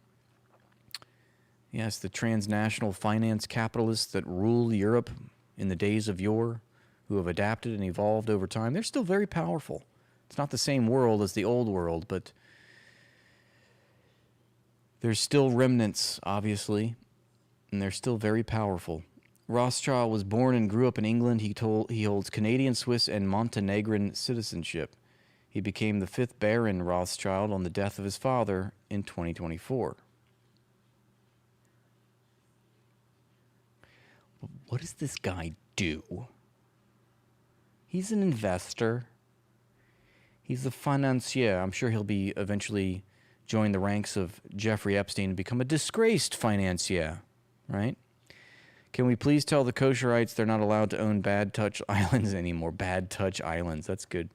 Yes, the transnational finance capitalists that rule Europe in the days of yore, who have adapted and evolved over time. They're still very powerful. It's not the same world as the old world, but there's still remnants, obviously, and they're still very powerful. Rothschild was born and grew up in England. He holds Canadian, Swiss, and Montenegrin citizenship. He became the 5th Baron Rothschild on the death of his father in 2024. What does this guy do? He's an investor. He's a financier. I'm sure he'll be eventually join the ranks of Jeffrey Epstein and become a disgraced financier, right? Can we please tell the kosherites they're not allowed to own Bad Touch Islands anymore? Bad Touch Islands. That's good.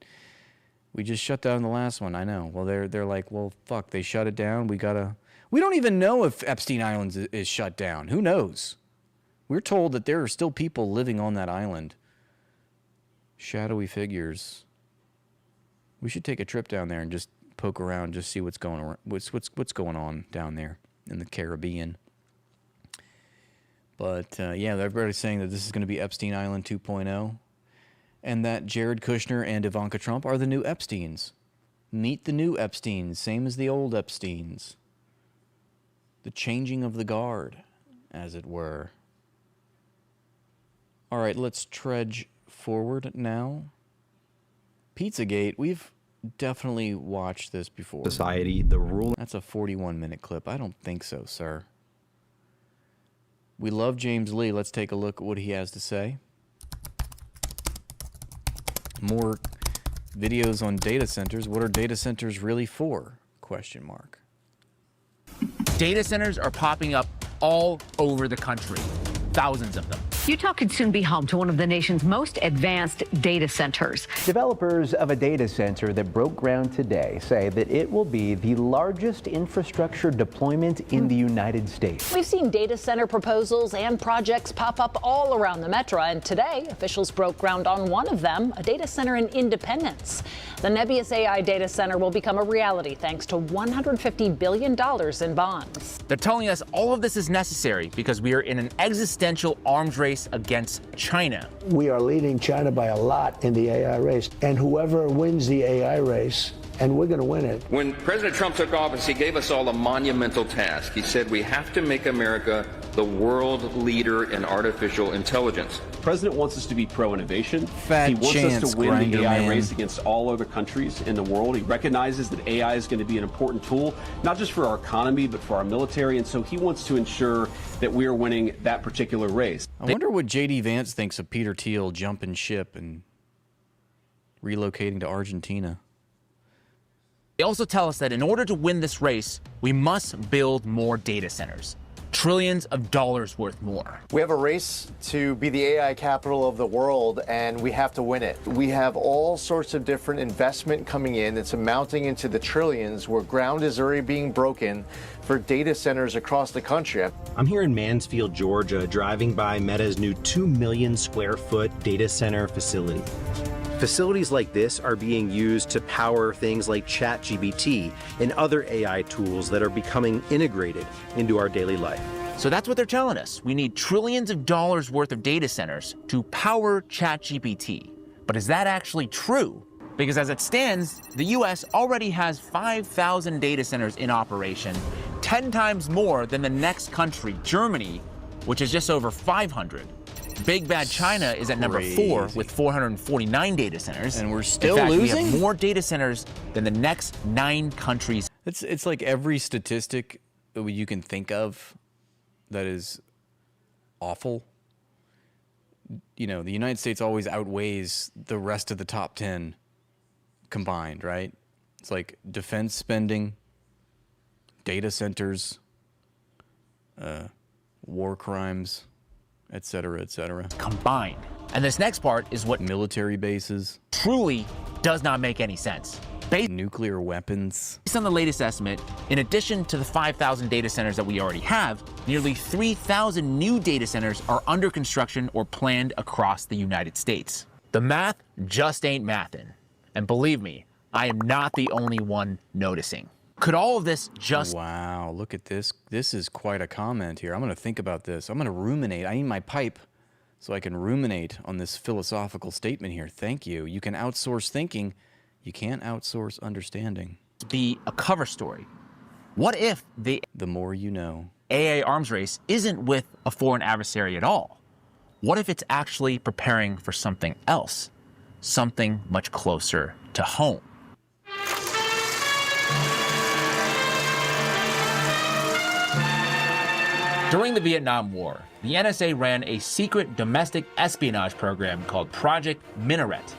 We just shut down the last one. I know. Well, they're like, well, fuck. They shut it down. We don't even know if Epstein Island is shut down. Who knows? We're told that there are still people living on that island. Shadowy figures. We should take a trip down there and just poke around, just see what's going on. What's going on down there in the Caribbean. But yeah, everybody's saying that this is going to be Epstein Island 2.0, and that Jared Kushner and Ivanka Trump are the new Epsteins. Meet the new Epsteins, same as the old Epsteins. The changing of the guard, as it were. All right, let's trudge forward now. Pizzagate, we've definitely watched this before.
Society, the rule.
That's a 41-minute clip. I don't think so, sir. We love James Lee. Let's take a look at what he has to say. More videos on data centers. What are data centers really for? Question mark.
Data centers are popping up all over the country. Thousands of them.
Utah could soon be home to one of the nation's most advanced data centers.
Developers of a data center that broke ground today say that it will be the largest infrastructure deployment in the United States.
We've seen data center proposals and projects pop up all around the metro, and today officials broke ground on one of them, a data center in Independence. The Nebius AI data center will become a reality thanks to $150 billion in bonds.
They're telling us all of this is necessary because we are in an existential arms race against China.
We are leading China by a lot in the AI race, and whoever wins the AI race, and we're going to win it.
When President Trump took office, he gave us all a monumental task. He said we have to make America the world leader in artificial intelligence.
The president wants us to be pro-innovation.
He
wants us to win the AI race against all other countries in the world. He recognizes that AI is going to be an important tool, not just for our economy, but for our military. And so he wants to ensure that we are winning that particular race.
I wonder what J.D. Vance thinks of Peter Thiel jumping ship and relocating to Argentina.
They also tell us that in order to win this race, we must build more data centers. Trillions of dollars worth more.
We have a race to be the AI capital of the world, and we have to win it. We have all sorts of different investment coming in that's amounting into the trillions, where ground is already being broken for data centers across the country.
I'm here in Mansfield, Georgia, driving by Meta's new 2 million square foot data center facility. Facilities like this are being used to power things like ChatGPT and other AI tools that are becoming integrated into our daily life.
So that's what they're telling us. We need trillions of dollars worth of data centers to power ChatGPT. But is that actually true? Because as it stands, the US already has 5,000 data centers in operation, 10 times more than the next country, Germany, which is just over 500. Big Bad China is at number 4 with 449 data centers.
And we're still
in fact,
losing?
We have more data centers than the next 9 countries.
It's like every statistic that you can think of that is awful. You know, the United States always outweighs the rest of the top 10 combined, right? It's like defense spending, data centers, war crimes, et cetera,
combined. And this next part is what
military bases
truly does not make any sense.
Nuclear weapons.
Based on the latest estimate, in addition to the 5,000 data centers that we already have, nearly 3,000 new data centers are under construction or planned across the United States. The math just ain't mathin'. And believe me, I am not the only one noticing. Could all of this just...
Wow, look at this. This is quite a comment here. I'm going to think about this. I'm going to ruminate. I need my pipe so I can ruminate on this philosophical statement here. Thank you. You can outsource thinking. You can't outsource understanding.
Be a cover story. What if the
more you know
AI arms race isn't with a foreign adversary at all? What if it's actually preparing for something else? Something much closer to home? During the Vietnam War, the NSA ran a secret domestic espionage program called Project Minaret,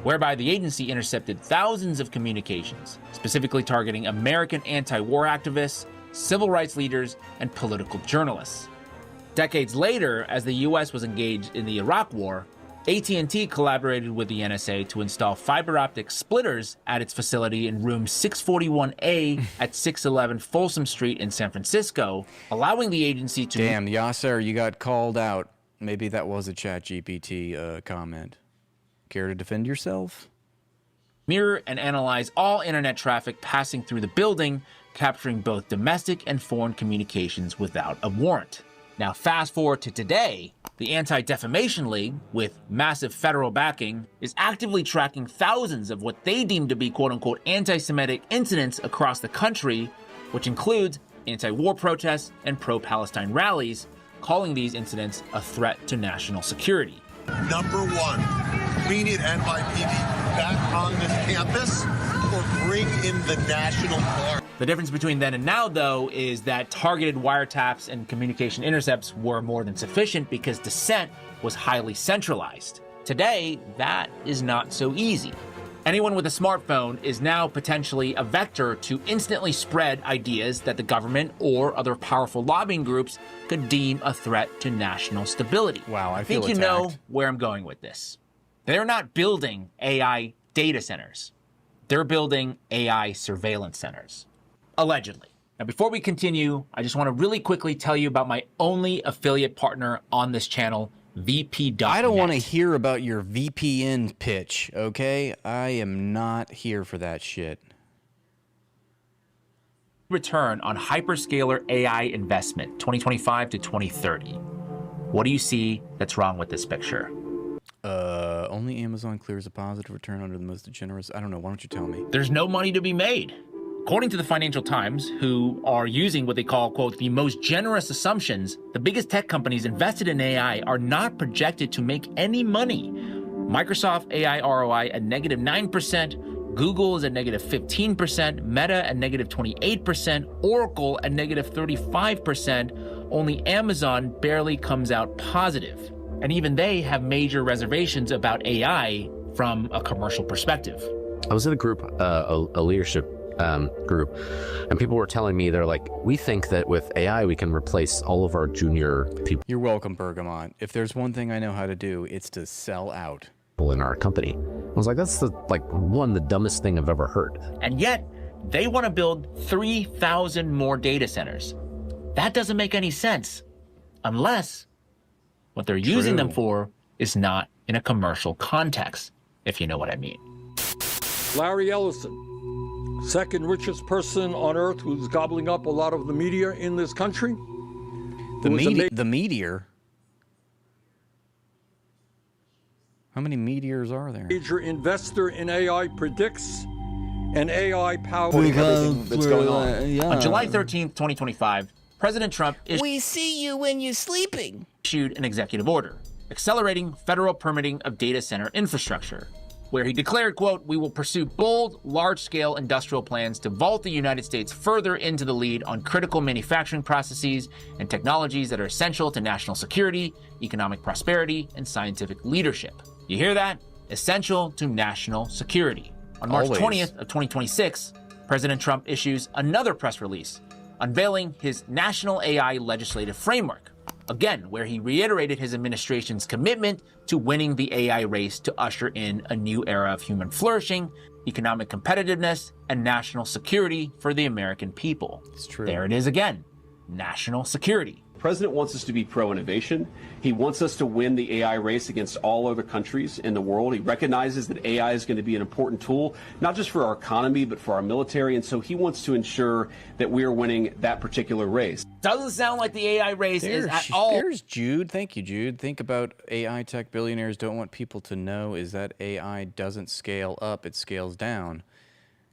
whereby the agency intercepted thousands of communications, specifically targeting American anti-war activists, civil rights leaders, and political journalists. Decades later, as the US was engaged in the Iraq War, AT&T collaborated with the NSA to install fiber optic splitters at its facility in room 641A at 611 Folsom Street in San Francisco, allowing the agency to...
Damn, Yasser, you got called out. Maybe that was a ChatGPT comment. Care to defend yourself?
Mirror and analyze all internet traffic passing through the building, capturing both domestic and foreign communications without a warrant. Now fast forward to today, the Anti-Defamation League, with massive federal backing, is actively tracking thousands of what they deem to be quote-unquote anti-Semitic incidents across the country, which includes anti-war protests and pro-Palestine rallies, calling these incidents a threat to national security.
Number one, we need NYPD back on this campus or bring in the National Guard.
The difference between then and now, though, is that targeted wiretaps and communication intercepts were more than sufficient because dissent was highly centralized. Today, that is not so easy. Anyone with a smartphone is now potentially a vector to instantly spread ideas that the government or other powerful lobbying groups could deem a threat to national stability.
Wow, I
think you know where I'm going with this. They're not building AI data centers. They're building AI surveillance centers. Allegedly. Now, before we continue, I just want to really quickly tell you about my only affiliate partner on this channel, VP.net.
I don't want to hear about your VPN pitch, okay? I am not here for that shit.
Return on hyperscaler AI investment, 2025 to 2030. What do you see that's wrong with this picture?
Only Amazon clears a positive return under the most generous. I don't know. Why don't you tell me?
There's no money to be made. According to the Financial Times, who are using what they call, quote, the most generous assumptions, the biggest tech companies invested in AI are not projected to make any money. Microsoft AI ROI at negative 9%, Google is at negative 15%, Meta at negative 28%, Oracle at negative 35%, only Amazon barely comes out positive. And even they have major reservations about AI from a commercial perspective.
I was in a group, a leadership group, and people were telling me, they're like, we think that with AI we can replace all of our junior people.
You're welcome, Bergamot. If there's one thing I know how to do, it's to sell out.
In our company. I was like, that's the dumbest thing I've ever heard.
And yet, they want to build 3,000 more data centers. That doesn't make any sense, unless what they're using them for is not in a commercial context, if you know what I mean.
Larry Ellison, second richest person on earth who's gobbling up a lot of the media in this country.
The meteor? How many meteors are there?
Major investor in AI predicts an AI powered
everything that's going on.
On July 13th, 2025, President Trump
We see you when you're sleeping.
issued an executive order accelerating federal permitting of data center infrastructure, where he declared, quote, "We will pursue bold, large-scale industrial plans to vault the United States further into the lead on critical manufacturing processes and technologies that are essential to national security, economic prosperity, and scientific leadership." You hear that? Essential to national security. On March 20th of 2026, President Trump issues another press release unveiling his national AI legislative framework, again, where he reiterated his administration's commitment to winning the AI race to usher in a new era of human flourishing, economic competitiveness, and national security for the American people.
It's true.
There it is again, national security.
The president wants us to be pro-innovation. He wants us to win the AI race against all other countries in the world. He recognizes that AI is going to be an important tool, not just for our economy, but for our military. And so he wants to ensure that we are winning that particular race.
Doesn't sound like the AI race is at all.
There's Jude. Thank you, Jude. Think about AI tech billionaires don't want people to know is that AI doesn't scale up, it scales down.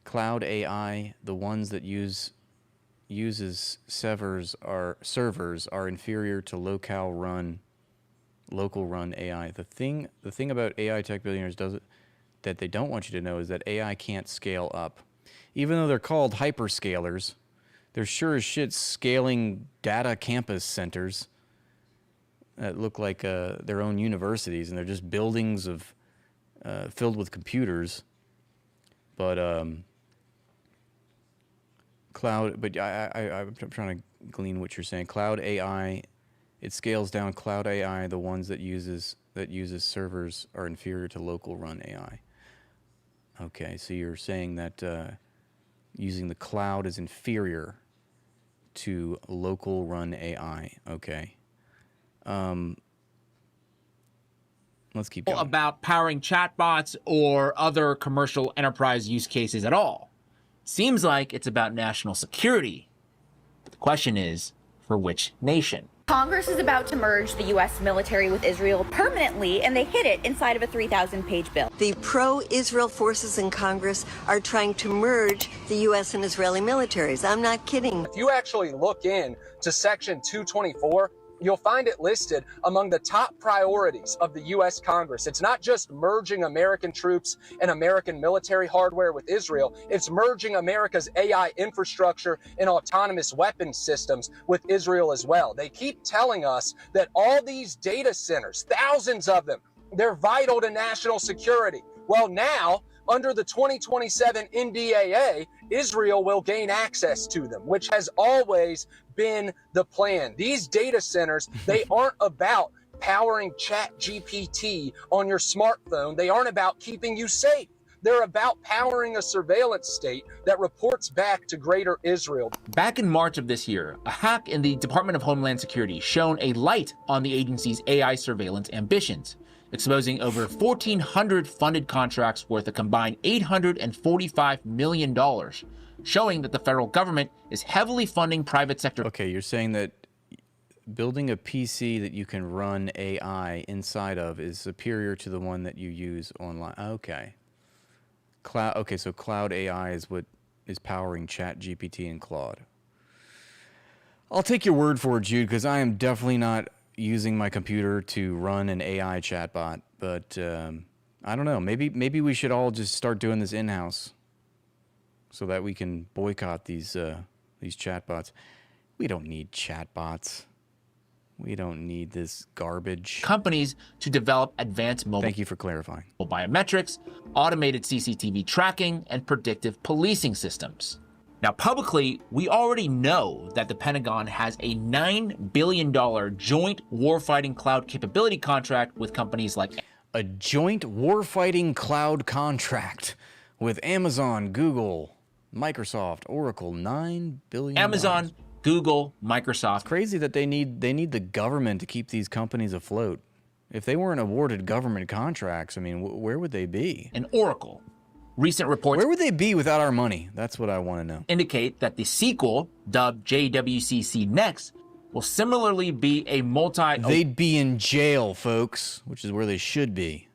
Cloud AI, the ones that uses servers are inferior to local run AI. The thing about AI tech billionaires that they don't want you to know is that AI can't scale up. Even though they're called hyperscalers, they're sure as shit scaling data campus centers that look like their own universities, and they're just buildings of filled with computers. But I'm trying to glean what you're saying. Cloud AI, it scales down. Cloud AI, the ones that uses servers are inferior to local run AI. Okay, so you're saying that using the cloud is inferior to local run AI. Okay. Let's keep going.
About powering chatbots or other commercial enterprise use cases at all. Seems like it's about national security. The question is, for which nation?
Congress is about to merge the U.S. military with Israel permanently, and they hid it inside of a 3,000-page bill.
The pro-Israel forces in Congress are trying to merge the U.S. and Israeli militaries. I'm not kidding.
If you actually look in to Section 224, you'll find it listed among the top priorities of the U.S. Congress. It's not just merging American troops and American military hardware with Israel. It's merging America's AI infrastructure and autonomous weapons systems with Israel as well. They keep telling us that all these data centers, thousands of them, they're vital to national security. Well, now, under the 2027 NDAA, Israel will gain access to them, which has always been the plan. These data centers, they aren't about powering ChatGPT on your smartphone. They aren't about keeping you safe. They're about powering a surveillance state that reports back to Greater Israel.
Back in March of this year, a hack in the Department of Homeland Security shone a light on the agency's AI surveillance ambitions, exposing over 1,400 funded contracts worth a combined $845 million, showing that the federal government is heavily funding private sector.
Okay, you're saying that building a PC that you can run AI inside of is superior to the one that you use online. Okay. Okay, so cloud AI is what is powering ChatGPT and Claude. I'll take your word for it, Jude, because I am definitely not using my computer to run an AI chatbot, but I don't know. Maybe we should all just start doing this in-house so that we can boycott these chatbots. We don't need chatbots. We don't need this garbage.
Companies to develop advanced mobile.
Thank you for clarifying.
Biometrics, automated CCTV tracking, and predictive policing systems. Now, publicly, we already know that the Pentagon has a $9 billion joint warfighting cloud capability contract with companies like...
A joint warfighting cloud contract with Amazon, Google, Microsoft, Oracle, $9 billion.
Amazon, Google, Microsoft.
It's crazy that they need the government to keep these companies afloat. If they weren't awarded government contracts, I mean, where would they be?
And Oracle. Recent reports...
Where would they be without our money? That's what I want to know.
...indicate that the sequel, dubbed JWCC Next, will similarly be a
They'd be in jail, folks, which is where they should be.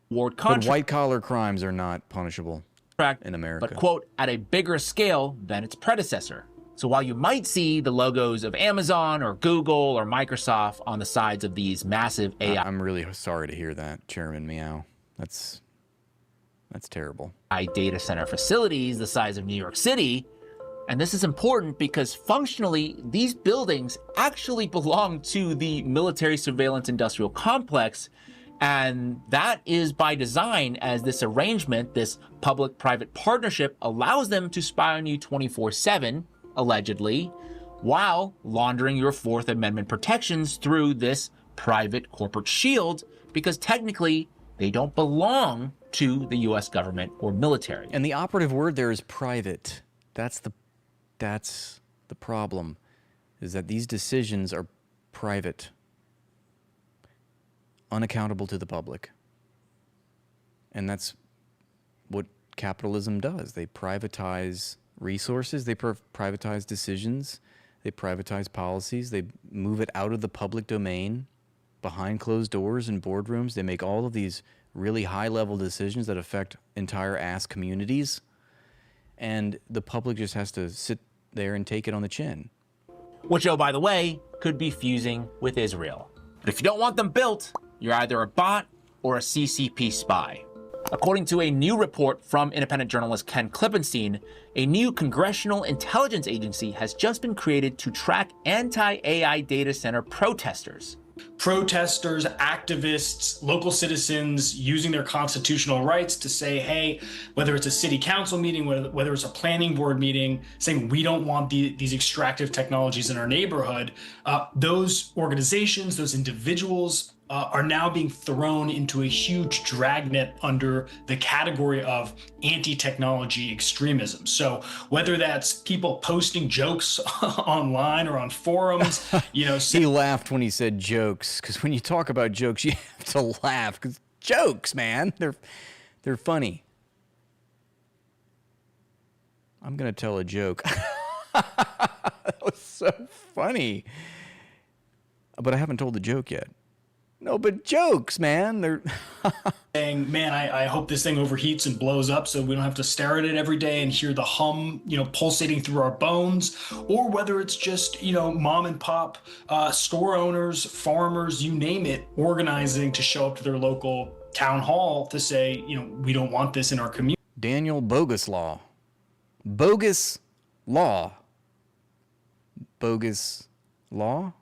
But
white-collar crimes are not punishable in America.
But, quote, at a bigger scale than its predecessor. So while you might see the logos of Amazon or Google or Microsoft on the sides of these massive AI...
I'm really sorry to hear that, Chairman Meow. That's terrible.
Data center facilities the size of New York City. And this is important because functionally, these buildings actually belong to the military surveillance industrial complex. And that is by design, as this arrangement, this public-private partnership, allows them to spy on you 24/7, allegedly, while laundering your Fourth Amendment protections through this private corporate shield, because technically they don't belong to the US government or military.
And the operative word there is private. That's the problem, is that these decisions are private, unaccountable to the public. And that's what capitalism does. They privatize resources, they privatize decisions, they privatize policies, they move it out of the public domain behind closed doors and boardrooms. They make all of these really high-level decisions that affect entire ass communities, and the public just has to sit there and take it on the chin.
Which, oh, by the way, could be fusing with Israel. But if you don't want them built, you're either a bot or a CCP spy. According to a new report from independent journalist Ken Klippenstein, a new congressional intelligence agency has just been created to track anti-AI data center protesters.
Protesters, activists, local citizens using their constitutional rights to say, hey, whether it's a city council meeting, whether it's a planning board meeting, saying we don't want these extractive technologies in our neighborhood, those organizations, those individuals are now being thrown into a huge dragnet under the category of anti-technology extremism. So whether that's people posting jokes online or on forums, you know.
He laughed when he said jokes, because when you talk about jokes, you have to laugh, because jokes, man, they're funny. I'm going to tell a joke. That was so funny. But I haven't told the joke yet. No, but jokes, man. They're
saying, man, I hope this thing overheats and blows up so we don't have to stare at it every day and hear the hum, you know, pulsating through our bones. Or whether it's just, you know, mom and pop store owners, farmers, you name it, organizing to show up to their local town hall to say, you know, we don't want this in our community.
Daniel Bogus Law. Bogus law. Bogus law?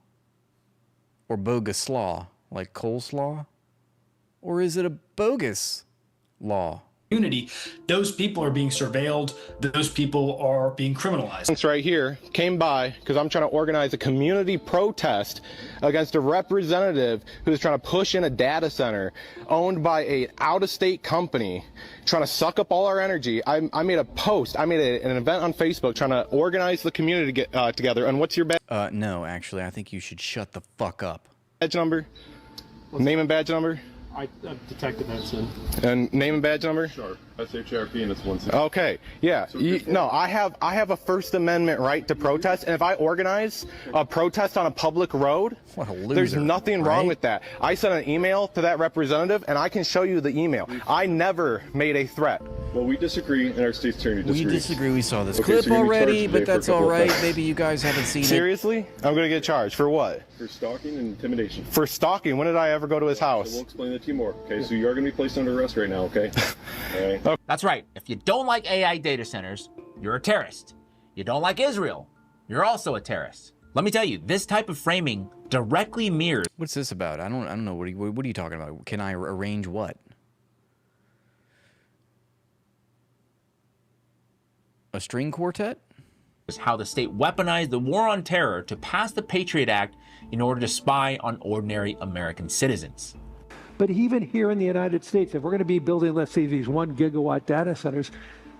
Or bogus law? Like coleslaw? Or is it a bogus law?
Community, those people are being surveilled, those people are being criminalized.
This right here came by because I'm trying to organize a community protest against a representative who's trying to push in a data center owned by an out-of-state company, trying to suck up all our energy. I made a post, I made an event on Facebook trying to organize the community to get together. And what's your badge?
No, actually, I think you should shut the fuck up.
Badge number? Name and badge number?
I detected that, son.
And name and badge number?
Sharp. SHRP and it's 160.
Okay, yeah. No, I have a First Amendment right to protest, and if I organize a protest on a public road,
what a loser,
there's nothing wrong with that. I sent an email to that representative, and I can show you the email. I never made a threat.
Well, we disagree, and our state's attorney disagrees.
We disagree. We saw this
Okay,
clip
so you're gonna be
already,
charged
but
today for a
that's all
couple of
right.
thefts.
Maybe you guys haven't seen
Seriously? I'm going to get charged for what?
For stalking and intimidation.
For stalking? When did I ever go to his house?
So we'll explain that to you more. Okay, so you are going to be placed under arrest right now, okay? All right.
Okay.
That's right. If you don't like AI data centers, you're a terrorist. You don't like Israel, you're also a terrorist. Let me tell you, this type of framing directly mirrors...
What's this about? I don't know. What are you talking about? Can I arrange what? A string quartet?
Is how the state weaponized the war on terror to pass the Patriot Act in order to spy on ordinary American citizens.
But even here in the United States, if we're going to be building, let's say, these 1 gigawatt data centers,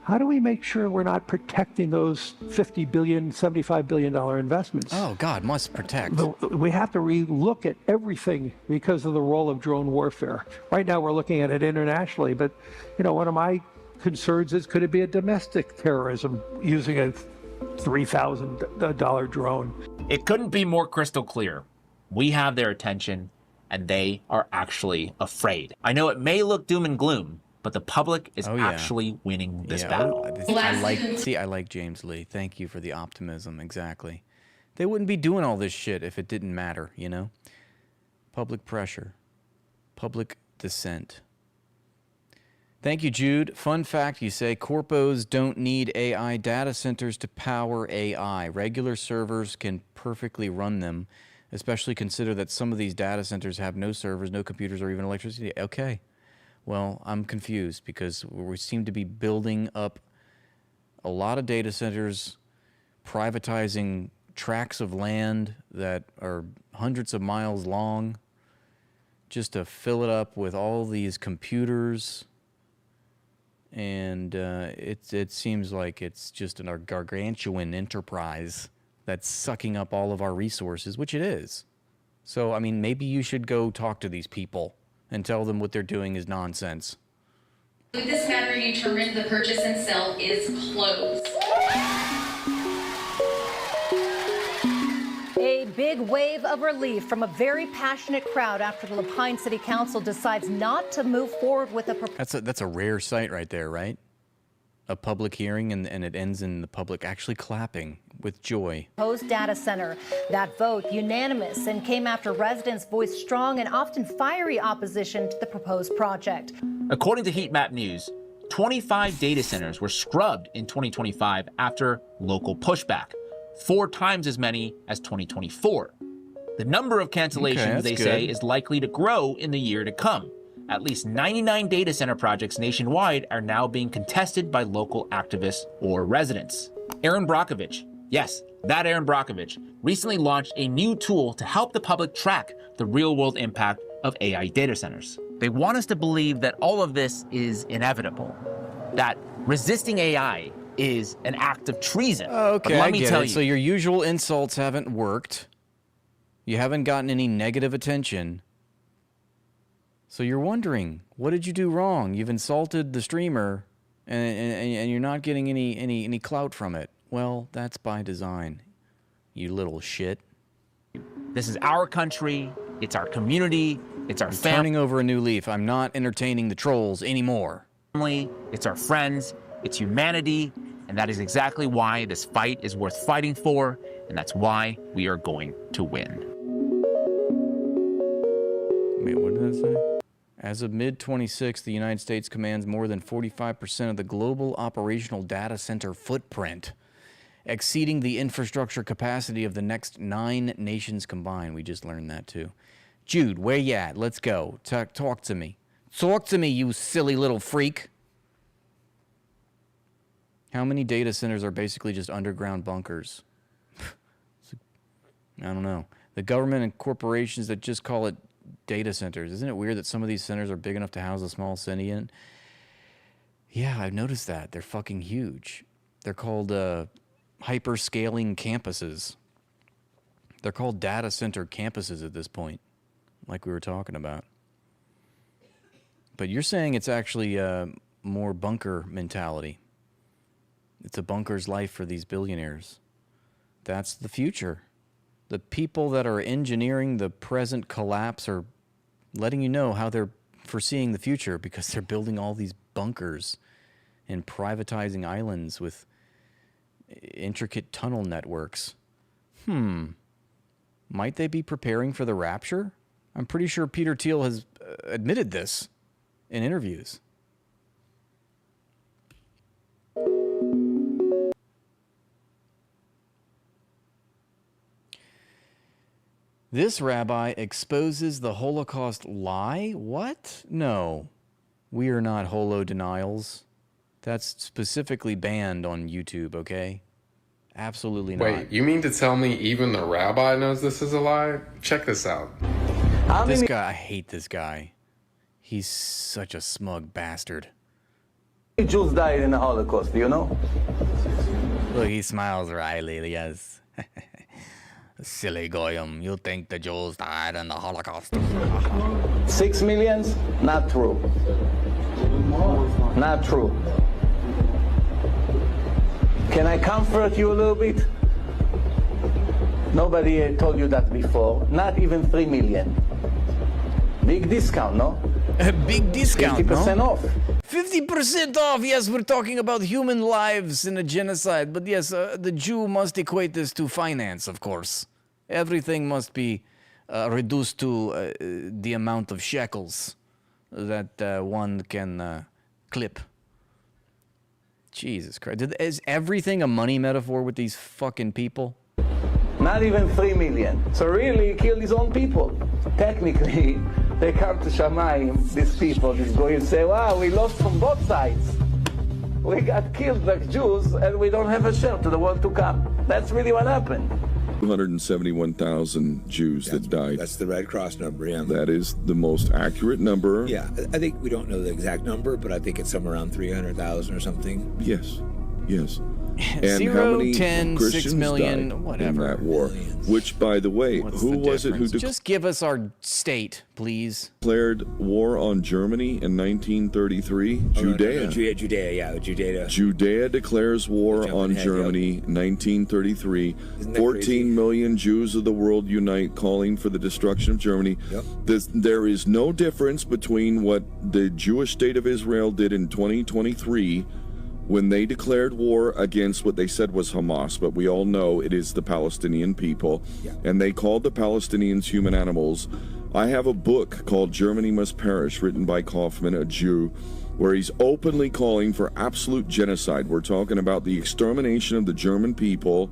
how do we make sure we're not protecting those $50 billion, $75 billion investments?
Oh, God, must protect.
We have to relook at everything because of the role of drone warfare. Right now, we're looking at it internationally, but, you know, one of my concerns is, could it be a domestic terrorism using a $3,000 drone?
It couldn't be more crystal clear. We have their attention, and they are actually afraid. I know it may look doom and gloom, but the public is actually winning this battle.
I like James Lee. Thank you for the optimism. Exactly. They wouldn't be doing all this shit if it didn't matter, you know? Public pressure. Public dissent. Thank you, Jude. Fun fact, you say, corpos don't need AI data centers to power AI. Regular servers can perfectly run them, especially consider that some of these data centers have no servers, no computers, or even electricity. Okay. Well, I'm confused because we seem to be building up a lot of data centers, privatizing tracts of land that are hundreds of miles long just to fill it up with all these computers. And it seems like it's just a gargantuan enterprise that's sucking up all of our resources, which it is. So, I mean, maybe you should go talk to these people and tell them what they're doing is nonsense.
With this matter, you determined the purchase and sale is closed.
A big wave of relief from a very passionate crowd after the La Pine City Council decides not to move forward with a proposal.
That's a rare sight right there, right? A public hearing and it ends in the public actually clapping with joy.
Proposed data center. That vote unanimous and came after residents voiced strong and often fiery opposition to the proposed project.
According to Heat Map News, 25 data centers were scrubbed in 2025 after local pushback, 4 times as many as 2024. The number of cancellations, they say, is likely to grow in the year to come. At least 99 data center projects nationwide are now being contested by local activists or residents. Aaron Brockovich, yes, that Aaron Brockovich, recently launched a new tool to help the public track the real-world impact of AI data centers. They want us to believe that all of this is inevitable, that resisting AI is an act of treason.
Okay,
but let
I
me
get
tell
it.
you.
So your usual insults haven't worked. You haven't gotten any negative attention. So you're wondering, what did you do wrong? You've insulted the streamer, and you're not getting any clout from it. Well, that's by design, you little shit.
This is our country. It's our community. It's our family.
Turning over a new leaf. I'm not entertaining the trolls anymore.
It's our friends. It's humanity. And that is exactly why this fight is worth fighting for. And that's why we are going to win.
Wait, what did that say? As of mid-26, the United States commands more than 45% of the global operational data center footprint, exceeding the infrastructure capacity of the next 9 nations combined. We just learned that, too. Jude, where you at? Let's go. Talk to me. Talk to me, you silly little freak. How many data centers are basically just underground bunkers? I don't know. The government and corporations that just call it data centers. Isn't it weird that some of these centers are big enough to house a small city in? Yeah, I've noticed that. They're fucking huge. They're called hyperscaling campuses. They're called data center campuses at this point, like we were talking about. But you're saying it's actually more bunker mentality. It's a bunker's life for these billionaires. That's the future. The people that are engineering the present collapse are letting you know how they're foreseeing the future because they're building all these bunkers and privatizing islands with intricate tunnel networks. Might they be preparing for the rapture? I'm pretty sure Peter Thiel has admitted this in interviews. This rabbi exposes the Holocaust lie? What? No. We are not holo-denials. That's specifically banned on YouTube, okay? Absolutely not.
Wait, you mean to tell me even the rabbi knows this is a lie? Check this out.
This guy, I hate this guy. He's such a smug bastard.
Jews died in the Holocaust, do you know?
Look, he smiles wryly, yes. Silly goyim, you think the Jews died in the Holocaust?
6 million? Not true. Not true. Can I comfort you a little bit? Nobody told you that before. Not even 3 million. Big discount, no?
A big discount,
50%
no?
off.
50% off. Yes, we're talking about human lives in a genocide. But yes, the Jew must equate this to finance, of course. Everything must be reduced to the amount of shekels that one can clip. Jesus Christ. Is everything a money metaphor with these fucking people?
Not even 3 million. So really, he killed his own people. Technically, they come to Shamayim, these people, these goyim, say, wow, we lost from both sides. We got killed like Jews, and we don't have a share to the world to come. That's really what happened.
271,000 Jews that died.
That's the Red Cross number, yeah.
That is the most accurate number.
Yeah, I think we don't know the exact number, but I think it's somewhere around 300,000 or something.
Yes, yes. And
0,
how many
10,
Christians
6 million,
died
whatever.
in that war? Which, by the way, who was it who
Just give us our state, please.
declared war on Germany in 1933? Judea.
Judea, yeah, Judea.
Judea declares war on Germany, 1933. 14 million Jews of the world unite, calling for the destruction of Germany. There is no difference between what the Jewish state of Israel did in 2023 when they declared war against what they said was Hamas, but we all know it is the Palestinian people, and they called the Palestinians human animals. I have a book called Germany Must Perish, written by Kaufman, a Jew, where he's openly calling for absolute genocide. We're talking about the extermination of the German people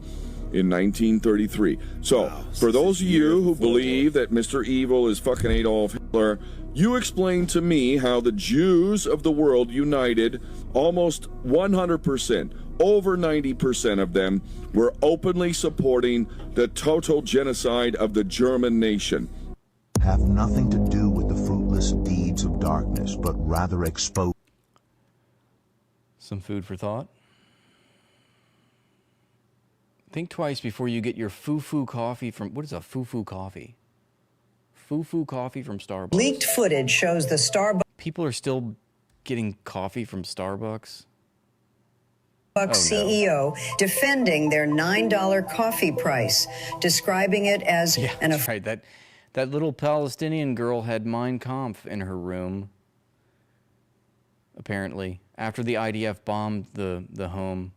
in 1933. So, for those of you who believe that Mr. Evil is fucking Adolf Hitler, you explain to me how the Jews of the world united, almost 100%, over 90% of them, were openly supporting the total genocide of the German nation.
Have nothing to do with the fruitless deeds of darkness, but rather expose.
Some food for thought. Think twice before you get your foo-foo coffee from... What is a foo-foo coffee? Foo-foo coffee from Starbucks.
Leaked footage shows the Starbucks...
People are still getting coffee from Starbucks?
CEO defending their $9 coffee price, describing it as
That's right. That little Palestinian girl had Mein Kampf in her room, apparently. After the IDF bombed the home,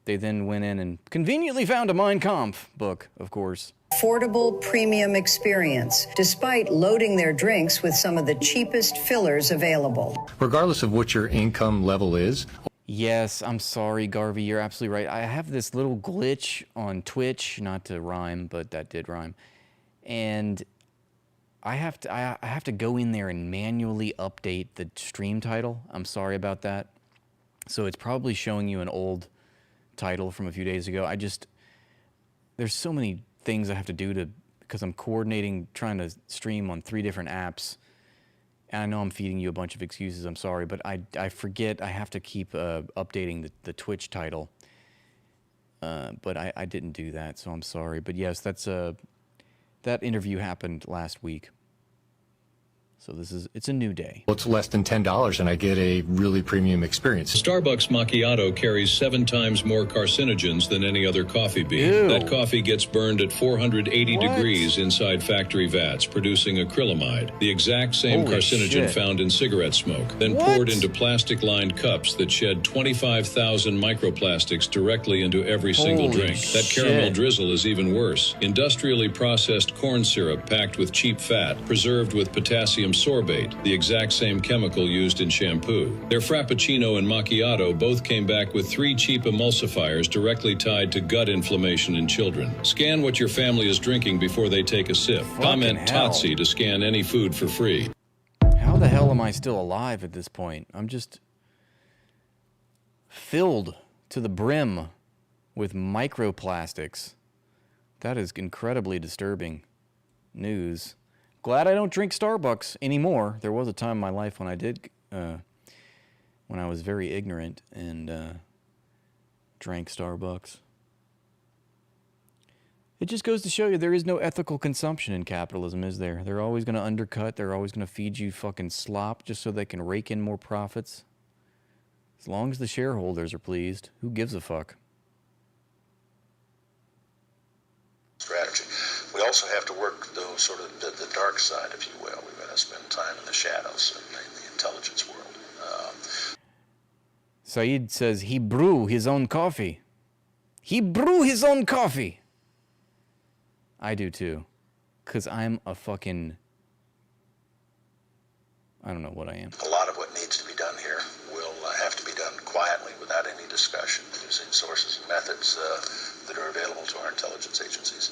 they then went in and conveniently found a Mein Kampf book, of course.
Affordable premium experience, despite loading their drinks with some of the cheapest fillers available.
Regardless of what your income level is.
Yes, I'm sorry, Garvey, you're absolutely right. I have this little glitch on Twitch, not to rhyme, but that did rhyme. And I have to go in there and manually update the stream title. I'm sorry about that. So it's probably showing you an old title from a few days ago. There's so many things I have to do because I'm coordinating, trying to stream on 3 different apps. And I know I'm feeding you a bunch of excuses, I'm sorry, but I forget I have to keep updating the Twitch title. But I didn't do that, so I'm sorry. But yes, that interview happened last week. So it's a new day.
Well, it's less than $10 and I get a really premium experience.
Starbucks macchiato carries 7 times more carcinogens than any other coffee bean.
Ew.
That coffee gets burned at 480 degrees inside factory vats, producing acrylamide, the exact same
Holy
carcinogen
shit.
found in cigarette smoke, then poured into plastic-lined cups that shed 25,000 microplastics directly into every single
Holy
drink. That caramel
shit.
drizzle is even worse. Industrially processed corn syrup packed with cheap fat, preserved with potassium sorbate, the exact same chemical used in shampoo. Their Frappuccino and Macchiato both came back with 3 cheap emulsifiers directly tied to gut inflammation in children. Scan what your family is drinking before they take a sip. Comment
hell.
Totsi to scan any food for free.
How the hell am I still alive at this point? I'm just filled to the brim with microplastics. That is incredibly disturbing news. Glad I don't drink Starbucks anymore. There was a time in my life when I did, when I was very ignorant and drank Starbucks. It just goes to show you there is no ethical consumption in capitalism, is there? They're always going to undercut. They're always going to feed you fucking slop just so they can rake in more profits. As long as the shareholders are pleased, who gives a fuck?
strategy. We also have to work those sort of the dark side, if you will. We've got to spend time in the shadows in the intelligence world.
Saeed says he brew his own coffee. He brew his own coffee. I do too. Because I'm a fucking... I don't know what I am.
A lot of what needs to be done here will have to be done quietly without any discussion, using sources and methods that are available to our intelligence agencies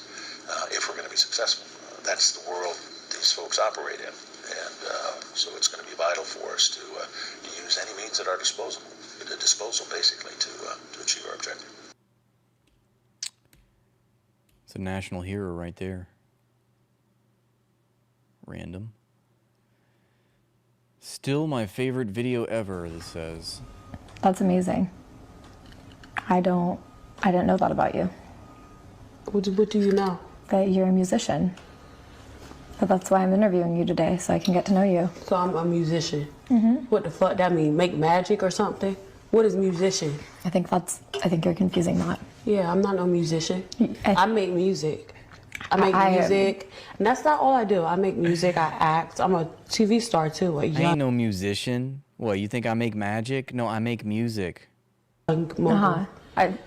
if we're going to be successful. That's the world these folks operate in. And so it's going to be vital for us to use any means at our disposal basically to achieve our objective.
It's a national hero right there. Random. Still my favorite video ever, this says.
That's amazing. I didn't know that about you.
What do you know?
That you're a musician. But that's why I'm interviewing you today, so I can get to know you.
So I'm a musician.
Mm-hmm.
What the fuck that mean? Make magic or something? What is musician?
I think you're confusing that.
Yeah, I'm not no musician. I make music. I make music. And that's not all I do. I make music, I act. I'm a TV star too.
I ain't no musician. What, you think I make magic? No, I make music.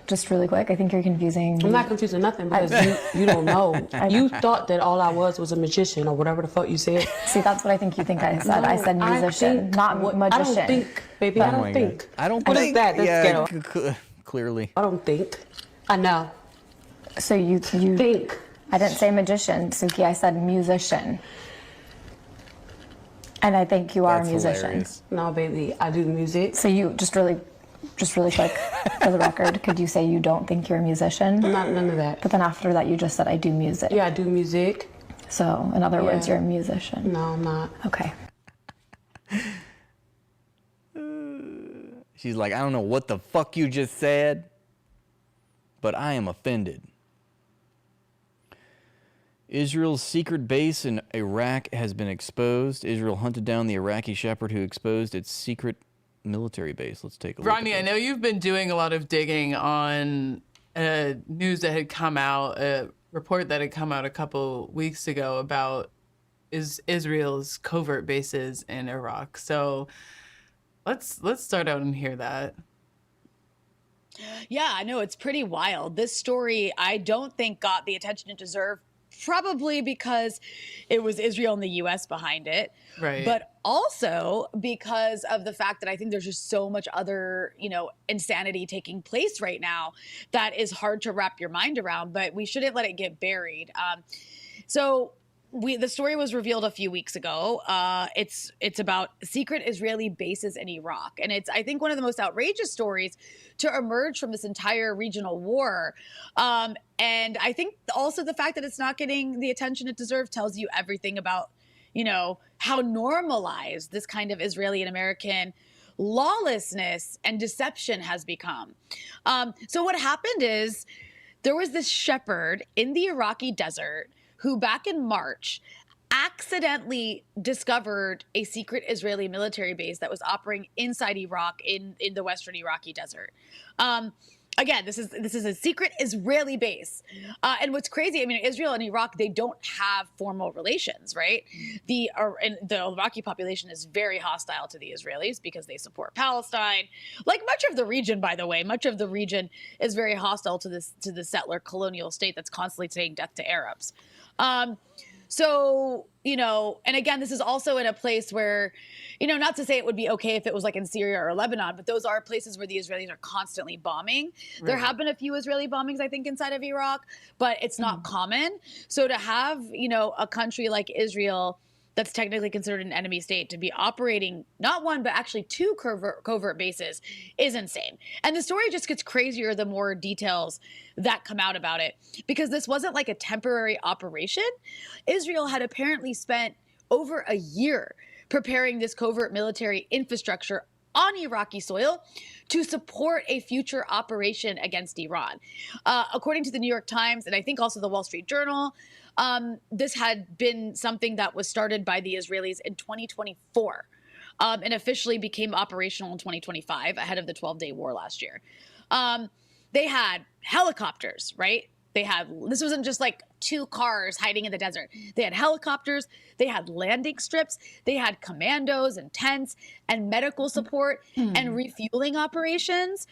Just really quick, I think you're confusing.
I'm not confusing nothing because you don't know. You thought that all I was a magician or whatever the fuck you said.
See, that's what I think you think I said. I said musician, not magician.
I don't think, baby. I don't think.
I don't
What
think.
is that? That's
Yeah,
ghetto.
clearly.
I don't think. I know.
So you
think.
I didn't say magician, Suki. I said musician. And I think you are a musician.
Hilarious.
No, baby. I do music.
So you just really quick, for the record, could you say you don't think you're a musician?
Not none of that.
But then after that, you just said I do music.
Yeah, I do music.
So in other words, you're a musician.
No, I'm not.
Okay.
She's like, I don't know what the fuck you just said, but I am offended. Israel's secret base in Iraq has been exposed. Israel hunted down the Iraqi shepherd who exposed its secret military base. Let's take a look.
Rodney, I know you've been doing a lot of digging on news that had come out, a report that had come out a couple weeks ago about Israel's covert bases in Iraq. So let's start out and hear that.
Yeah, I know, it's pretty wild. This story, I don't think got the attention it deserved, probably because it was Israel and the U.S. behind it.
Right.
But also because of the fact that I think there's just so much other, insanity taking place right now that is hard to wrap your mind around, but we shouldn't let it get buried. The story was revealed a few weeks ago. It's about secret Israeli bases in Iraq. And it's, I think, one of the most outrageous stories to emerge from this entire regional war. And I think also the fact that it's not getting the attention it deserves tells you everything about, how normalized this kind of Israeli and American lawlessness and deception has become. So what happened is there was this shepherd in the Iraqi desert who back in March accidentally discovered a secret Israeli military base that was operating inside Iraq in the western Iraqi desert. Again, this is a secret Israeli base. And what's crazy, Israel and Iraq, they don't have formal relations, right? The Iraqi population is very hostile to the Israelis because they support Palestine. Like much of the region, by the way, much of the region is very hostile to the settler colonial state that's constantly saying death to Arabs. And again, this is also in a place where, not to say it would be okay if it was like in Syria or Lebanon, but those are places where the Israelis are constantly bombing. Right. There have been a few Israeli bombings, I think, inside of Iraq, but it's not common. So to have, a country like Israel that's technically considered an enemy state to be operating not one, but actually two covert bases is insane. And the story just gets crazier the more details that come out about it, because this wasn't like a temporary operation. Israel had apparently spent over a year preparing this covert military infrastructure on Iraqi soil to support a future operation against Iran. According to the New York Times, and I think also the Wall Street Journal, this had been something that was started by the Israelis in 2024 and officially became operational in 2025 ahead of the 12-day war last year. They had helicopters, right? This wasn't just like 2 cars hiding in the desert. They had helicopters, they had landing strips, they had commandos and tents and medical support and refueling operations.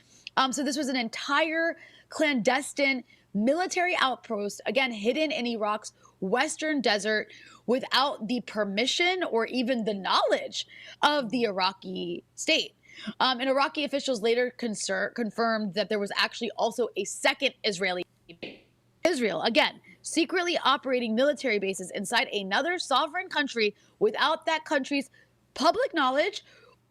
So this was an entire clandestine military outpost, again, hidden in Iraq's western desert without the permission or even the knowledge of the Iraqi state. And Iraqi officials later confirmed that there was actually also a second Israel, again, secretly operating military bases inside another sovereign country without that country's public knowledge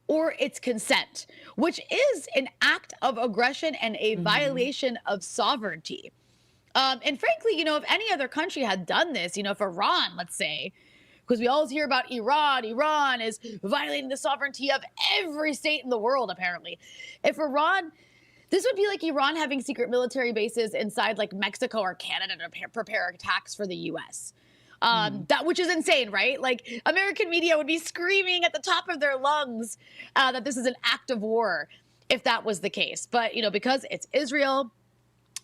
or its consent, which is an act of aggression and a violation of sovereignty. And frankly, if any other country had done this, if Iran, let's say, because we always hear about Iran is violating the sovereignty of every state in the world, apparently. If Iran, this would be like Iran having secret military bases inside like Mexico or Canada to prepare attacks for the US. Which is insane, right? Like American media would be screaming at the top of their lungs that this is an act of war if that was the case. But, because it's Israel,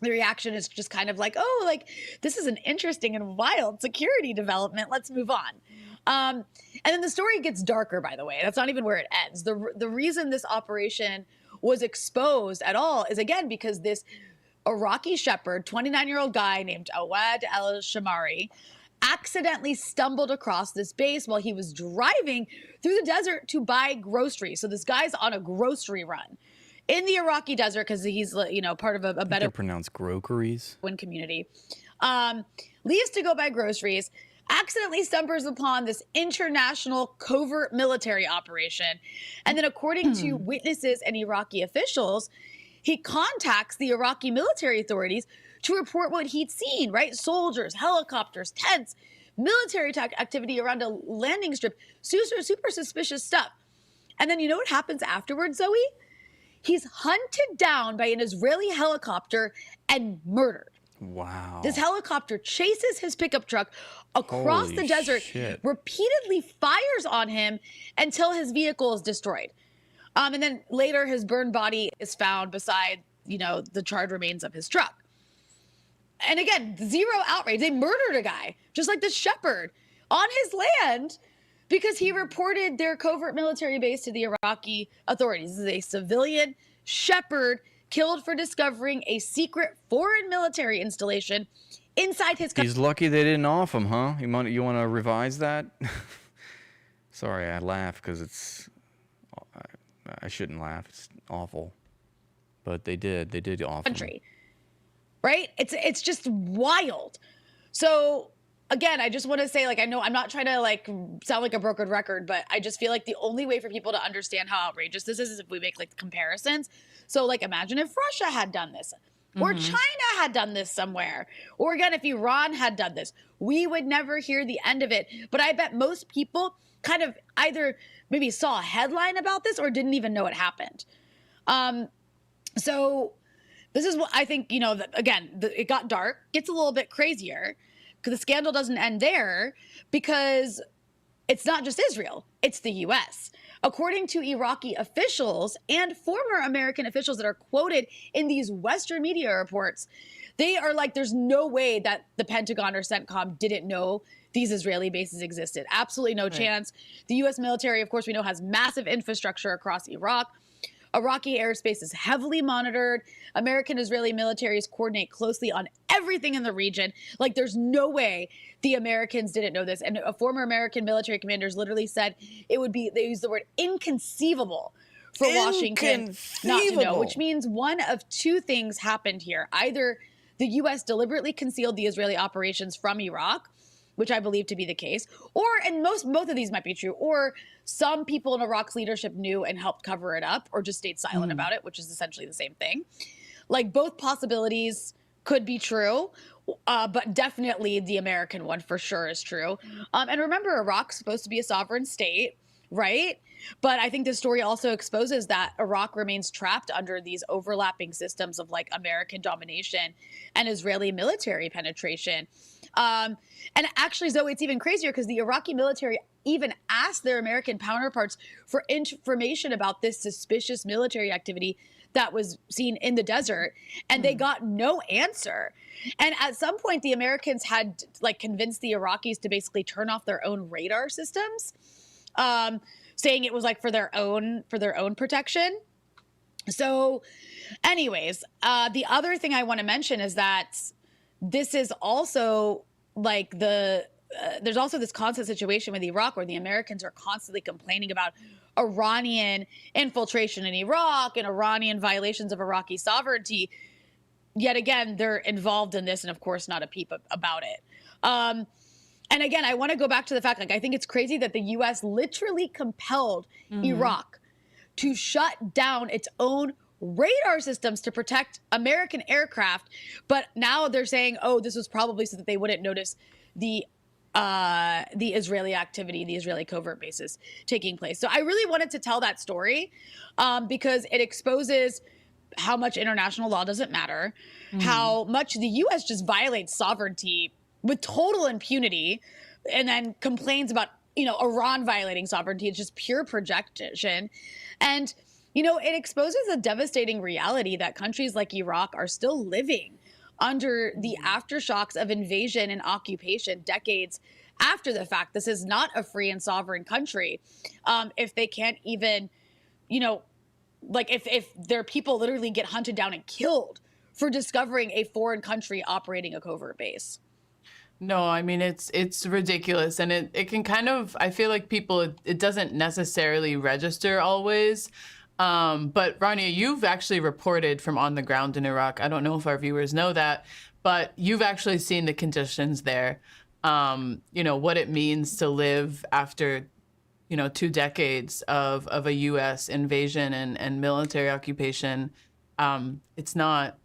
the reaction is just kind of like, oh, like this is an interesting and wild security development. Let's move on. And then the story gets darker, by the way. That's not even where it ends. The reason this operation was exposed at all is, again, because this Iraqi shepherd, 29-year-old guy named Awad al-Shamari, accidentally stumbled across this base while he was driving through the desert to buy groceries. So this guy's on a grocery run in the Iraqi desert because he's, part of a better
pronounced groceries
community. Leaves to go buy groceries, accidentally stumbles upon this international covert military operation. And then according to witnesses and Iraqi officials, he contacts the Iraqi military authorities to report what he'd seen, right? Soldiers, helicopters, tents, military activity around a landing strip, super suspicious stuff. And then you know what happens afterwards, Zoe? He's hunted down by an Israeli helicopter and murdered.
Wow.
This helicopter chases his pickup truck across the desert, repeatedly fires on him until his vehicle is destroyed. And then later his burned body is found beside, the charred remains of his truck. And again, zero outrage. They murdered a guy, just like this shepherd, on his land because he reported their covert military base to the Iraqi authorities. This is a civilian shepherd killed for discovering a secret foreign military installation inside his country.
He's lucky they didn't off him, huh? You want to revise that? Sorry, I laugh because I shouldn't laugh. It's awful. But they did off him.
Right? It's just wild. So again, I just want to say, I know I'm not trying to sound like a broken record, but I just feel like the only way for people to understand how outrageous this is if we make comparisons. So imagine if Russia had done this or China had done this somewhere, or again, if Iran had done this, we would never hear the end of it. But I bet most people kind of either maybe saw a headline about this or didn't even know it happened. So this is what I think, it got dark, gets a little bit crazier. The scandal doesn't end there because it's not just Israel, it's the U.S. According to Iraqi officials and former American officials that are quoted in these Western media reports, they are there's no way that the Pentagon or CENTCOM didn't know these Israeli bases existed. Absolutely no chance. The U.S. military, of course, we know has massive infrastructure across Iraq. Iraqi airspace is heavily monitored. American-Israeli militaries coordinate closely on everything in the region. There's no way the Americans didn't know this. And a former American military commanders literally said it would be, they used the word inconceivable for Washington not to know, which means one of two things happened here. Either the U.S. deliberately concealed the Israeli operations from Iraq, which I believe to be the case, or, and both of these might be true, or some people in Iraq's leadership knew and helped cover it up, or just stayed silent about it, which is essentially the same thing. Both possibilities could be true, but definitely the American one for sure is true. And remember, Iraq's supposed to be a sovereign state, right? But I think this story also exposes that Iraq remains trapped under these overlapping systems of American domination and Israeli military penetration. And actually, Zoe, it's even crazier because the Iraqi military even asked their American counterparts for information about this suspicious military activity that was seen in the desert, and they got no answer. And at some point, the Americans had like convinced the Iraqis to basically turn off their own radar systems, saying it was like for their own protection. So, anyways, the other thing I want to mention is that this is also like there's also this constant situation with Iraq where the Americans are constantly complaining about Iranian infiltration in Iraq and Iranian violations of Iraqi sovereignty. Yet again, they're involved in this and, of course, not a peep about it. And again, I want to go back to the fact, like, I think it's crazy that the U.S. literally compelled Iraq to shut down its own radar systems to protect American aircraft. But now they're saying, oh, this was probably so that they wouldn't notice the Israeli activity, the Israeli covert bases taking place. So I really wanted to tell that story because it exposes how much international law doesn't matter, how much the U.S. just violates sovereignty with total impunity, and then complains about, Iran violating sovereignty. It's just pure projection. And, it exposes a devastating reality that countries like Iraq are still living under the aftershocks of invasion and occupation decades after the fact. This is not a free and sovereign country. If they can't even, if their people literally get hunted down and killed for discovering a foreign country operating a covert base.
No, I mean, it's ridiculous. And it can kind of, I feel like people, it doesn't necessarily register always. But Rania, you've actually reported from on the ground in Iraq. I don't know if our viewers know that, but you've actually seen the conditions there. What it means to live after, 2 decades of a U.S. invasion and military occupation. It's not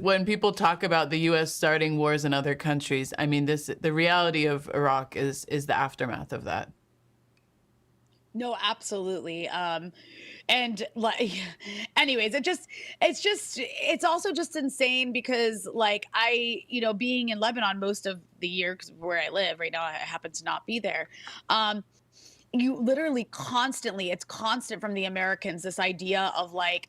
when people talk about the U.S. starting wars in other countries, I mean, the reality of Iraq is the aftermath of that.
No, absolutely. And like, anyways, it's also just insane because like being in Lebanon most of the year, because where I live right now, I happen to not be there. You literally it's constant from the Americans, this idea of like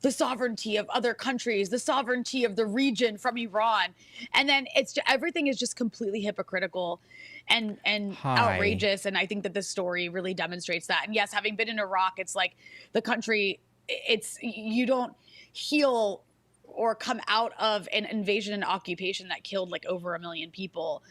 the sovereignty of other countries, the sovereignty of the region from Iran. And then everything is just completely hypocritical and outrageous. And I think that this story really demonstrates that. And yes, having been in Iraq, it's like the country, you don't heal or come out of an invasion and occupation that killed like over 1 million people,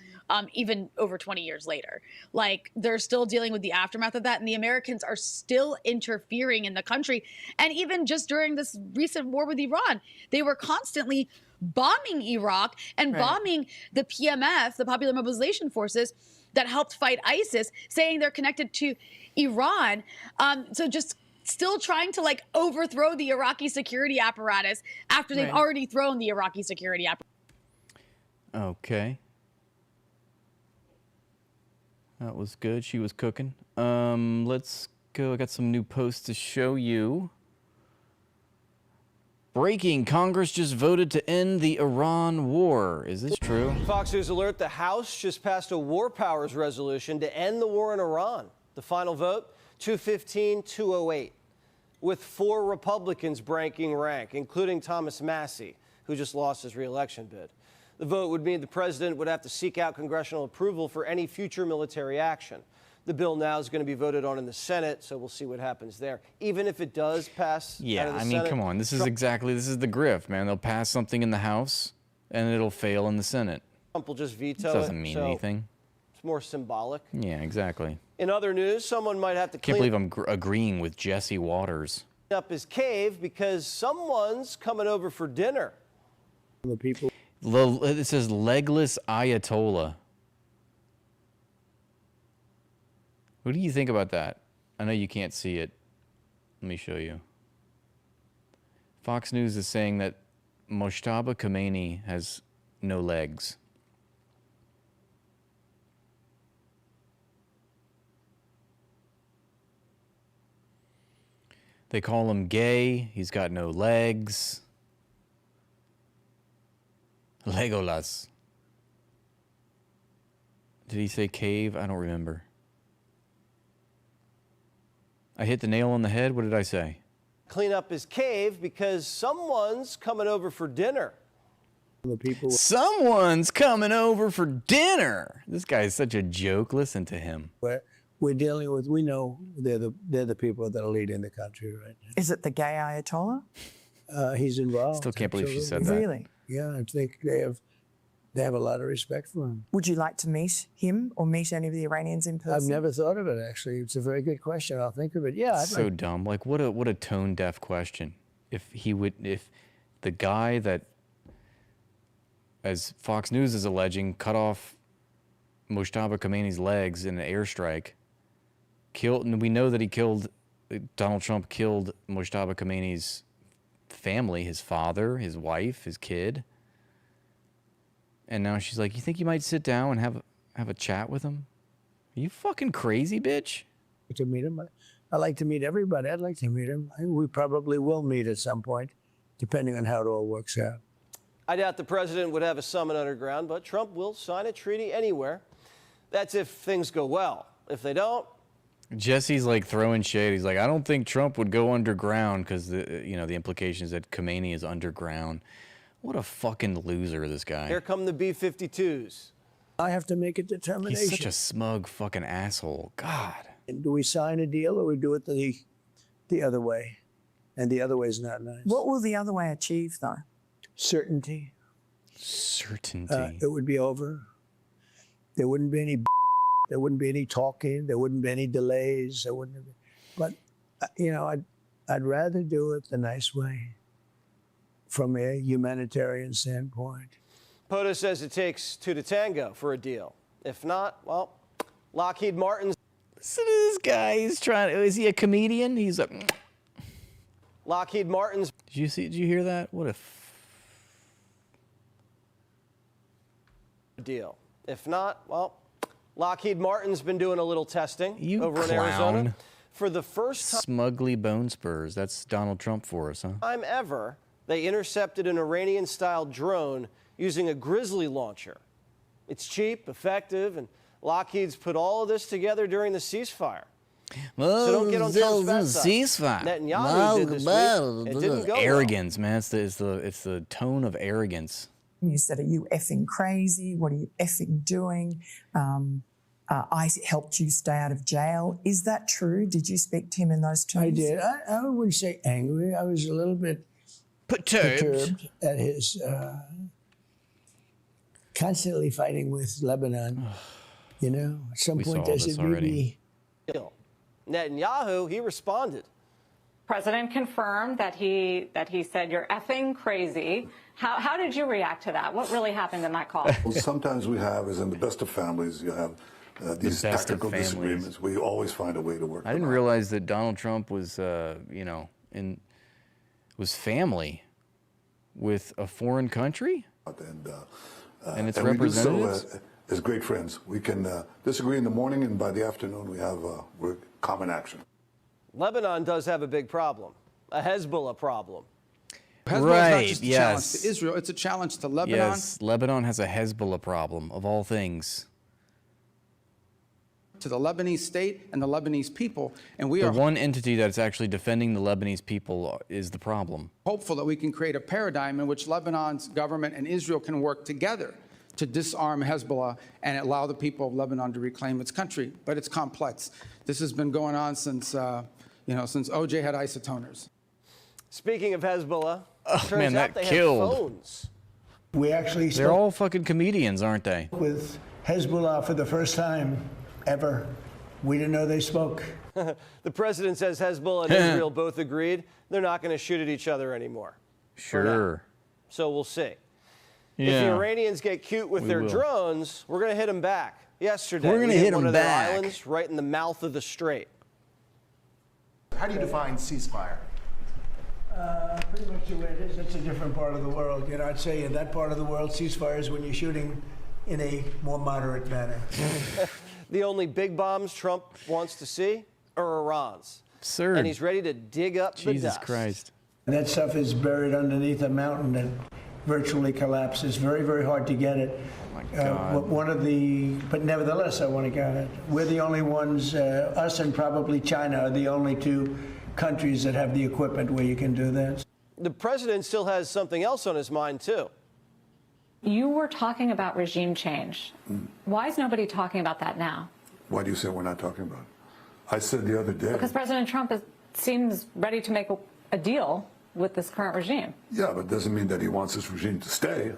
even over 20 years later. Like they're still dealing with the aftermath of that. And the Americans are still interfering in the country. And even just during this recent war with Iran, they were constantly bombing Iraq and bombing the PMF, the Popular Mobilization Forces, that helped fight ISIS, saying they're connected to Iran. So just still trying to like overthrow the Iraqi security apparatus after they've already thrown the Iraqi security apparatus.
Okay. That was good. She was cooking. Let's go. I got some new posts to show you. Breaking, Congress just voted to end the Iran war. Is this true?
Fox News alert, the House just passed a war powers resolution to end the war in Iran. The final vote, 215-208, with 4 Republicans breaking rank, including Thomas Massie, who just lost his re-election bid. The vote would mean the president would have to seek out congressional approval for any future military action. The bill now is going to be voted on in the Senate, so we'll see what happens there. Even if it does pass out of the Senate,
come on. This is the grift, man. They'll pass something in the House, and it'll fail in the Senate.
Trump will just veto it.
Doesn't mean anything.
It's more symbolic.
Yeah, exactly.
In other news, someone might have to
Can't believe I'm agreeing with Jesse Waters.
Up his cave because someone's coming over for dinner.
The people.
It says legless Ayatollah. What do you think about that? I know you can't see it. Let me show you. Fox News is saying that Mojtaba Khomeini has no legs. They call him gay. He's got no legs. Legolas. Did he say cave? I don't remember. I hit the nail on the head. What did I say?
Clean up his cave because someone's coming over for dinner.
Someone's coming over for dinner. This guy is such a joke. Listen to him.
We're dealing with, we know they're the people that are leading the country right now.
Is it the gay Ayatollah?
He's involved.
Still can't believe she said that.
Really?
Yeah, I think they have a lot of respect for him.
Would you like to meet him or meet any of the Iranians in person?
I've never thought of it, actually. It's a very good question. I'll think of it. Yeah.
So dumb. Like, what a tone deaf question. If the guy that, as Fox News is alleging, cut off Mojtaba Khomeini's legs in an airstrike, and we know that Donald Trump killed Mojtaba Khomeini's family, his father, his wife, his kid. And now she's like, you think you might sit down and have a chat with him? Are you fucking crazy, bitch?
To meet him. I like to meet everybody. I'd like to meet him. We probably will meet at some point, depending on how it all works out.
I doubt the president would have a summit underground, but Trump will sign a treaty anywhere. That's if things go well. If they don't,
Jesse's like throwing shade. He's like, I don't think Trump would go underground because the implication is that Khomeini is underground. What a fucking loser, this guy.
here come the B-52s.
I have to make a determination.
He's such a smug fucking asshole. God.
And do we sign a deal or we do it the other way? And the other way is not nice.
What will the other way achieve, though?
Certainty.
Certainty.
It would be over. There wouldn't be any. There wouldn't be any talking. There wouldn't be any delays. There wouldn't be. But I'd rather do it the nice way, from a humanitarian standpoint.
POTUS says it takes two to tango for a deal. If not, well, Lockheed Martin's.
Listen to this guy. He's trying. Is he a comedian? He's like.
Lockheed Martin's.
Did you hear that? What a
deal. If not, well, Lockheed Martin's been doing a little testing over in
clown.
Arizona. For the first time
Smugly bone spurs. That's Donald Trump for us, huh?
ever, they intercepted an Iranian-style drone using a Grizzly launcher. It's cheap, effective, and Lockheed's put all of this together during the ceasefire. So don't get on Trump's bad side.
Ceasefire.
Netanyahu did this week. It didn't go
arrogance, man. It's the tone of arrogance.
You said, are you effing crazy? What are you effing doing? I helped you stay out of jail. Is that true? Did you speak to him in those terms?
I did. I wouldn't say angry. I was a little bit perturbed at his constantly fighting with Lebanon. At some point there should be.
Netanyahu, he responded.
President confirmed that he said you're effing crazy. How did you react to that? What really happened in that call?
Well, sometimes we have, as in the best of families, you have these tactical disagreements. We always find a way to work.
I didn't realize that Donald Trump was, was family with a foreign country, and its representatives.
We do so as great friends. We can disagree in the morning, and by the afternoon we have common action.
Lebanon does have a big problem, a Hezbollah problem.
Hezbollah is not just a challenge to Israel, it's a challenge to Lebanon.
Yes, Lebanon has a Hezbollah problem, of all things.
To the Lebanese state and the Lebanese people, and we
the
are
one entity that's actually defending the Lebanese people is the problem.
hopeful that we can create a paradigm in which Lebanon's government and Israel can work together to disarm Hezbollah and allow the people of Lebanon to reclaim its country. But it's complex. This has been going on since OJ had isotoners.
Speaking of Hezbollah,
Man, that killed.
Have phones.
We actually
They're all fucking comedians, aren't they?
With Hezbollah for the first time ever. We didn't know they spoke.
The president says Hezbollah and Israel both agreed they're not going to shoot at each other anymore.
Sure.
So we'll see.
Yeah.
If the Iranians get cute with their drones, we're going to hit them back. Yesterday,
We're gonna hit
one
them
of their
back.
islands right in the mouth of the strait.
How do you define ceasefire?
Pretty much the way it is. It's a different part of the world. I'd say in that part of the world, ceasefire is when you're shooting in a more moderate manner.
The only big bombs Trump wants to see are Iran's.
Absurd.
And he's ready to dig up the
Jesus
dust.
Christ.
And that stuff is buried underneath a mountain that virtually collapses. Very, very hard to get it.
my God.
But nevertheless, I want to get it. We're the only ones, us and probably China are the only two countries that have the equipment where you can do this.
The president still has something else on his mind, too.
You were talking about regime change. Why is nobody talking about that now?
Why do you say we're not talking about it? I said the other day.
Because President Trump seems ready to make a deal with this current regime.
Yeah, but it doesn't mean that he wants this regime to stay.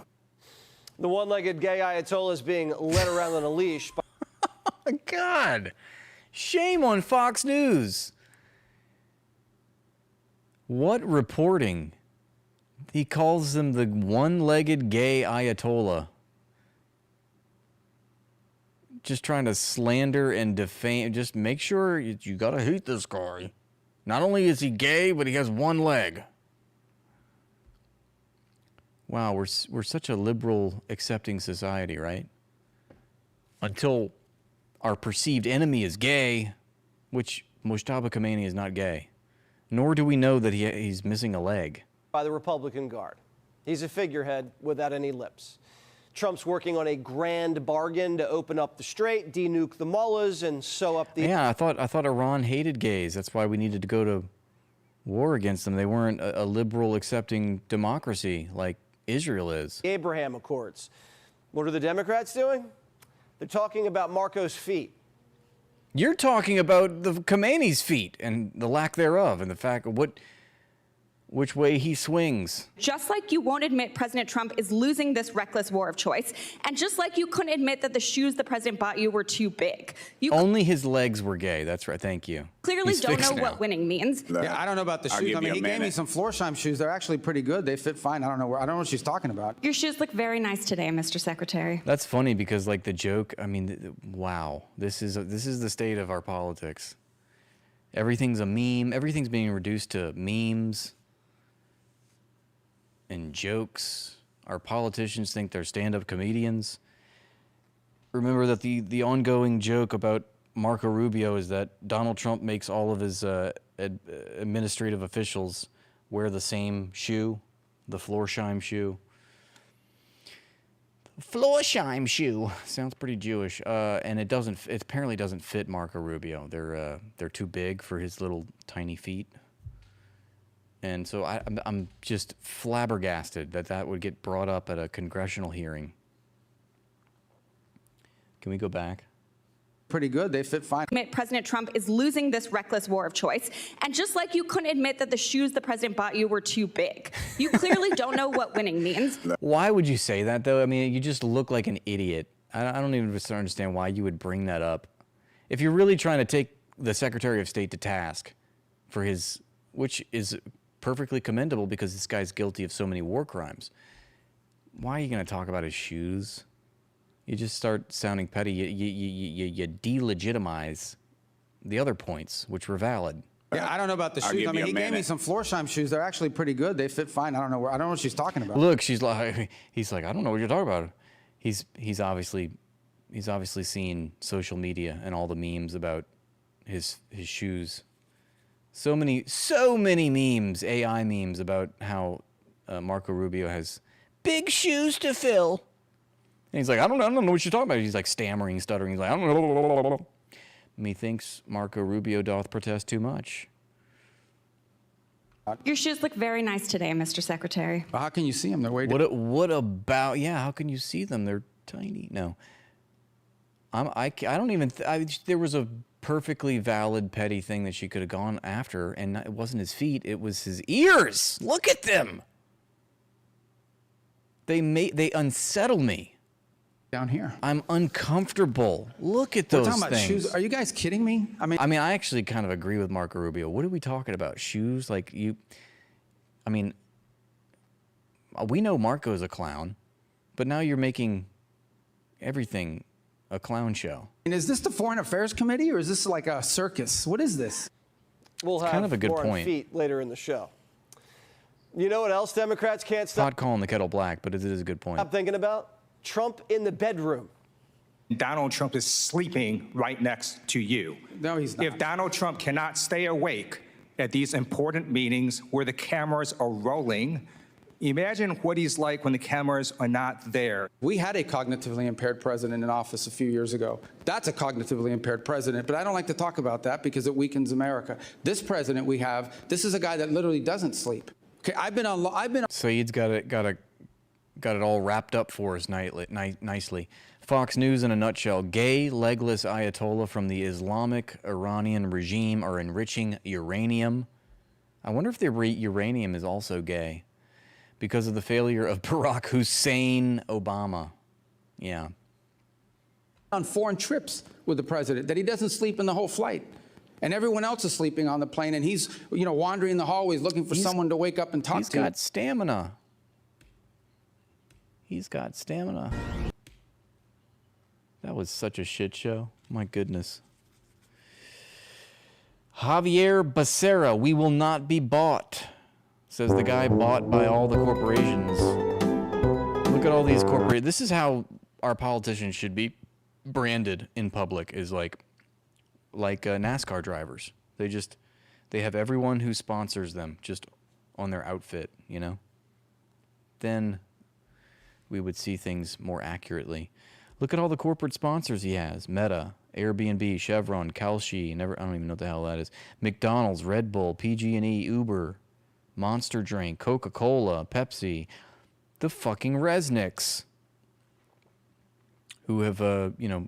The one-legged gay Ayatollah is being led around on a leash.
God, shame on Fox News. What reporting? He calls them the one-legged gay Ayatollah. Just trying to slander and defame. Just make sure you gotta hate this guy. Not only is he gay, but he has one leg. Wow, we're such a liberal, accepting society, right? Until our perceived enemy is gay, which Mujtaba Khomeini is not gay. Nor do we know that he's missing a leg.
By the Republican Guard. He's a figurehead without any lips. Trump's working on a grand bargain to open up the strait, denuke the mullahs, and sew up the...
Yeah, I thought Iran hated gays. That's why we needed to go to war against them. They weren't a liberal, accepting democracy like Israel is.
The Abraham Accords. What are the Democrats doing? They're talking about Marco's feet.
You're talking about the Khomeini's feet and the lack thereof, and the fact of which way he swings.
Just like you won't admit President Trump is losing this reckless war of choice, and just like you couldn't admit that the shoes the president bought you were too big. You
Only his legs were gay. That's right. Thank you.
Clearly
He's
don't
fixed
know
now.
what winning means.
Yeah, I don't know about the shoes. I mean, he gave me some Florsheim shoes. They're actually pretty good. They fit fine. I don't know what she's talking about.
Your shoes look very nice today, Mr. Secretary.
That's funny because, like, the joke. I mean, wow. This is the state of our politics. Everything's a meme. Everything's being reduced to memes and jokes. Our politicians think they're stand-up comedians. Remember that the ongoing joke about Marco Rubio is that Donald Trump makes all of his administrative officials wear the same shoe, the Florsheim shoe. Florsheim shoe sounds pretty Jewish, and it apparently doesn't fit Marco Rubio. They're too big for his little tiny feet. And so I'm just flabbergasted that would get brought up at a congressional hearing. Can we go back?
Pretty good. They fit fine.
Admit President Trump is losing this reckless war of choice, and just like you couldn't admit that the shoes the president bought you were too big. You clearly don't know what winning means.
Why would you say that, though? I mean, you just look like an idiot. I don't even understand why you would bring that up. If you're really trying to take the Secretary of State to task for his, which is perfectly commendable because this guy's guilty of so many war crimes. Why are you going to talk about his shoes? You just start sounding petty. You delegitimize the other points, which were valid.
Yeah, I don't know about the shoes. I mean, he gave me some Florsheim shoes. They're actually pretty good. They fit fine. I don't know what she's talking about.
Look, he's like, I don't know what you're talking about. He's obviously seen social media and all the memes about his shoes. So many memes, AI memes about how Marco Rubio has big shoes to fill. And he's like, I don't know what you're talking about. He's like stammering, stuttering. He's like, I don't know. Methinks Marco Rubio doth protest too much.
Your shoes look very nice today, Mr. Secretary.
Well, how can you see them? They're way down.
What about, yeah, how can you see them? They're tiny. No. I don't even, there was a perfectly valid petty thing that she could have gone after, and it wasn't his feet, it was his ears. Look at them. They unsettle me.
Down here.
I'm uncomfortable. Look at those
We're talking about
things.
shoes. Are you guys kidding me?
I mean, I actually kind of agree with Marco Rubio. What are we talking about? Shoes? Like we know Marco is a clown, but now you're making everything a clown show.
And is this the Foreign Affairs Committee, or is this like a circus? What is this?
We'll have
kind of a good
more on
point.
feet later in the show. You know what else Democrats can't stop?
Not calling the kettle black, but it is a good point.
Stop thinking about? Trump in the bedroom.
Donald Trump is sleeping right next to you.
No, he's not.
If Donald Trump cannot stay awake at these important meetings where the cameras are rolling, Imagine what he's like when the cameras are not there.
We had a cognitively impaired president in office a few years ago. That's a cognitively impaired president, but I don't like to talk about that because it weakens America. This president we have, this is a guy that literally doesn't sleep. Okay,
Saeed's got it all wrapped up for us nicely. Fox News in a nutshell. Gay, legless Ayatollah from the Islamic Iranian regime are enriching uranium. I wonder if the uranium is also gay because of the failure of Barack Hussein Obama. Yeah.
On foreign trips with the president, that he doesn't sleep in the whole flight. And everyone else is sleeping on the plane, and he's, wandering the hallways looking for someone to wake up and talk to.
He's got stamina. He's got stamina. That was such a shit show. My goodness. Javier Becerra, we will not be bought, says the guy bought by all the corporations. Look at all these corporations. This is how our politicians should be branded in public, is like NASCAR drivers. They have everyone who sponsors them just on their outfit, Then we would see things more accurately. Look at all the corporate sponsors he has. Meta, Airbnb, Chevron, Kalshi, I don't even know what the hell that is. McDonald's, Red Bull, PG&E, Uber, Monster Drink, Coca-Cola, Pepsi, the fucking Resnicks, who have,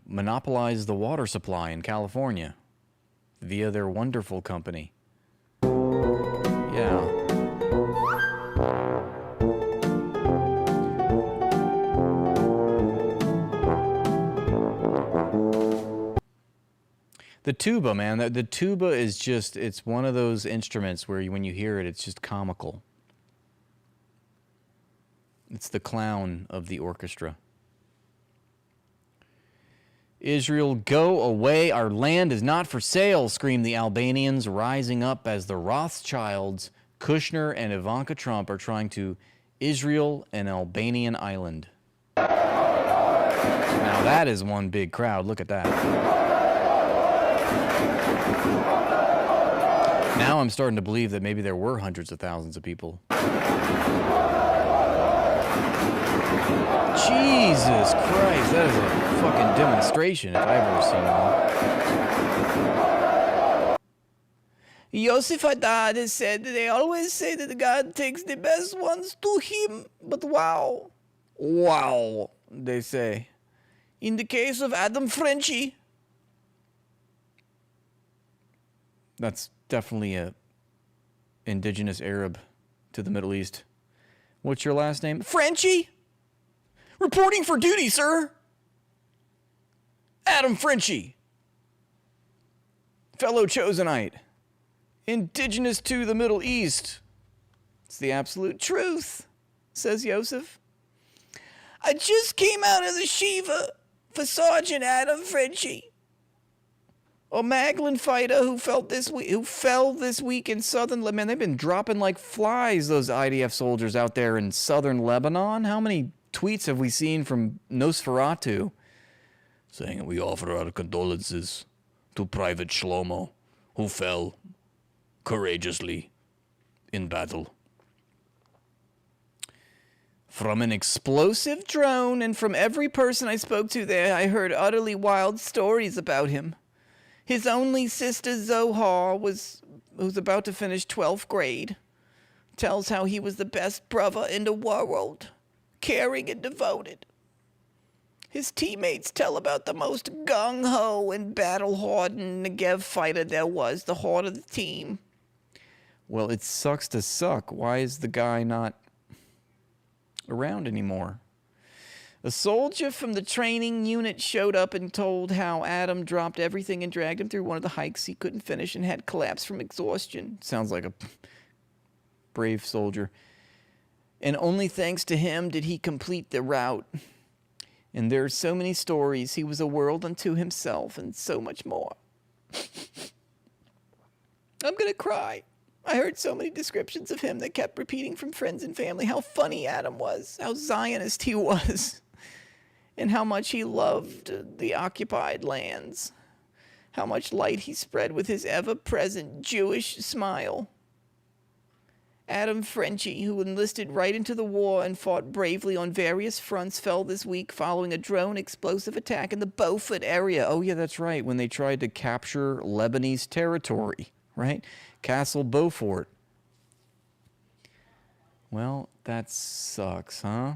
monopolized the water supply in California via their wonderful company. Yeah. The tuba, man, the tuba is just, it's one of those instruments where when you hear it, it's just comical. It's the clown of the orchestra. Israel, go away. Our land is not for sale, scream the Albanians, rising up as the Rothschilds, Kushner, and Ivanka Trump are trying to Israel an Albanian island. Now that is one big crowd. Look at that. Now I'm starting to believe that maybe there were hundreds of thousands of people. Jesus Christ, that is a fucking demonstration if I've ever seen one. Yosef Haddad said that they always say that God takes the best ones to him, but wow, they say. In the case of Adam Frenchie, that's definitely a indigenous Arab to the Middle East. What's your last name? Frenchie? Reporting for duty, sir. Adam Frenchie. Fellow Chosenite. Indigenous to the Middle East. It's the absolute truth, says Yosef. I just came out of the Shiva for Sergeant Adam Frenchie, a Maglan fighter who fell this week in southern Lebanon. Man, they've been dropping like flies, those IDF soldiers out there in southern Lebanon. How many tweets have we seen from Nosferatu saying we offer our condolences to Private Shlomo, who fell courageously in battle from an explosive drone, and from every person I spoke to there, I heard utterly wild stories about him. His only sister, Zohar, who's about to finish 12th grade, tells how he was the best brother in the world, caring and devoted. His teammates tell about the most gung-ho and battle-hardened Negev fighter there was, the heart of the team. Well, it sucks to suck. Why is the guy not around anymore? A soldier from the training unit showed up and told how Adam dropped everything and dragged him through one of the hikes he couldn't finish and had collapsed from exhaustion. Sounds like a brave soldier. And only thanks to him did he complete the route. And there are so many stories. He was a world unto himself and so much more. I'm going to cry. I heard so many descriptions of him that kept repeating from friends and family how funny Adam was, how Zionist he was, and how much he loved the occupied lands, how much light he spread with his ever-present Jewish smile. Adam Frenchie, who enlisted right into the war and fought bravely on various fronts, fell this week following a drone explosive attack in the Beaufort area. Oh, yeah, that's right, when they tried to capture Lebanese territory, right? Castle Beaufort. Well, that sucks, huh?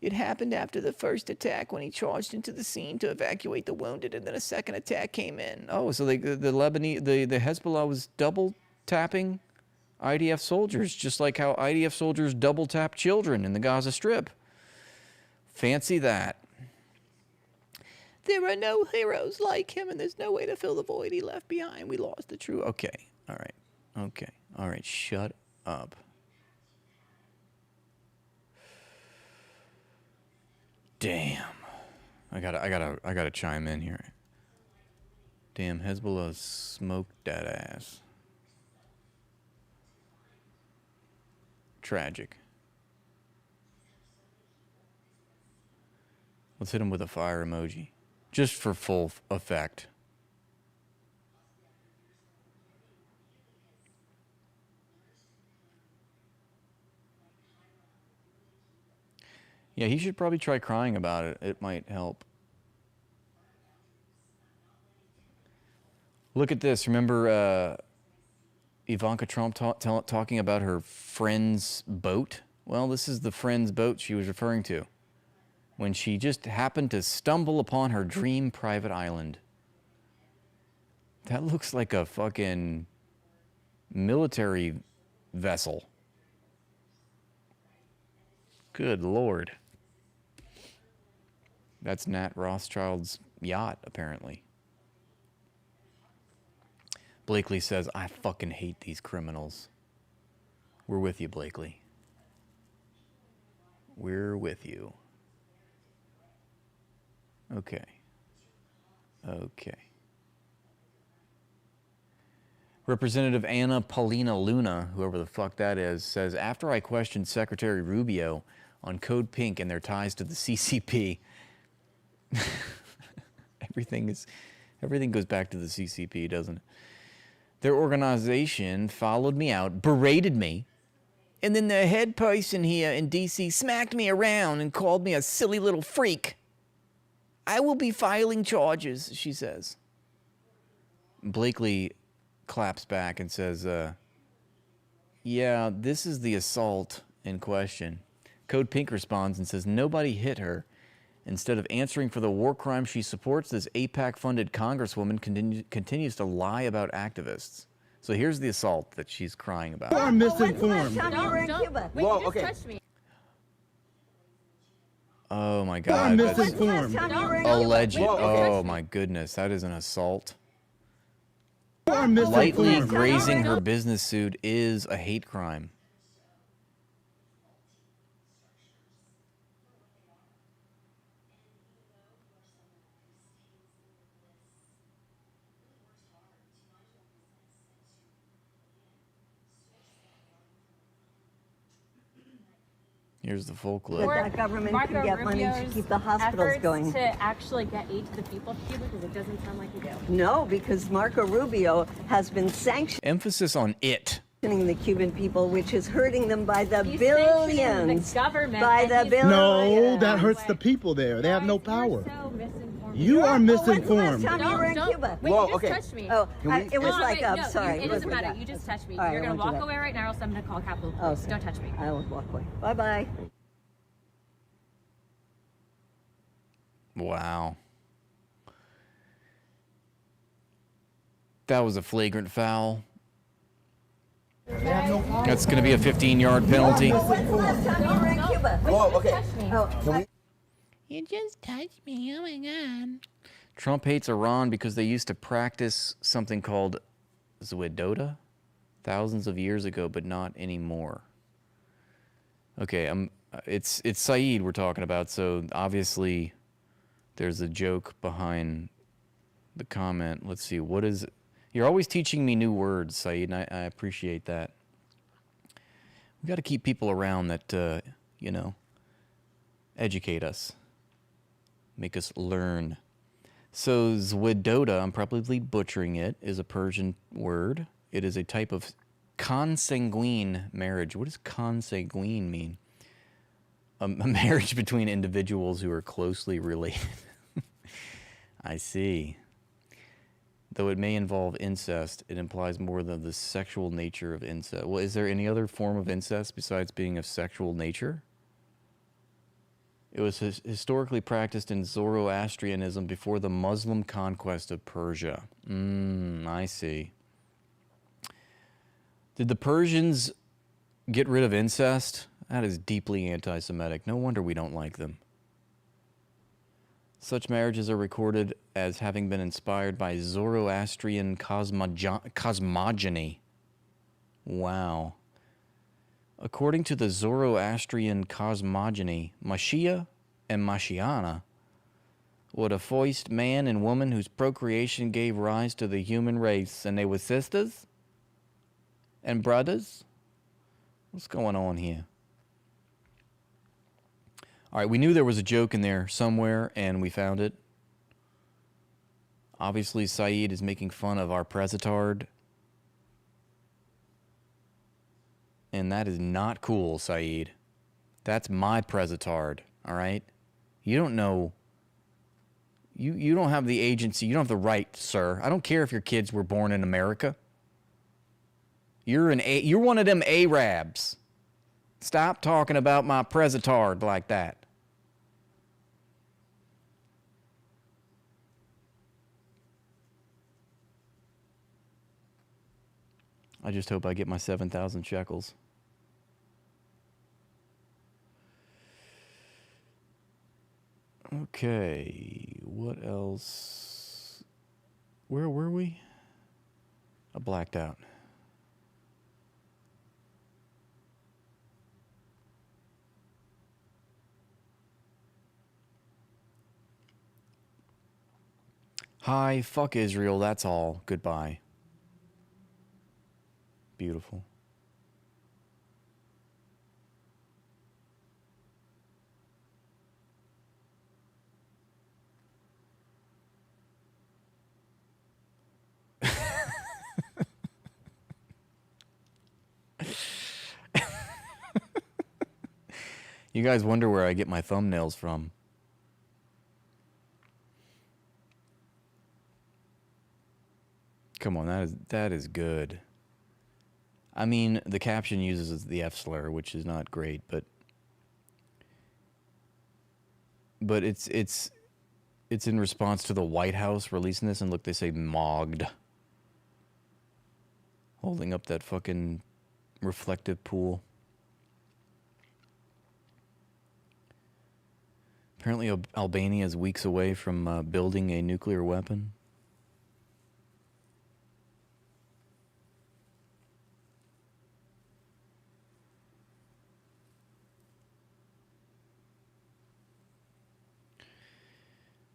It happened after the first attack when he charged into the scene to evacuate the wounded, and then a second attack came in. Oh, so the Hezbollah was double tapping IDF soldiers, just like how IDF soldiers double tap children in the Gaza Strip. Fancy that. There are no heroes like him, and there's no way to fill the void he left behind. We lost the true. Okay. All right. Okay. All right. Shut up. Damn. I gotta chime in here. Damn, Hezbollah smoked that ass. Tragic. Let's hit him with a fire emoji. Just for full effect. Yeah, he should probably try crying about it. It might help. Look at this. Remember Ivanka Trump talking about her friend's boat? Well, this is the friend's boat she was referring to when she just happened to stumble upon her dream private island. That looks like a fucking military vessel. Good Lord. That's Nat Rothschild's yacht, apparently. Blakely says, I fucking hate these criminals. We're with you, Blakely. We're with you. Okay. Okay. Representative Anna Paulina Luna, whoever the fuck that is, says, after I questioned Secretary Rubio on Code Pink and their ties to the CCP, everything goes back to the CCP, doesn't it? Their organization followed me out, berated me, and then the head person here in D.C. smacked me around and called me a silly little freak. I will be filing charges, she says. Blakely claps back and says, yeah, this is the assault in question. Code Pink responds and says, nobody hit her. Instead of answering for the war crime she supports, this AIPAC-funded congresswoman continues to lie about activists. So here's the assault that she's crying about.
You are misinformed.
Whoa, okay. Touch me.
Oh my God.
You are misinformed.
Alleged.
Whoa, okay.
Oh my goodness. That is an assault.
You are misinformed.
Lightly grazing her business suit is a hate crime. Here's the full clip.
That government can get money to keep the hospitals going.
To actually get aid to the people of Cuba, because it doesn't sound like you do.
No, because Marco Rubio has been sanctioning
Emphasis on it.
the Cuban people, which is hurting them by the
He's
billions.
sanctioning the government.
By the billions.
No, that hurts the people there. They have no power. You are misinformed.
Tell me we're in Cuba.
Wait,
Whoa,
you just
okay.
touched me.
Oh, it was like,
wait,
I'm
no,
sorry.
It doesn't matter. You just touched me.
All right,
You're
I
going to
won't do
walk
that.
away right now, or else I'm going to call Capitol Police.
Okay.
Don't touch me.
I will walk away. Bye-bye.
Wow. That was a flagrant foul. That's going to be a 15-yard penalty.
When's the last time you were in Cuba?
Whoa, okay.
Oh,
You just touched me. Oh my God. Trump hates Iran because they used to practice something called Zwidoda thousands of years ago, but not anymore. Okay, it's Saeed we're talking about, so obviously there's a joke behind the comment. Let's see, what is it? You're always teaching me new words, Saeed, and I appreciate that. We got to keep people around that, educate us, make us learn. So Zwidoda, I'm probably butchering it, is a Persian word. It is a type of consanguine marriage. What does consanguine mean? A marriage between individuals who are closely related. I see. Though it may involve incest, it implies more than the sexual nature of incest. Well, is there any other form of incest besides being of sexual nature? It was historically practiced in Zoroastrianism before the Muslim conquest of Persia. I see. Did the Persians get rid of incest? That is deeply anti-Semitic. No wonder we don't like them. Such marriages are recorded as having been inspired by Zoroastrian cosmogony. Wow. According to the Zoroastrian cosmogony, Mashiach and Mashiana were the first man and woman whose procreation gave rise to the human race, and they were sisters and brothers. What's going on here? All right, we knew there was a joke in there somewhere, and we found it. Obviously, Saeed is making fun of our Presitard. And that is not cool, Saeed. That's my Presitard, all right? You don't know. You don't have the agency. You don't have the right, sir. I don't care if your kids were born in America. You're one of them Arabs. Stop talking about my Presitard like that. I just hope I get my 7,000 shekels. Okay, what else? Where were we? I blacked out. Hi, fuck Israel, that's all. Goodbye. Beautiful. You guys wonder where I get my thumbnails from. Come on, that is good. I mean, the caption uses the F slur, which is not great, but it's in response to the White House releasing this, and look, they say mogged. Holding up that fucking reflective pool. Apparently Albania is weeks away from building a nuclear weapon.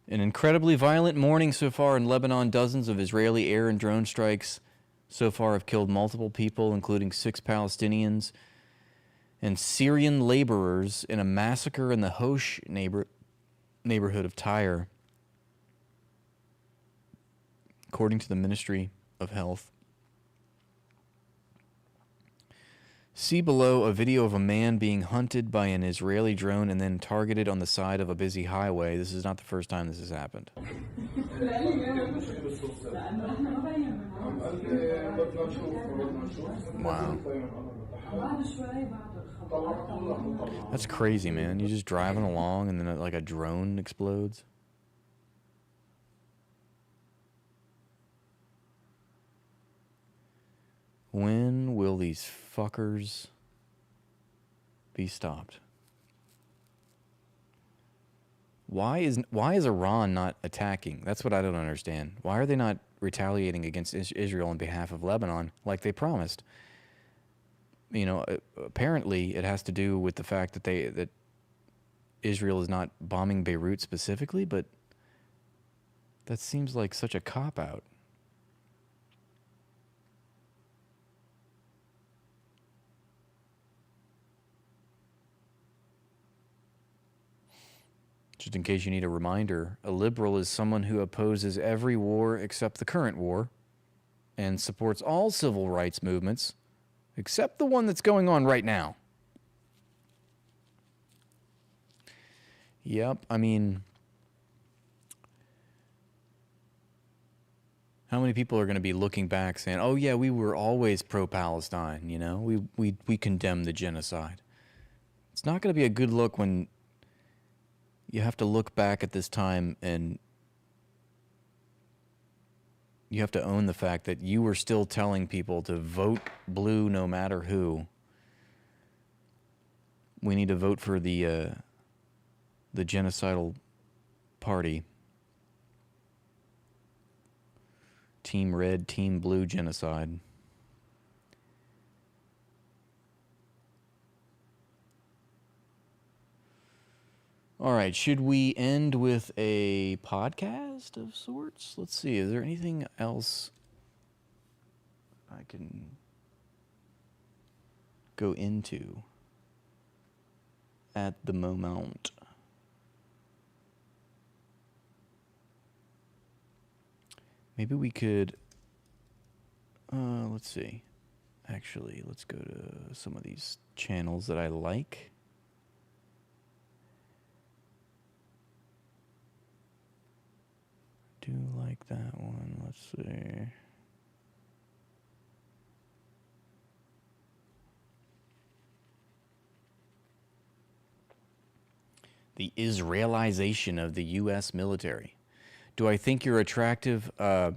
An incredibly violent morning so far in Lebanon. Dozens of Israeli air and drone strikes so far have killed multiple people, including 6 Palestinians and Syrian laborers, in a massacre in the Hosh neighborhood of Tyre, according to the Ministry of Health. See below a video of a man being hunted by an Israeli drone and then targeted on the side of a busy highway. This is not the first time this has happened. Wow. That's crazy, man. You're just driving along and then like a drone explodes. When will these fuckers be stopped? Why is Iran not attacking? That's what I don't understand. Why are they not retaliating against Israel on behalf of Lebanon like they promised? You know, apparently it has to do with the fact that Israel is not bombing Beirut specifically, but that seems like such a cop-out. Just in case you need a reminder, a liberal is someone who opposes every war except the current war and supports all civil rights movements except the one that's going on right now. Yep, I mean, how many people are going to be looking back saying, oh yeah, we were always pro-Palestine, you know, we condemn the genocide. It's not going to be a good look when you have to look back at this time and you have to own the fact that you were still telling people to vote blue no matter who. We need to vote for the genocidal party. Team red, team blue genocide. All right, should we end with a podcast of sorts? Let's see, is there anything else I can go into at the moment? Maybe we could, let's see. Actually, let's go to some of these channels that I like. Do like that one. Let's see. The Israelization of the U.S. military. Do I think you're attractive? Yeah,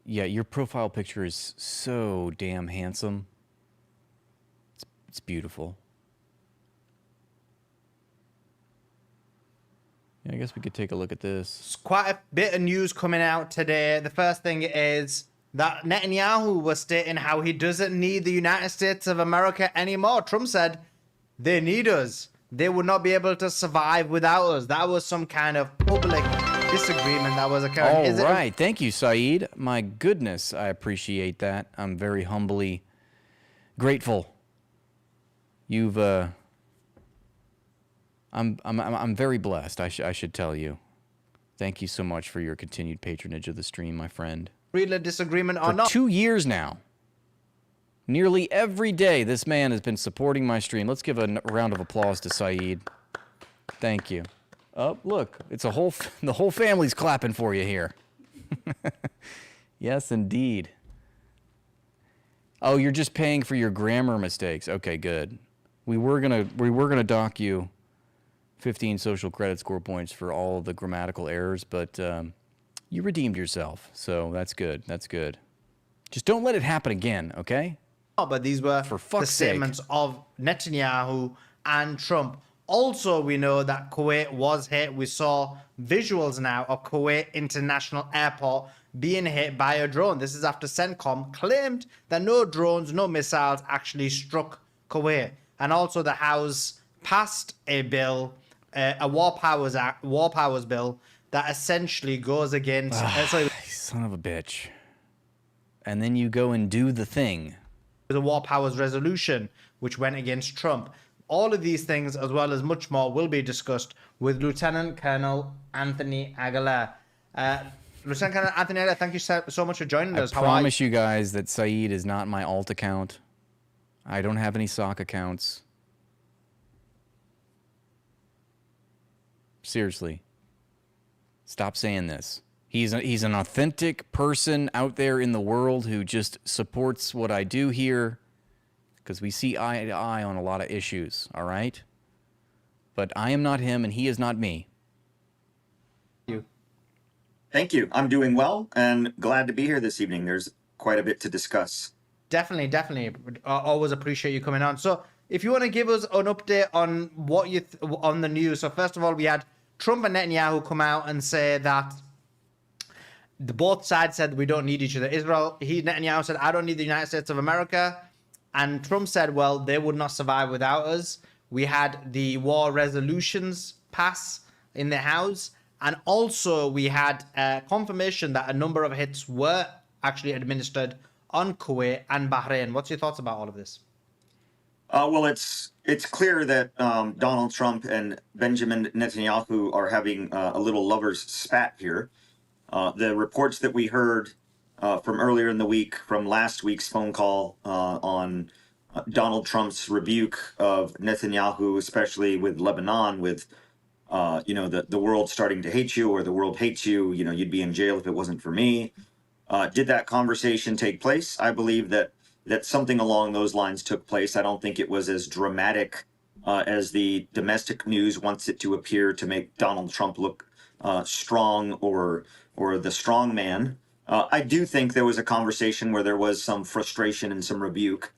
your profile picture is so damn handsome. It's beautiful. Yeah, I guess we could take a look at this.
There's quite a bit of news coming out today. The first thing is that Netanyahu was stating how he doesn't need the United States of America anymore. Trump said they need us. They would not be able to survive without us. That was some kind of public disagreement that was occurring.
All right. Thank you, Saeed. My goodness, I appreciate that. I'm very humbly grateful. You've I'm very blessed. I should tell you. Thank you so much for your continued patronage of the stream, my friend.
Real disagreement or
For
not.
2 years now. Nearly every day, this man has been supporting my stream. Let's give a round of applause to Saeed. Thank you. Oh, look, it's the whole family's clapping for you here. Yes, indeed. Oh, you're just paying for your grammar mistakes. Okay, good. We were gonna dock you 15 social credit score points for all of the grammatical errors, but you redeemed yourself, so that's good. That's good. Just don't let it happen again, okay?
Oh, but these were the statements of Netanyahu and Trump. Also, we know that Kuwait was hit. We saw visuals now of Kuwait International Airport being hit by a drone. This is after CENTCOM claimed that no drones, no missiles actually struck Kuwait. And also the House passed a bill, a War Powers bill, that essentially goes against...
son of a bitch. And then you go and do the thing.
The War Powers resolution, which went against Trump. All of these things, as well as much more, will be discussed with Lieutenant Colonel Anthony Aguilar. Lieutenant Colonel Anthony Aguilar, thank you so much for joining us.
I promise you guys that Saeed is not my alt account. I don't have any sock accounts. Seriously. Stop saying this. He's an authentic person out there in the world who just supports what I do here because we see eye to eye on a lot of issues, all right? But I am not him and he is not me.
Thank you. I'm doing well and glad to be here this evening. There's quite a bit to discuss.
Definitely. I always appreciate you coming on. So if you want to give us an update on what on the news. So first of all, we had Trump and Netanyahu come out and say that both sides said we don't need each other. Netanyahu said, I don't need the United States of America. And Trump said, well, they would not survive without us. We had the war resolutions pass in the House. And also we had confirmation that a number of hits were actually administered on Kuwait and Bahrain. What's your thoughts about all of this?
Well, it's clear that Donald Trump and Benjamin Netanyahu are having a little lover's spat here. The reports that we heard from earlier in the week, from last week's phone call on Donald Trump's rebuke of Netanyahu, especially with Lebanon, with the world starting to hate you, or the world hates you. You'd be in jail if it wasn't for me. Did that conversation take place? I believe that something along those lines took place. I don't think it was as dramatic as the domestic news wants it to appear, to make Donald Trump look strong or the strong man. I do think there was a conversation where there was some frustration and some rebuke.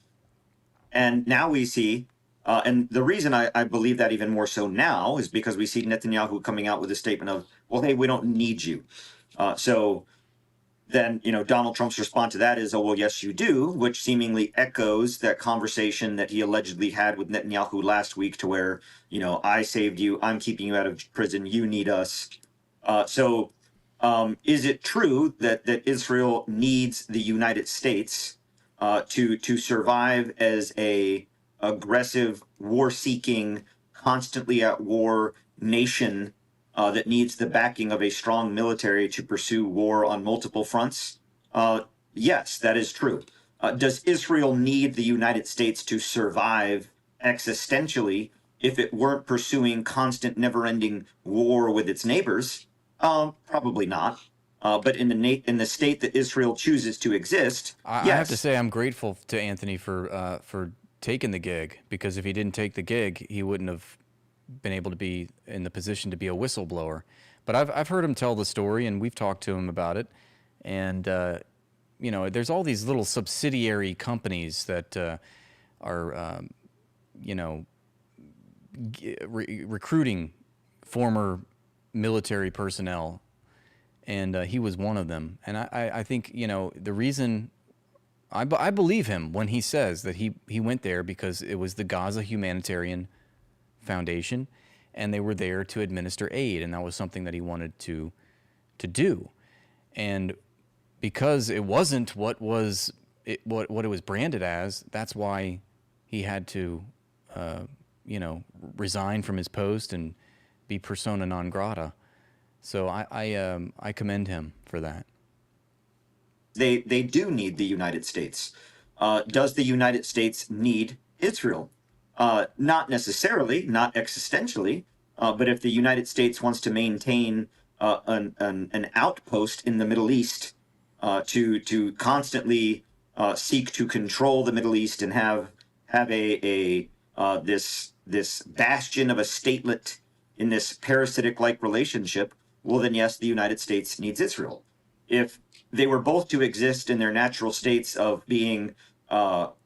And now we see, and the reason I believe that even more so now is because we see Netanyahu coming out with a statement of, well, hey, we don't need you. So then, Donald Trump's response to that is, oh, well, yes, you do, which seemingly echoes that conversation that he allegedly had with Netanyahu last week, to where, I saved you, I'm keeping you out of prison, you need us. So is it true that Israel needs the United States to survive as a aggressive, war-seeking, constantly at war nation that needs the backing of a strong military to pursue war on multiple fronts? Yes, that is true. Does Israel need the United States to survive existentially if it weren't pursuing constant, never-ending war with its neighbors? Probably not. But in the state that Israel chooses to exist,
I have to say I'm grateful to Anthony for taking the gig, because if he didn't take the gig, he wouldn't have been able to be in the position to be a whistleblower. But I've heard him tell the story, and we've talked to him about it. And there's all these little subsidiary companies that are recruiting former military personnel, and he was one of them. And I think the reason I believe him when he says that he went there because it was the Gaza Humanitarian Foundation, and they were there to administer aid, and that was something that he wanted to do. And because it wasn't what it was branded as, that's why he had to resign from his post and be persona non grata. So I commend him for that.
They do need the United States. Does the United States need Israel? Not necessarily, not existentially, but if the United States wants to maintain an outpost in the Middle East, to constantly seek to control the Middle East and have this bastion of a statelet in this parasitic-like relationship, well, then yes, the United States needs Israel. If they were both to exist in their natural states of being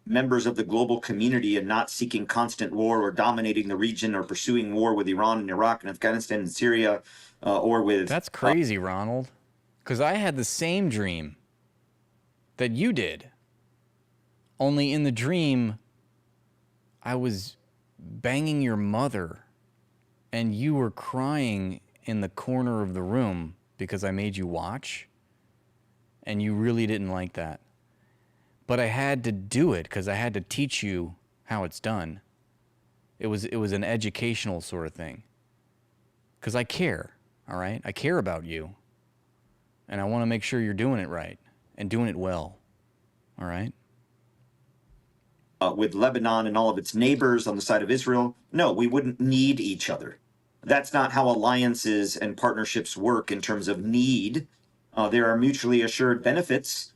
members of the global community and not seeking constant war or dominating the region or pursuing war with Iran and Iraq and Afghanistan and Syria, or with...
That's crazy, Ronald, because I had the same dream that you did. Only in the dream, I was banging your mother, and you were crying in the corner of the room because I made you watch, and you really didn't like that. But I had to do it because I had to teach you how it's done. It was an educational sort of thing. Because I care, all right? I care about you. And I want to make sure you're doing it right and doing it well, all right?
With Lebanon and all of its neighbors on the side of Israel, no, we wouldn't need each other. That's not how alliances and partnerships work in terms of need. There are mutually assured benefits,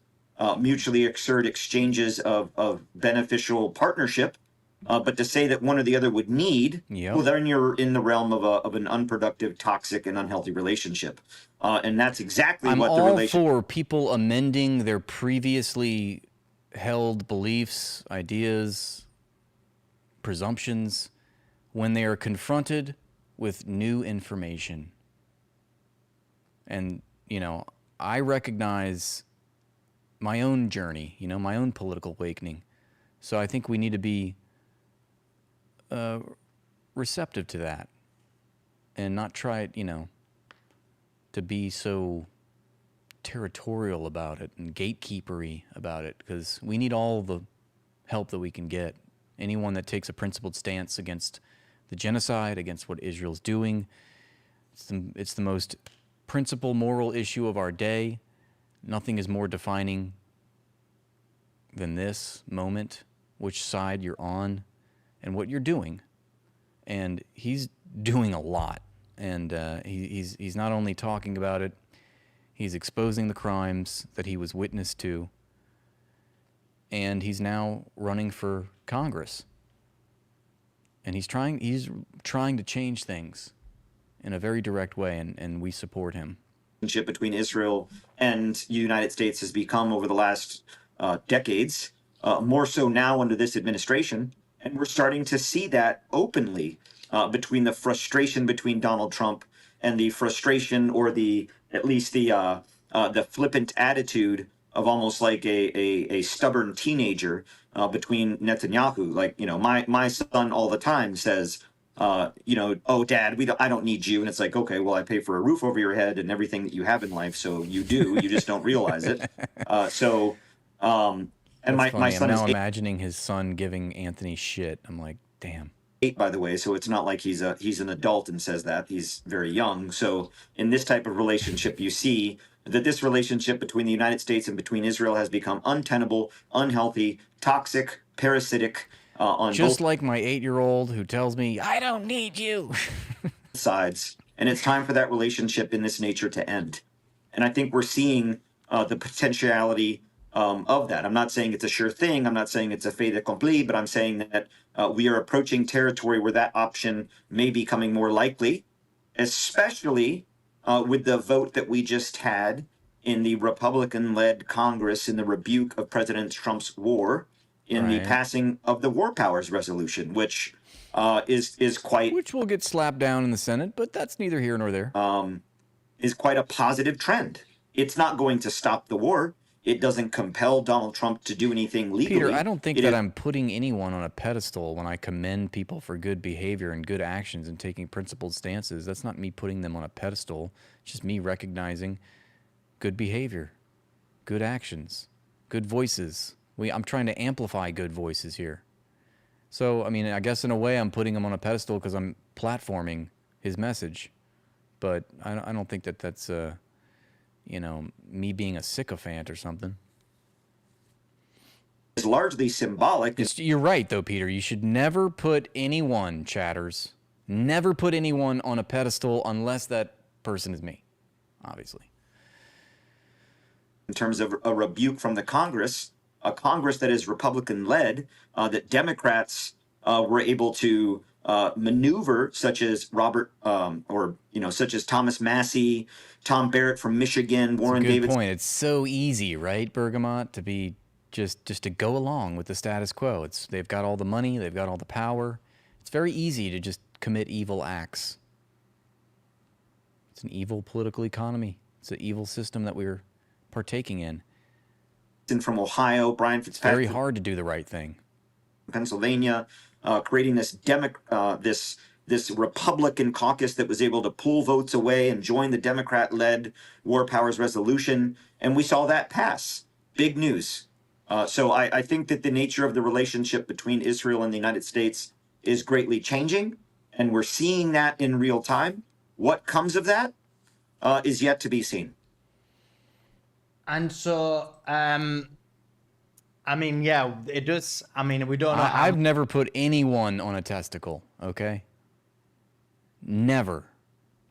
mutually assured exchanges of beneficial partnership. But to say that one or the other would need, well, then you're in the realm of an unproductive, toxic, and unhealthy relationship. And that's exactly what the relationship...
I'm all for people amending their previously held beliefs, ideas, presumptions, when they are confronted with new information. And, I recognize my own journey, my own political awakening. So I think we need to be receptive to that and not try, to be so territorial about it and gatekeepery about it, because we need all the help that we can get. Anyone that takes a principled stance against the genocide, against what Israel's doing, it's the most principal moral issue of our day. Nothing is more defining than this moment, which side you're on, and what you're doing. And he's doing a lot. And he's not only talking about it, he's exposing the crimes that he was witness to. And he's now running for Congress. And he's trying to change things in a very direct way, and we support him.
Relationship between Israel and the United States has become over the last decades, more so now under this administration. And we're starting to see that openly between the frustration between Donald Trump and the frustration, or at least the flippant attitude of almost like a stubborn teenager between Netanyahu. Like, my son all the time says, oh, Dad, I don't need you. And it's like, okay, well, I pay for a roof over your head and everything that you have in life. So you do, you just don't realize it. And my son
I'm
is
now imagining his son giving Anthony shit. I'm like, damn.
8, by the way, so it's not like he's an adult and says that. He's very young. So in this type of relationship, you see that this relationship between the United States and between Israel has become untenable, unhealthy, toxic, parasitic on
just
both
like my 8-year-old who tells me, I don't need you.
sides. And it's time for that relationship in this nature to end. And I think we're seeing the potentiality of that. I'm not saying it's a sure thing. I'm not saying it's a fait accompli, but I'm saying that we are approaching territory where that option may be becoming more likely, especially with the vote that we just had in the Republican-led Congress in the rebuke of President Trump's war, in the passing of the War Powers Resolution, which is quite...
Which will get slapped down in the Senate, but that's neither here nor there.
Is quite a positive trend. It's not going to stop the war. It doesn't compel Donald Trump to do anything legally.
Peter, I don't think that I'm putting anyone on a pedestal when I commend people for good behavior and good actions and taking principled stances. That's not me putting them on a pedestal. It's just me recognizing good behavior, good actions, good voices. I'm trying to amplify good voices here. So, I mean, I guess in a way I'm putting him on a pedestal because I'm platforming his message. But I don't think that that's, me being a sycophant or something.
It's largely symbolic.
You're right, though, Peter. You should never put anyone, chatters, never put anyone on a pedestal unless that person is me, obviously.
In terms of a rebuke from the Congress, a Congress that is Republican-led, that Democrats were able to maneuver, such as such as Thomas Massey, Tom Barrett from Michigan, Warren Davidson.
Good point. It's so easy, right, Bergamot, to be just to go along with the status quo. They've got all the money, they've got all the power. It's very easy to just commit evil acts. It's an evil political economy. It's an evil system that we're partaking in.
From Ohio, Brian Fitzpatrick.
It's very hard to do the right thing.
Pennsylvania, creating this Republican caucus that was able to pull votes away and join the Democrat-led War Powers Resolution, and we saw that pass. Big news. So I think that the nature of the relationship between Israel and the United States is greatly changing, and we're seeing that in real time. What comes of that is yet to be seen.
And so, I mean, yeah, it does. I mean, we don't know.
I've never put anyone on a testicle, okay? Never.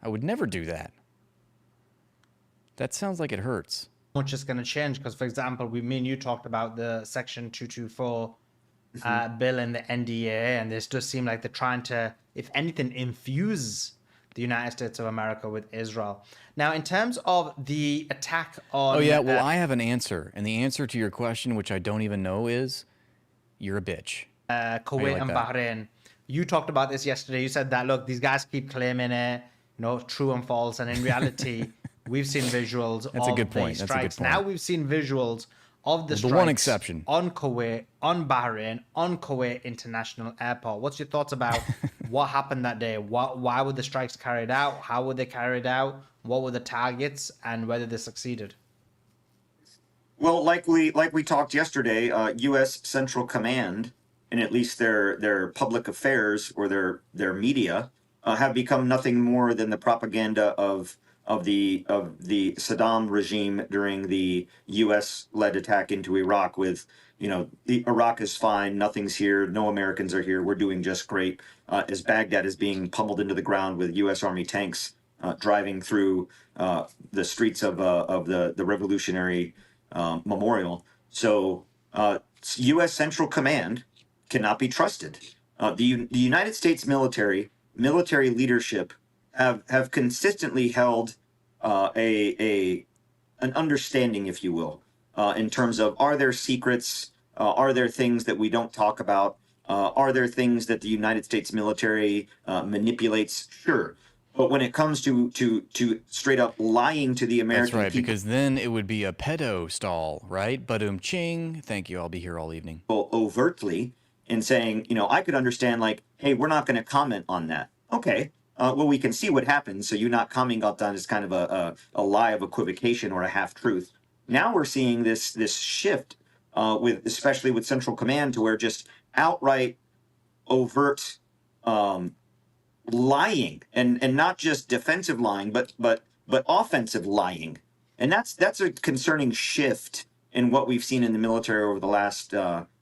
I would never do that. That sounds like it hurts.
Much is going to change because, for example, me and you talked about the Section 224 bill in the NDAA, and this does seem like they're trying to, if anything, infuse the United States of America with Israel. Now, in terms of the attack on...
Oh, yeah, well, I have an answer. And the answer to your question, which I don't even know, is you're a bitch.
Kuwait and Bahrain. You talked about this yesterday. You said that, look, these guys keep claiming it, true and false. And in reality, we've seen visuals of the strikes. Now we've seen visuals of the strikes.
The one exception.
On Kuwait, on Bahrain, on Kuwait International Airport. What's your thoughts about what happened that day? Why were the strikes carried out? How were they carried out? What were the targets and whether they succeeded?
Well, like we talked yesterday, U.S. Central Command, and at least their public affairs or their media, have become nothing more than the propaganda of of the Saddam regime during the U.S.-led attack into Iraq with, Iraq is fine, nothing's here, no Americans are here, we're doing just great, as Baghdad is being pummeled into the ground with U.S. Army tanks driving through the streets of the Revolutionary Memorial. So U.S. Central Command cannot be trusted. The United States military leadership have consistently held an understanding, if you will, in terms of, are there secrets? Are there things that we don't talk about? Are there things that the United States military manipulates? Sure. But when it comes to straight up lying to the American
That's right,
people,
because then it would be a pedo stall, right? Ching. Thank you. I'll be here all evening.
overtly and saying, I could understand like, hey, we're not going to comment on that. Okay. Well, we can see what happens. So you not commenting on that is kind of a lie of equivocation or a half truth. Now we're seeing this shift especially with Central Command, to where just outright overt lying, and not just defensive lying, but offensive lying. And that's a concerning shift in what we've seen in the military over the last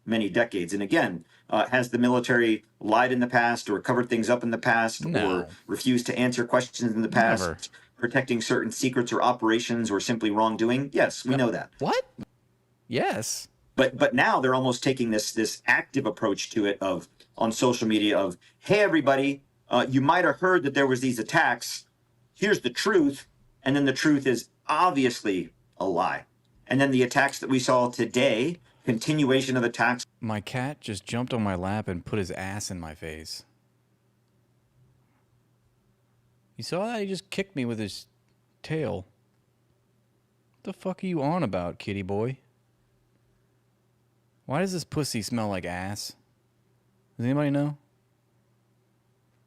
many decades. And again, has the military lied in the past, or covered things up in the past, or refused to answer questions in the past,
Never.
protecting certain secrets or operations, or simply wrongdoing? Yes, we know that.
What? Yes.
But now they're almost taking this active approach to it on social media of, hey, everybody, you might have heard that there was these attacks. Here's the truth. And then the truth is obviously a lie. And then the attacks that we saw today, continuation of attacks.
My cat just jumped on my lap and put his ass in my face. You saw that? He just kicked me with his tail. What the fuck are you on about, kitty boy? Why does this pussy smell like ass? Does anybody know?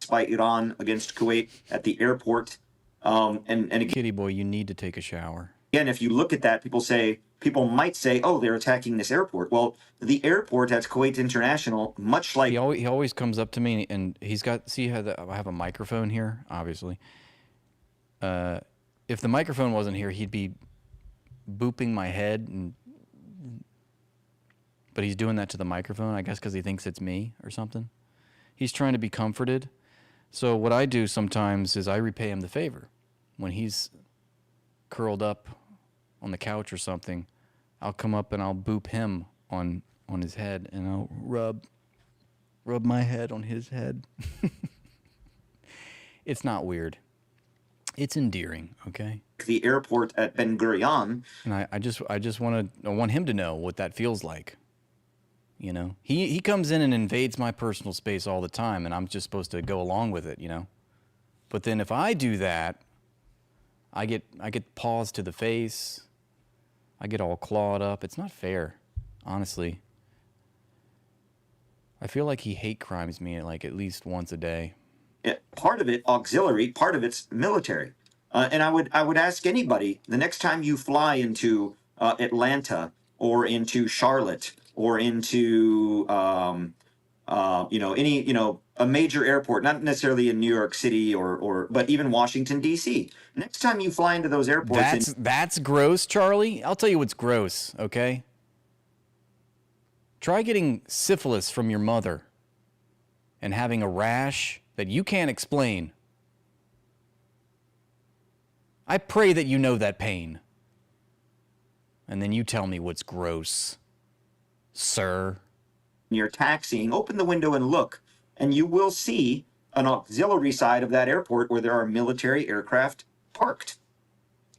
By Iran against Kuwait at the airport. And again,
kitty boy, you need to take a shower.
Again, if you look at that, people might say, oh, they're attacking this airport. Well, the airport at Kuwait International, much like...
He always comes up to me, and he's got... See how I have a microphone here, obviously. If the microphone wasn't here, he'd be booping my head, but he's doing that to the microphone, I guess because he thinks it's me or something. He's trying to be comforted. So what I do sometimes is I repay him the favor. When he's curled up on the couch or something, I'll come up and I'll boop him on his head, and I'll rub my head on his head. It's not weird. It's endearing, okay?
The airport at Ben Gurion.
And I just want him to know what that feels like. You know, he comes in and invades my personal space all the time, and I'm just supposed to go along with it, you know. But then if I do that, I get paws to the face. I get all clawed up. It's not fair, honestly. I feel like he hate crimes me like at least once a day.
Part of it auxiliary, part of it's military. And I would ask anybody, the next time you fly into Atlanta or into Charlotte or into a major airport, not necessarily in New York City but even Washington D.C. Next time you fly into those airports,
that's gross, Charlie. I'll tell you what's gross, okay? Try getting syphilis from your mother and having a rash that you can't explain. I pray that you know that pain. And then you tell me what's gross, sir.
You're taxiing, open the window and look, and you will see an auxiliary side of that airport where there are military aircraft parked.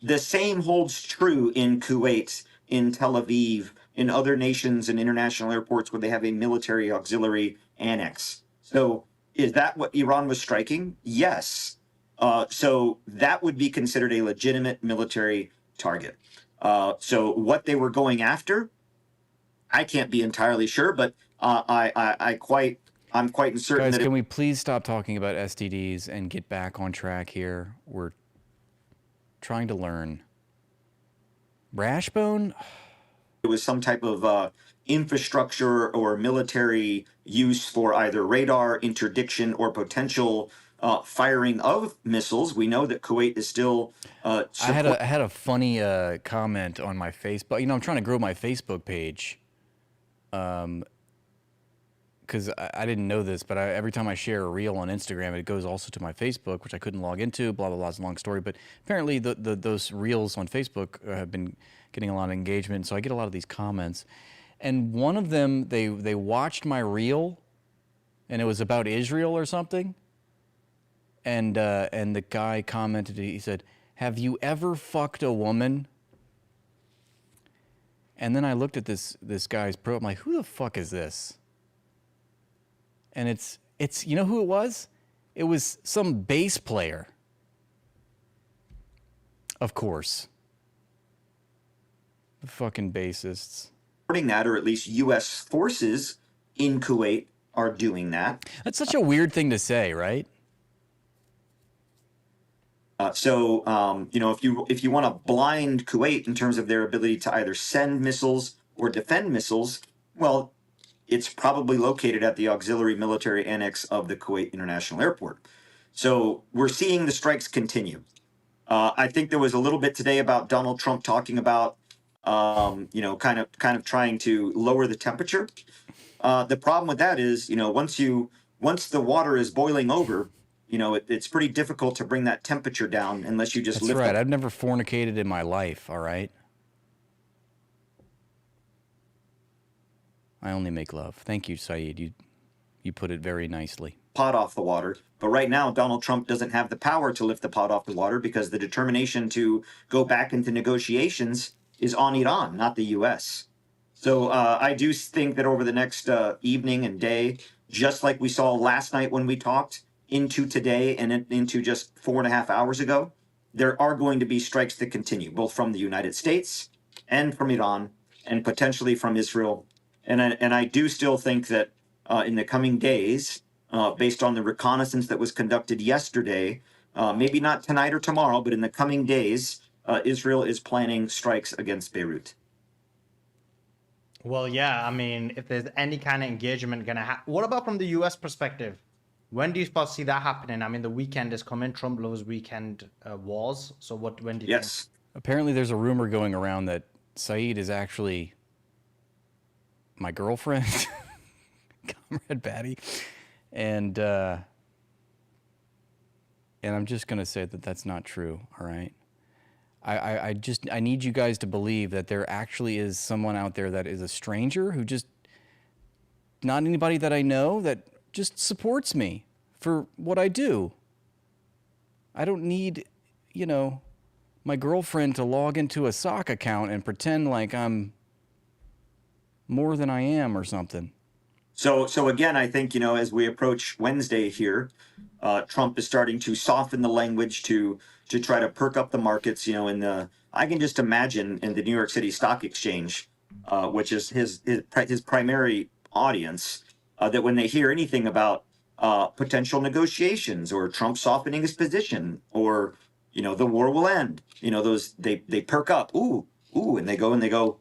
The same holds true in Kuwait, in Tel Aviv, in other nations and international airports where they have a military auxiliary annex. So is that what Iran was striking? Yes. So that would be considered a legitimate military target. So what they were going after, I can't be entirely sure, but I'm quite certain.
Guys, can we please stop talking about STDs and get back on track here? We're trying to learn. Rashbone?
It was some type of infrastructure or military use for either radar interdiction or potential firing of missiles. We know that Kuwait is still.
I had a funny comment on my Facebook. You know, I'm trying to grow my Facebook page. Because I didn't know this, but every time I share a reel on Instagram, it goes also to my Facebook, which I couldn't log into. Blah blah blah. It's a long story, but apparently those reels on Facebook have been getting a lot of engagement. So I get a lot of these comments, and one of them they watched my reel, and it was about Israel or something. And the guy commented. He said, "Have you ever fucked a woman?" And then I looked at this guy's pro. I'm like, "Who the fuck is this?" And it's you know who it was? It was some bass player. Of course. The fucking bassists.
Supporting that, or at least U.S. forces in Kuwait are doing that.
That's such a weird thing to say, right?
You know, if you want to blind Kuwait in terms of their ability to either send missiles or defend missiles, well, it's probably located at the auxiliary military annex of the Kuwait International Airport. So we're seeing the strikes continue. I think there was a little bit today about Donald Trump talking about, you know, kind of trying to lower the temperature. The problem with that is, you know, once the water is boiling over, you know, it's pretty difficult to bring that temperature down unless you just
That's
lift
right.
up.
I've never fornicated in my life, all right? I only make love. Thank you, Saeed. You put it very nicely.
Pot off the water. But right now, Donald Trump doesn't have the power to lift the pot off the water because the determination to go back into negotiations is on Iran, not the U.S. So I do think that over the next evening and day, just like we saw last night when we talked, into today and into just 4.5 hours ago, there are going to be strikes that continue, both from the United States and from Iran and potentially from Israel. And I do still think that in the coming days, based on the reconnaissance that was conducted yesterday, maybe not tonight or tomorrow, but in the coming days, Israel is planning strikes against Beirut.
Well, yeah, I mean, if there's any kind of engagement going to happen, what about from the U.S. perspective? When do you see that happening? I mean, the weekend is coming. Trump loves weekend wars. So when do you think?
Apparently there's a rumor going around that Saeed is actually my girlfriend, Comrade Batty. And I'm just going to say that that's not true, all right? I need you guys to believe that there actually is someone out there that is a stranger who just, not anybody that I know, that just supports me for what I do. I don't need, you know, my girlfriend to log into a sock account and pretend like I'm more than I am or something.
So again, I think, you know, as we approach Wednesday here, Trump is starting to soften the language to try to perk up the markets. You know, I can just imagine in the New York City Stock Exchange, which is his primary audience, that when they hear anything about potential negotiations or Trump softening his position or, you know, the war will end, you know, those they perk up, ooh, and they go,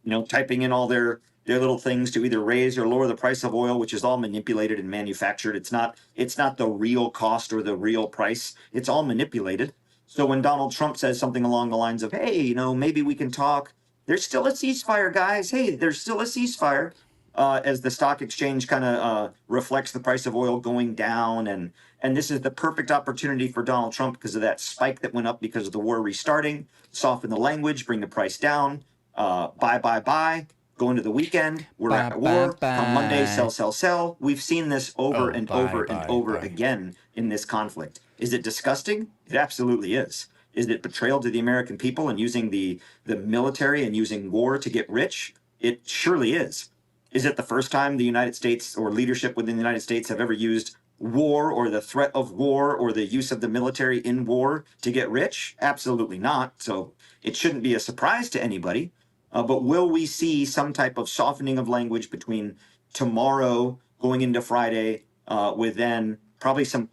you know, typing in all their little things to either raise or lower the price of oil, which is all manipulated and manufactured. It's not the real cost or the real price. It's all manipulated. So when Donald Trump says something along the lines of, hey, you know, maybe we can talk, there's still a ceasefire, guys. Hey, there's still a ceasefire. As the stock exchange kind of reflects the price of oil going down. And this is the perfect opportunity for Donald Trump because of that spike that went up because of the war restarting, soften the language, bring the price down, buy, go into the weekend, we're at war, come Monday, sell. We've seen this over and over again in this conflict. Is it disgusting? It absolutely is. Is it betrayal to the American people and using the military and using war to get rich? It surely is. Is it the first time the United States or leadership within the United States have ever used war or the threat of war or the use of the military in war to get rich? Absolutely not. So it shouldn't be a surprise to anybody. But will we see some type of softening of language between tomorrow going into Friday with then probably some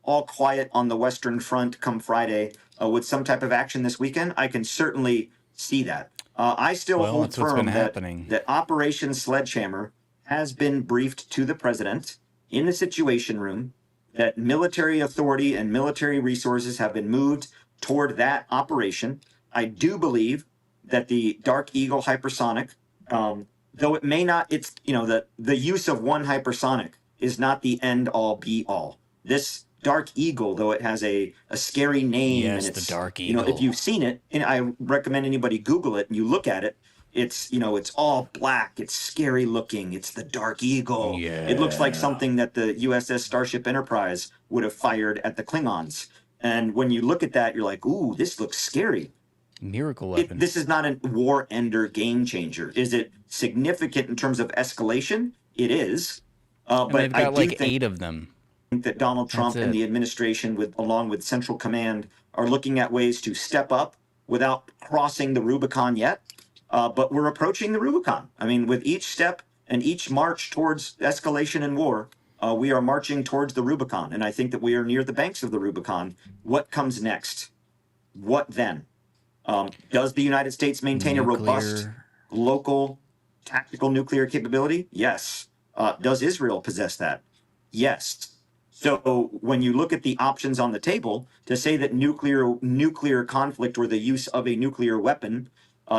all quiet on the Western Front come Friday with some type of action this weekend? I can certainly see that. I still hold firm that Operation Sledgehammer has been briefed to the president in the Situation Room that military authority and military resources have been moved toward that operation. I do believe that the Dark Eagle hypersonic, though it may not, it's, the use of one hypersonic is not the end all be all. This Dark Eagle, though it has a scary name,
Yes,
and it's,
the Dark Eagle.
if you've seen it, and I recommend anybody Google it and you look at it, it's, it's all black, it's scary looking, it's the Dark Eagle.
Yeah.
It looks like something that the USS Starship Enterprise would have fired at the Klingons. And when you look at that, you're like, ooh, this looks scary.
Miracle weapon.
This is not a war ender game changer. Is it significant in terms of escalation? It is.
And
But
they've
I
got
do
like
think
8 of them.
that Donald Trump
That's
and
it.
the administration, along with Central Command, are looking at ways to step up without crossing the Rubicon yet. But we're approaching the Rubicon. I mean, with each step and each march towards escalation and war, we are marching towards the Rubicon. And I think that we are near the banks of the Rubicon. What comes next? What then? Does the United States maintain a robust local tactical nuclear capability? Yes. Does Israel possess that? Yes. So when you look at the options on the table, to say that nuclear conflict or the use of a nuclear weapon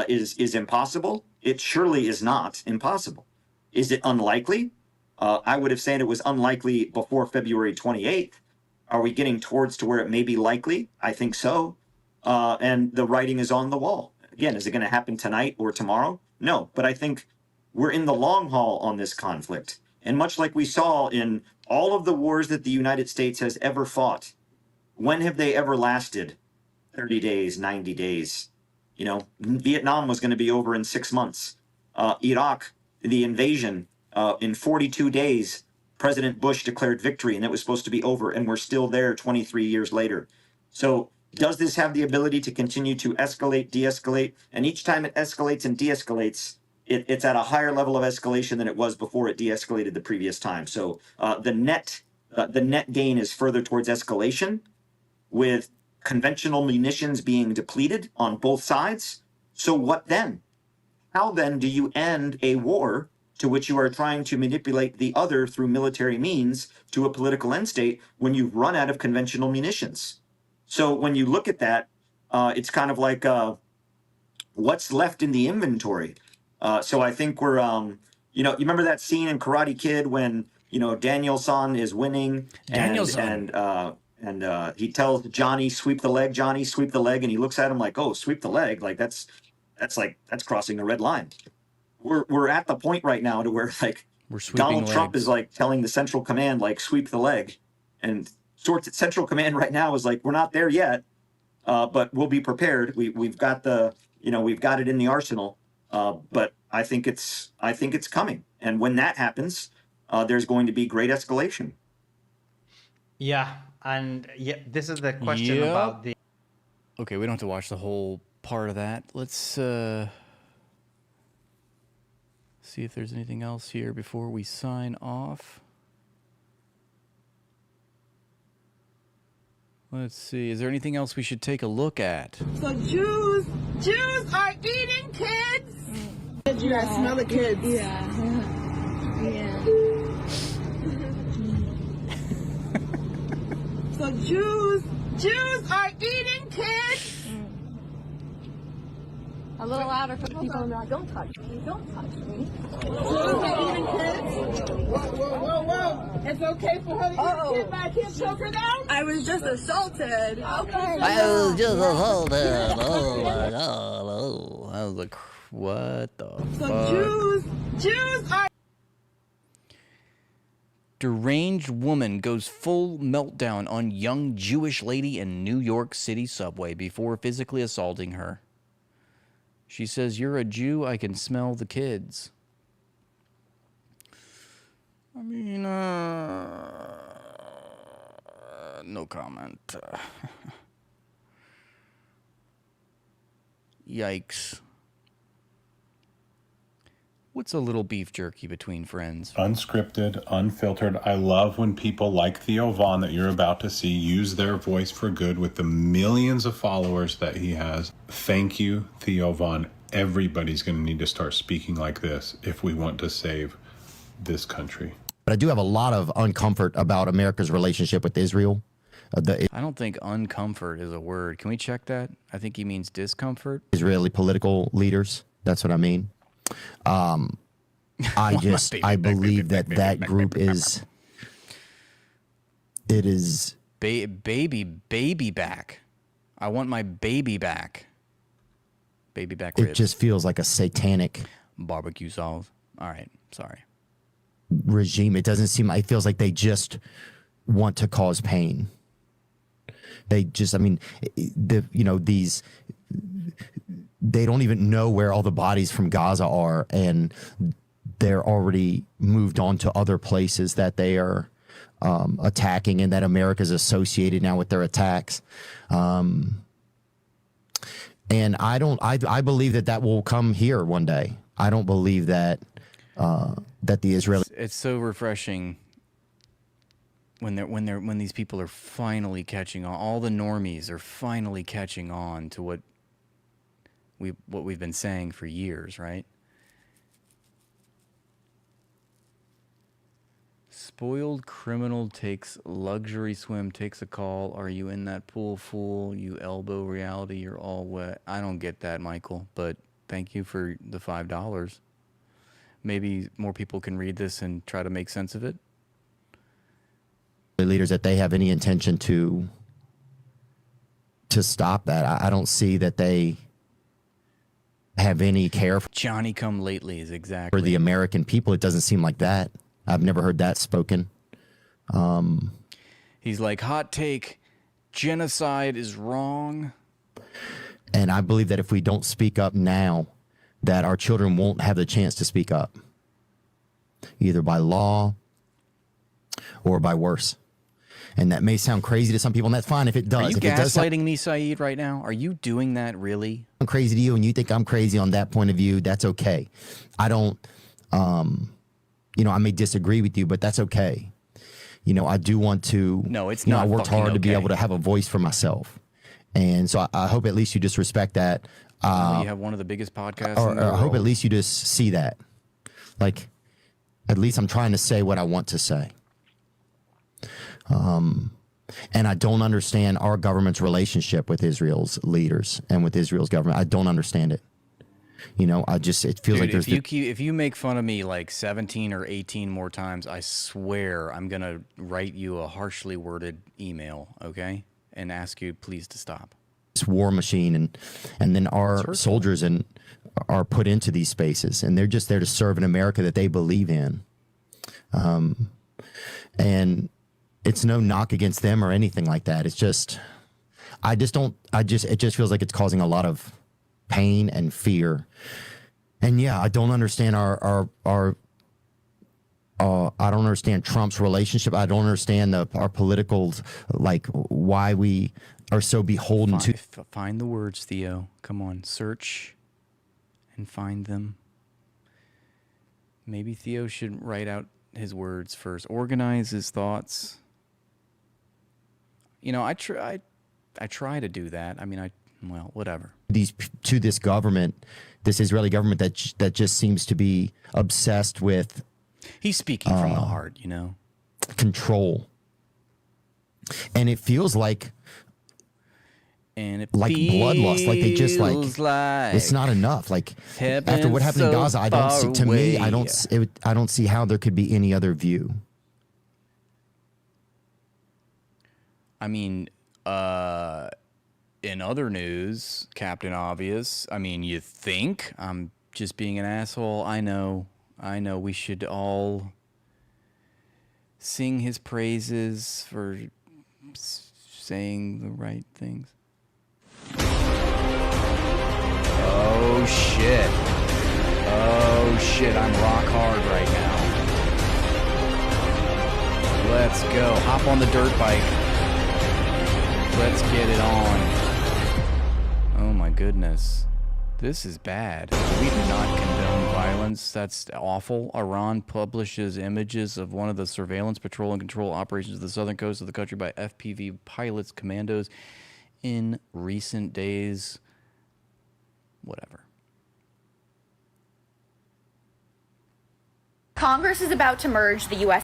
is impossible, it surely is not impossible. Is it unlikely? I would have said it was unlikely before February 28th. Are we getting towards to where it may be likely? I think so. And the writing is on the wall. Again, is it going to happen tonight or tomorrow? No, but I think we're in the long haul on this conflict. And much like we saw in all of the wars that the United States has ever fought, when have they ever lasted 30 days, 90 days? Vietnam was going to be over in 6 months. Iraq, the invasion, in 42 days, President Bush declared victory and it was supposed to be over, and we're still there 23 years later. So does this have the ability to continue to escalate, de-escalate? And each time it escalates and de-escalates, it's at a higher level of escalation than it was before it de-escalated the previous time. So the net gain is further towards escalation, with conventional munitions being depleted on both sides. So what then? How then do you end a war to which you are trying to manipulate the other through military means to a political end state when you've run out of conventional munitions? So when you look at that, it's kind of like what's left in the inventory. So I think we're, you remember that scene in Karate Kid when, Daniel-san is winning and he tells Johnny, sweep the leg, Johnny, sweep the leg. And he looks at him like, oh, sweep the leg. Like that's crossing a red line. We're at the point right now to where Donald Trump is like telling the Central Command, like, sweep the leg. And Central Command right now is like, we're not there yet, but we'll be prepared. We've got we've got it in the arsenal. But I think it's coming. And when that happens, there's going to be great escalation.
Yeah. And this is the question about the...
Okay, we don't have to watch the whole part of that. Let's see if there's anything else here before we sign off. Let's see. Is there anything else we should take a look at?
So Jews are eating kids. Yeah, smell the kids. Yeah. So Jews are eating kids.
A little louder for the people in the back. Don't touch me. Don't touch me.
Jews are eating kids. Whoa. It's okay for her to eat a kid, but I can't choke her down?
I was just assaulted. Okay.
I was just assaulted. Oh my God. Oh, I was like, what the fuck?
So Jews are...
Deranged woman goes full meltdown on young Jewish lady in New York City subway before physically assaulting her. She says, "You're a Jew, I can smell the kids." I mean, no comment. Yikes. What's a little beef jerky between friends?
Unscripted, unfiltered. I love when people like Theo Von that you're about to see use their voice for good with the millions of followers that he has. Thank you, Theo Von. Everybody's going to need to start speaking like this if we want to save this country.
But I do have a lot of uncomfort about America's relationship with Israel.
I don't think uncomfort is a word. Can we check that? I think he means discomfort.
Israeli political leaders. That's what I mean. I believe that group is. It is.
Baby back. I want my baby back. Baby back
It
ribs.
just feels like a satanic
barbecue sauce. All right, sorry.
Regime. It doesn't seem. It feels like they just want to cause pain. They just. I mean, these. They don't even know where all the bodies from Gaza are, and they're already moved on to other places that they are attacking, and that America's associated now with their attacks. And I believe that will come here one day. I don't believe that that the Israeli.
It's so refreshing when these people are finally catching on. All the normies are finally catching on to what we've been saying for years, right? Spoiled criminal takes luxury swim, takes a call. Are you in that pool, fool? You elbow reality, you're all wet. I don't get that, Michael, but thank you for the $5. Maybe more people can read this and try to make sense of it.
Leaders, that they have any intention to stop that. I don't see that they have any care for
Johnny come lately is exactly
for the American people. It doesn't seem like that. I've never heard that spoken.
He's like, hot take, genocide is wrong.
And I believe that if we don't speak up now, that our children won't have the chance to speak up, either by law or by worse. And that may sound crazy to some people, and that's fine if it does.
Are you
if
gaslighting me, Saeed, right now? Are you doing that really?
I'm crazy to you, and you think I'm crazy on that point of view. That's okay. I don't. I may disagree with you, but that's okay. I do want to.
No, it's not.
I worked hard to be
okay.
able to have a voice for myself, and so I hope at least you just respect that.
You have one of the biggest podcasts.
Or
in the
I hope
world.
at least you just see that. Like, at least I'm trying to say what I want to say. And I don't understand our government's relationship with Israel's leaders and with Israel's government. I don't understand it. It feels like there's.
If you make fun of me like 17 or 18 more times, I swear I'm gonna write you a harshly worded email, okay, and ask you please to stop.
This war machine, and then our soldiers are put into these spaces, and they're just there to serve an America that they believe in. And it's no knock against them or anything like that. It's just, it just feels like it's causing a lot of pain and fear. And yeah, I don't understand I don't understand Trump's relationship. I don't understand our political, like, why we are so beholden to.
Find the words, Theo. Come on, search and find them. Maybe Theo should write out his words first, organize his thoughts. I try to do that. I mean, whatever.
This government, this Israeli government that just seems to be obsessed with.
He's speaking from the heart,
control. And it feels like.
And it
like bloodlust, like they just like it's not enough. Like after what happened in Gaza, I don't see. To me, I don't see how there could be any other view.
I mean, in other news, Captain Obvious. I mean, you think I'm just being an asshole? I know. We should all sing his praises for saying the right things. Oh shit, I'm rock hard right now. Let's go. Hop on the dirt bike. Let's get it on. Oh my goodness. This is bad. We do not condone violence. That's awful. Iran publishes images of one of the surveillance, patrol, and control operations of the southern coast of the country by FPV pilots, commandos in recent days. Whatever.
Congress is about to merge the U.S.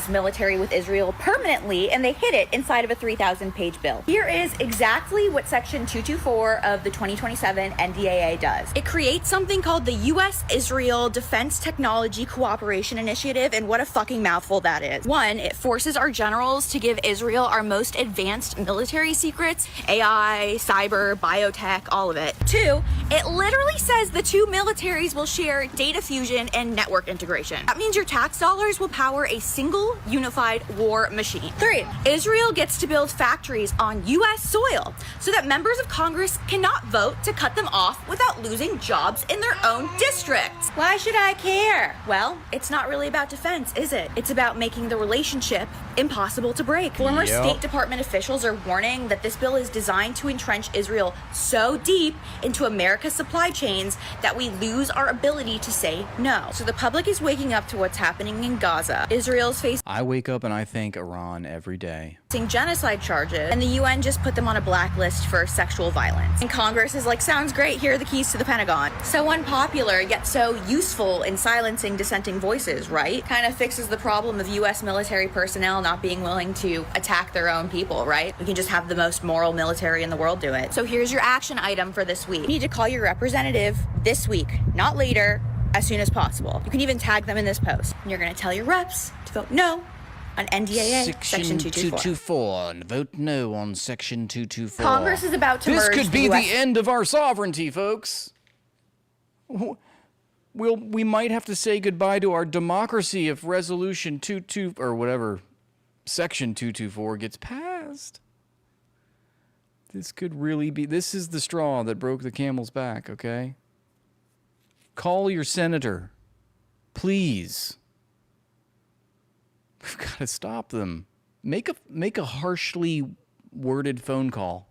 U.S. military with Israel permanently, and they hid it inside of a 3,000-page bill. Here is exactly what Section 224 of the 2027 NDAA does. It creates something called the U.S.-Israel Defense Technology Cooperation Initiative, and what a fucking mouthful that is. One, it forces our generals to give Israel our most advanced military secrets, AI, cyber, biotech, all of it. Two, it literally says the two militaries will share data fusion and network integration. That means your tax dollars will power a single unified war machine. Three, Israel gets to build factories on U.S. soil so that members of Congress cannot vote to cut them off without losing jobs in their own districts. Why should I care? Well, it's not really about defense, is it? It's about making the relationship impossible to break. Former State Department officials are warning that this bill is designed to entrench Israel so deep into America's supply chains that we lose our ability to say no. So the public is waking up to what's happening in Gaza. Israel's facing
I wake up and I thank Iran every day.
genocide charges, and the UN just put them on a blacklist for sexual violence. And Congress is like, sounds great, here are the keys to the Pentagon. So unpopular, yet so useful in silencing dissenting voices, right? Kind of fixes the problem of US military personnel not being willing to attack their own people, right? We can just have the most moral military in the world do it. So here's your action item for this week. You need to call your representative this week, not later, as soon as possible. You can even tag them in this post. And you're gonna tell your reps to vote no on NDAA Section 224.
And vote no on Section 224.
Congress is about to merge
This could be
the US
the end of our sovereignty, folks. We might have to say goodbye to our democracy if Resolution 22 or whatever Section 224 gets passed. This could really be. This is the straw that broke the camel's back. Okay. Call your senator, please. We've got to stop them. Make a harshly worded phone call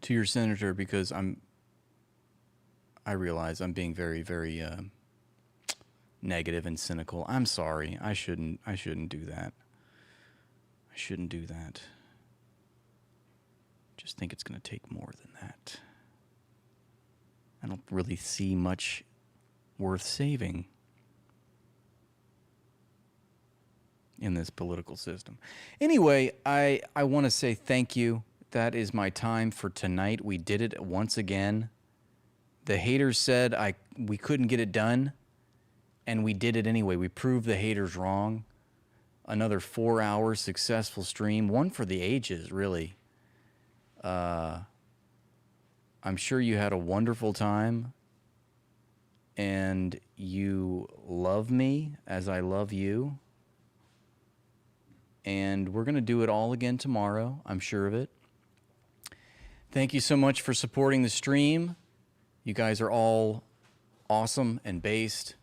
to your senator, because I realize I'm being very, very negative and cynical. I'm sorry. I shouldn't do that. I shouldn't do that. Just think it's going to take more than that. I don't really see much worth saving in this political system. Anyway, I want to say thank you. That is my time for tonight. We did it once again. The haters said we couldn't get it done, and we did it anyway. We proved the haters wrong. Another 4-hour successful stream, one for the ages, really. I'm sure you had a wonderful time, and you love me as I love you. And we're going to do it all again tomorrow. I'm sure of it. Thank you so much for supporting the stream. You guys are all awesome and based,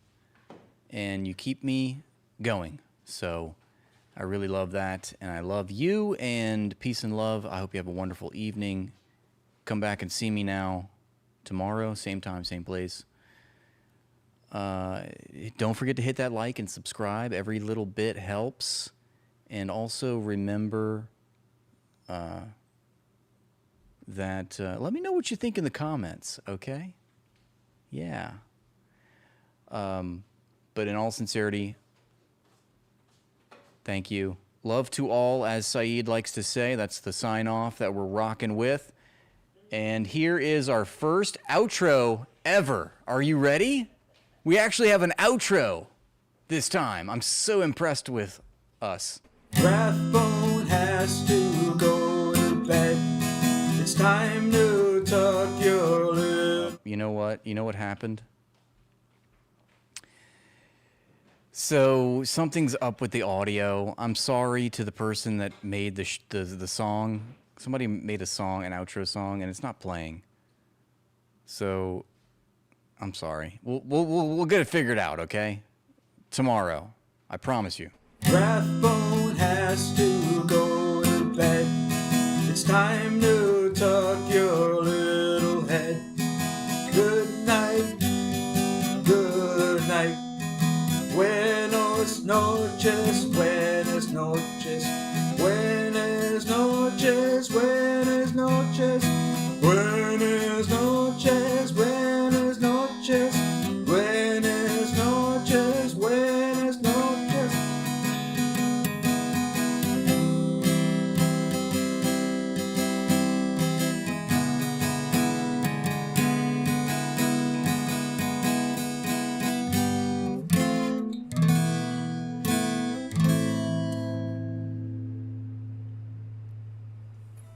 and you keep me going. So I really love that, and I love you, and peace and love. I hope you have a wonderful evening. Come back and see me now tomorrow, same time, same place. Don't forget to hit that like and subscribe. Every little bit helps. And also remember that let me know what you think in the comments, okay? Yeah. But in all sincerity, thank you. Love to all, as Saeed likes to say. That's the sign off that we're rocking with. And here is our first outro ever. Are you ready? We actually have an outro this time. I'm so impressed with us.
Rathbone has to go to bed. It's time to tuck your lip.
You know what? You know what happened? So something's up with the audio. I'm sorry to the person that made the song. Somebody made a song, an outro song, and it's not playing. So I'm sorry. We'll get it figured out, okay? Tomorrow. I promise you.
Rathbone has to go to bed. It's time to tuck your little head. Good night. Good night. Buenas noches. Buenas noches. Buenas noches. Buenas noches. Buenas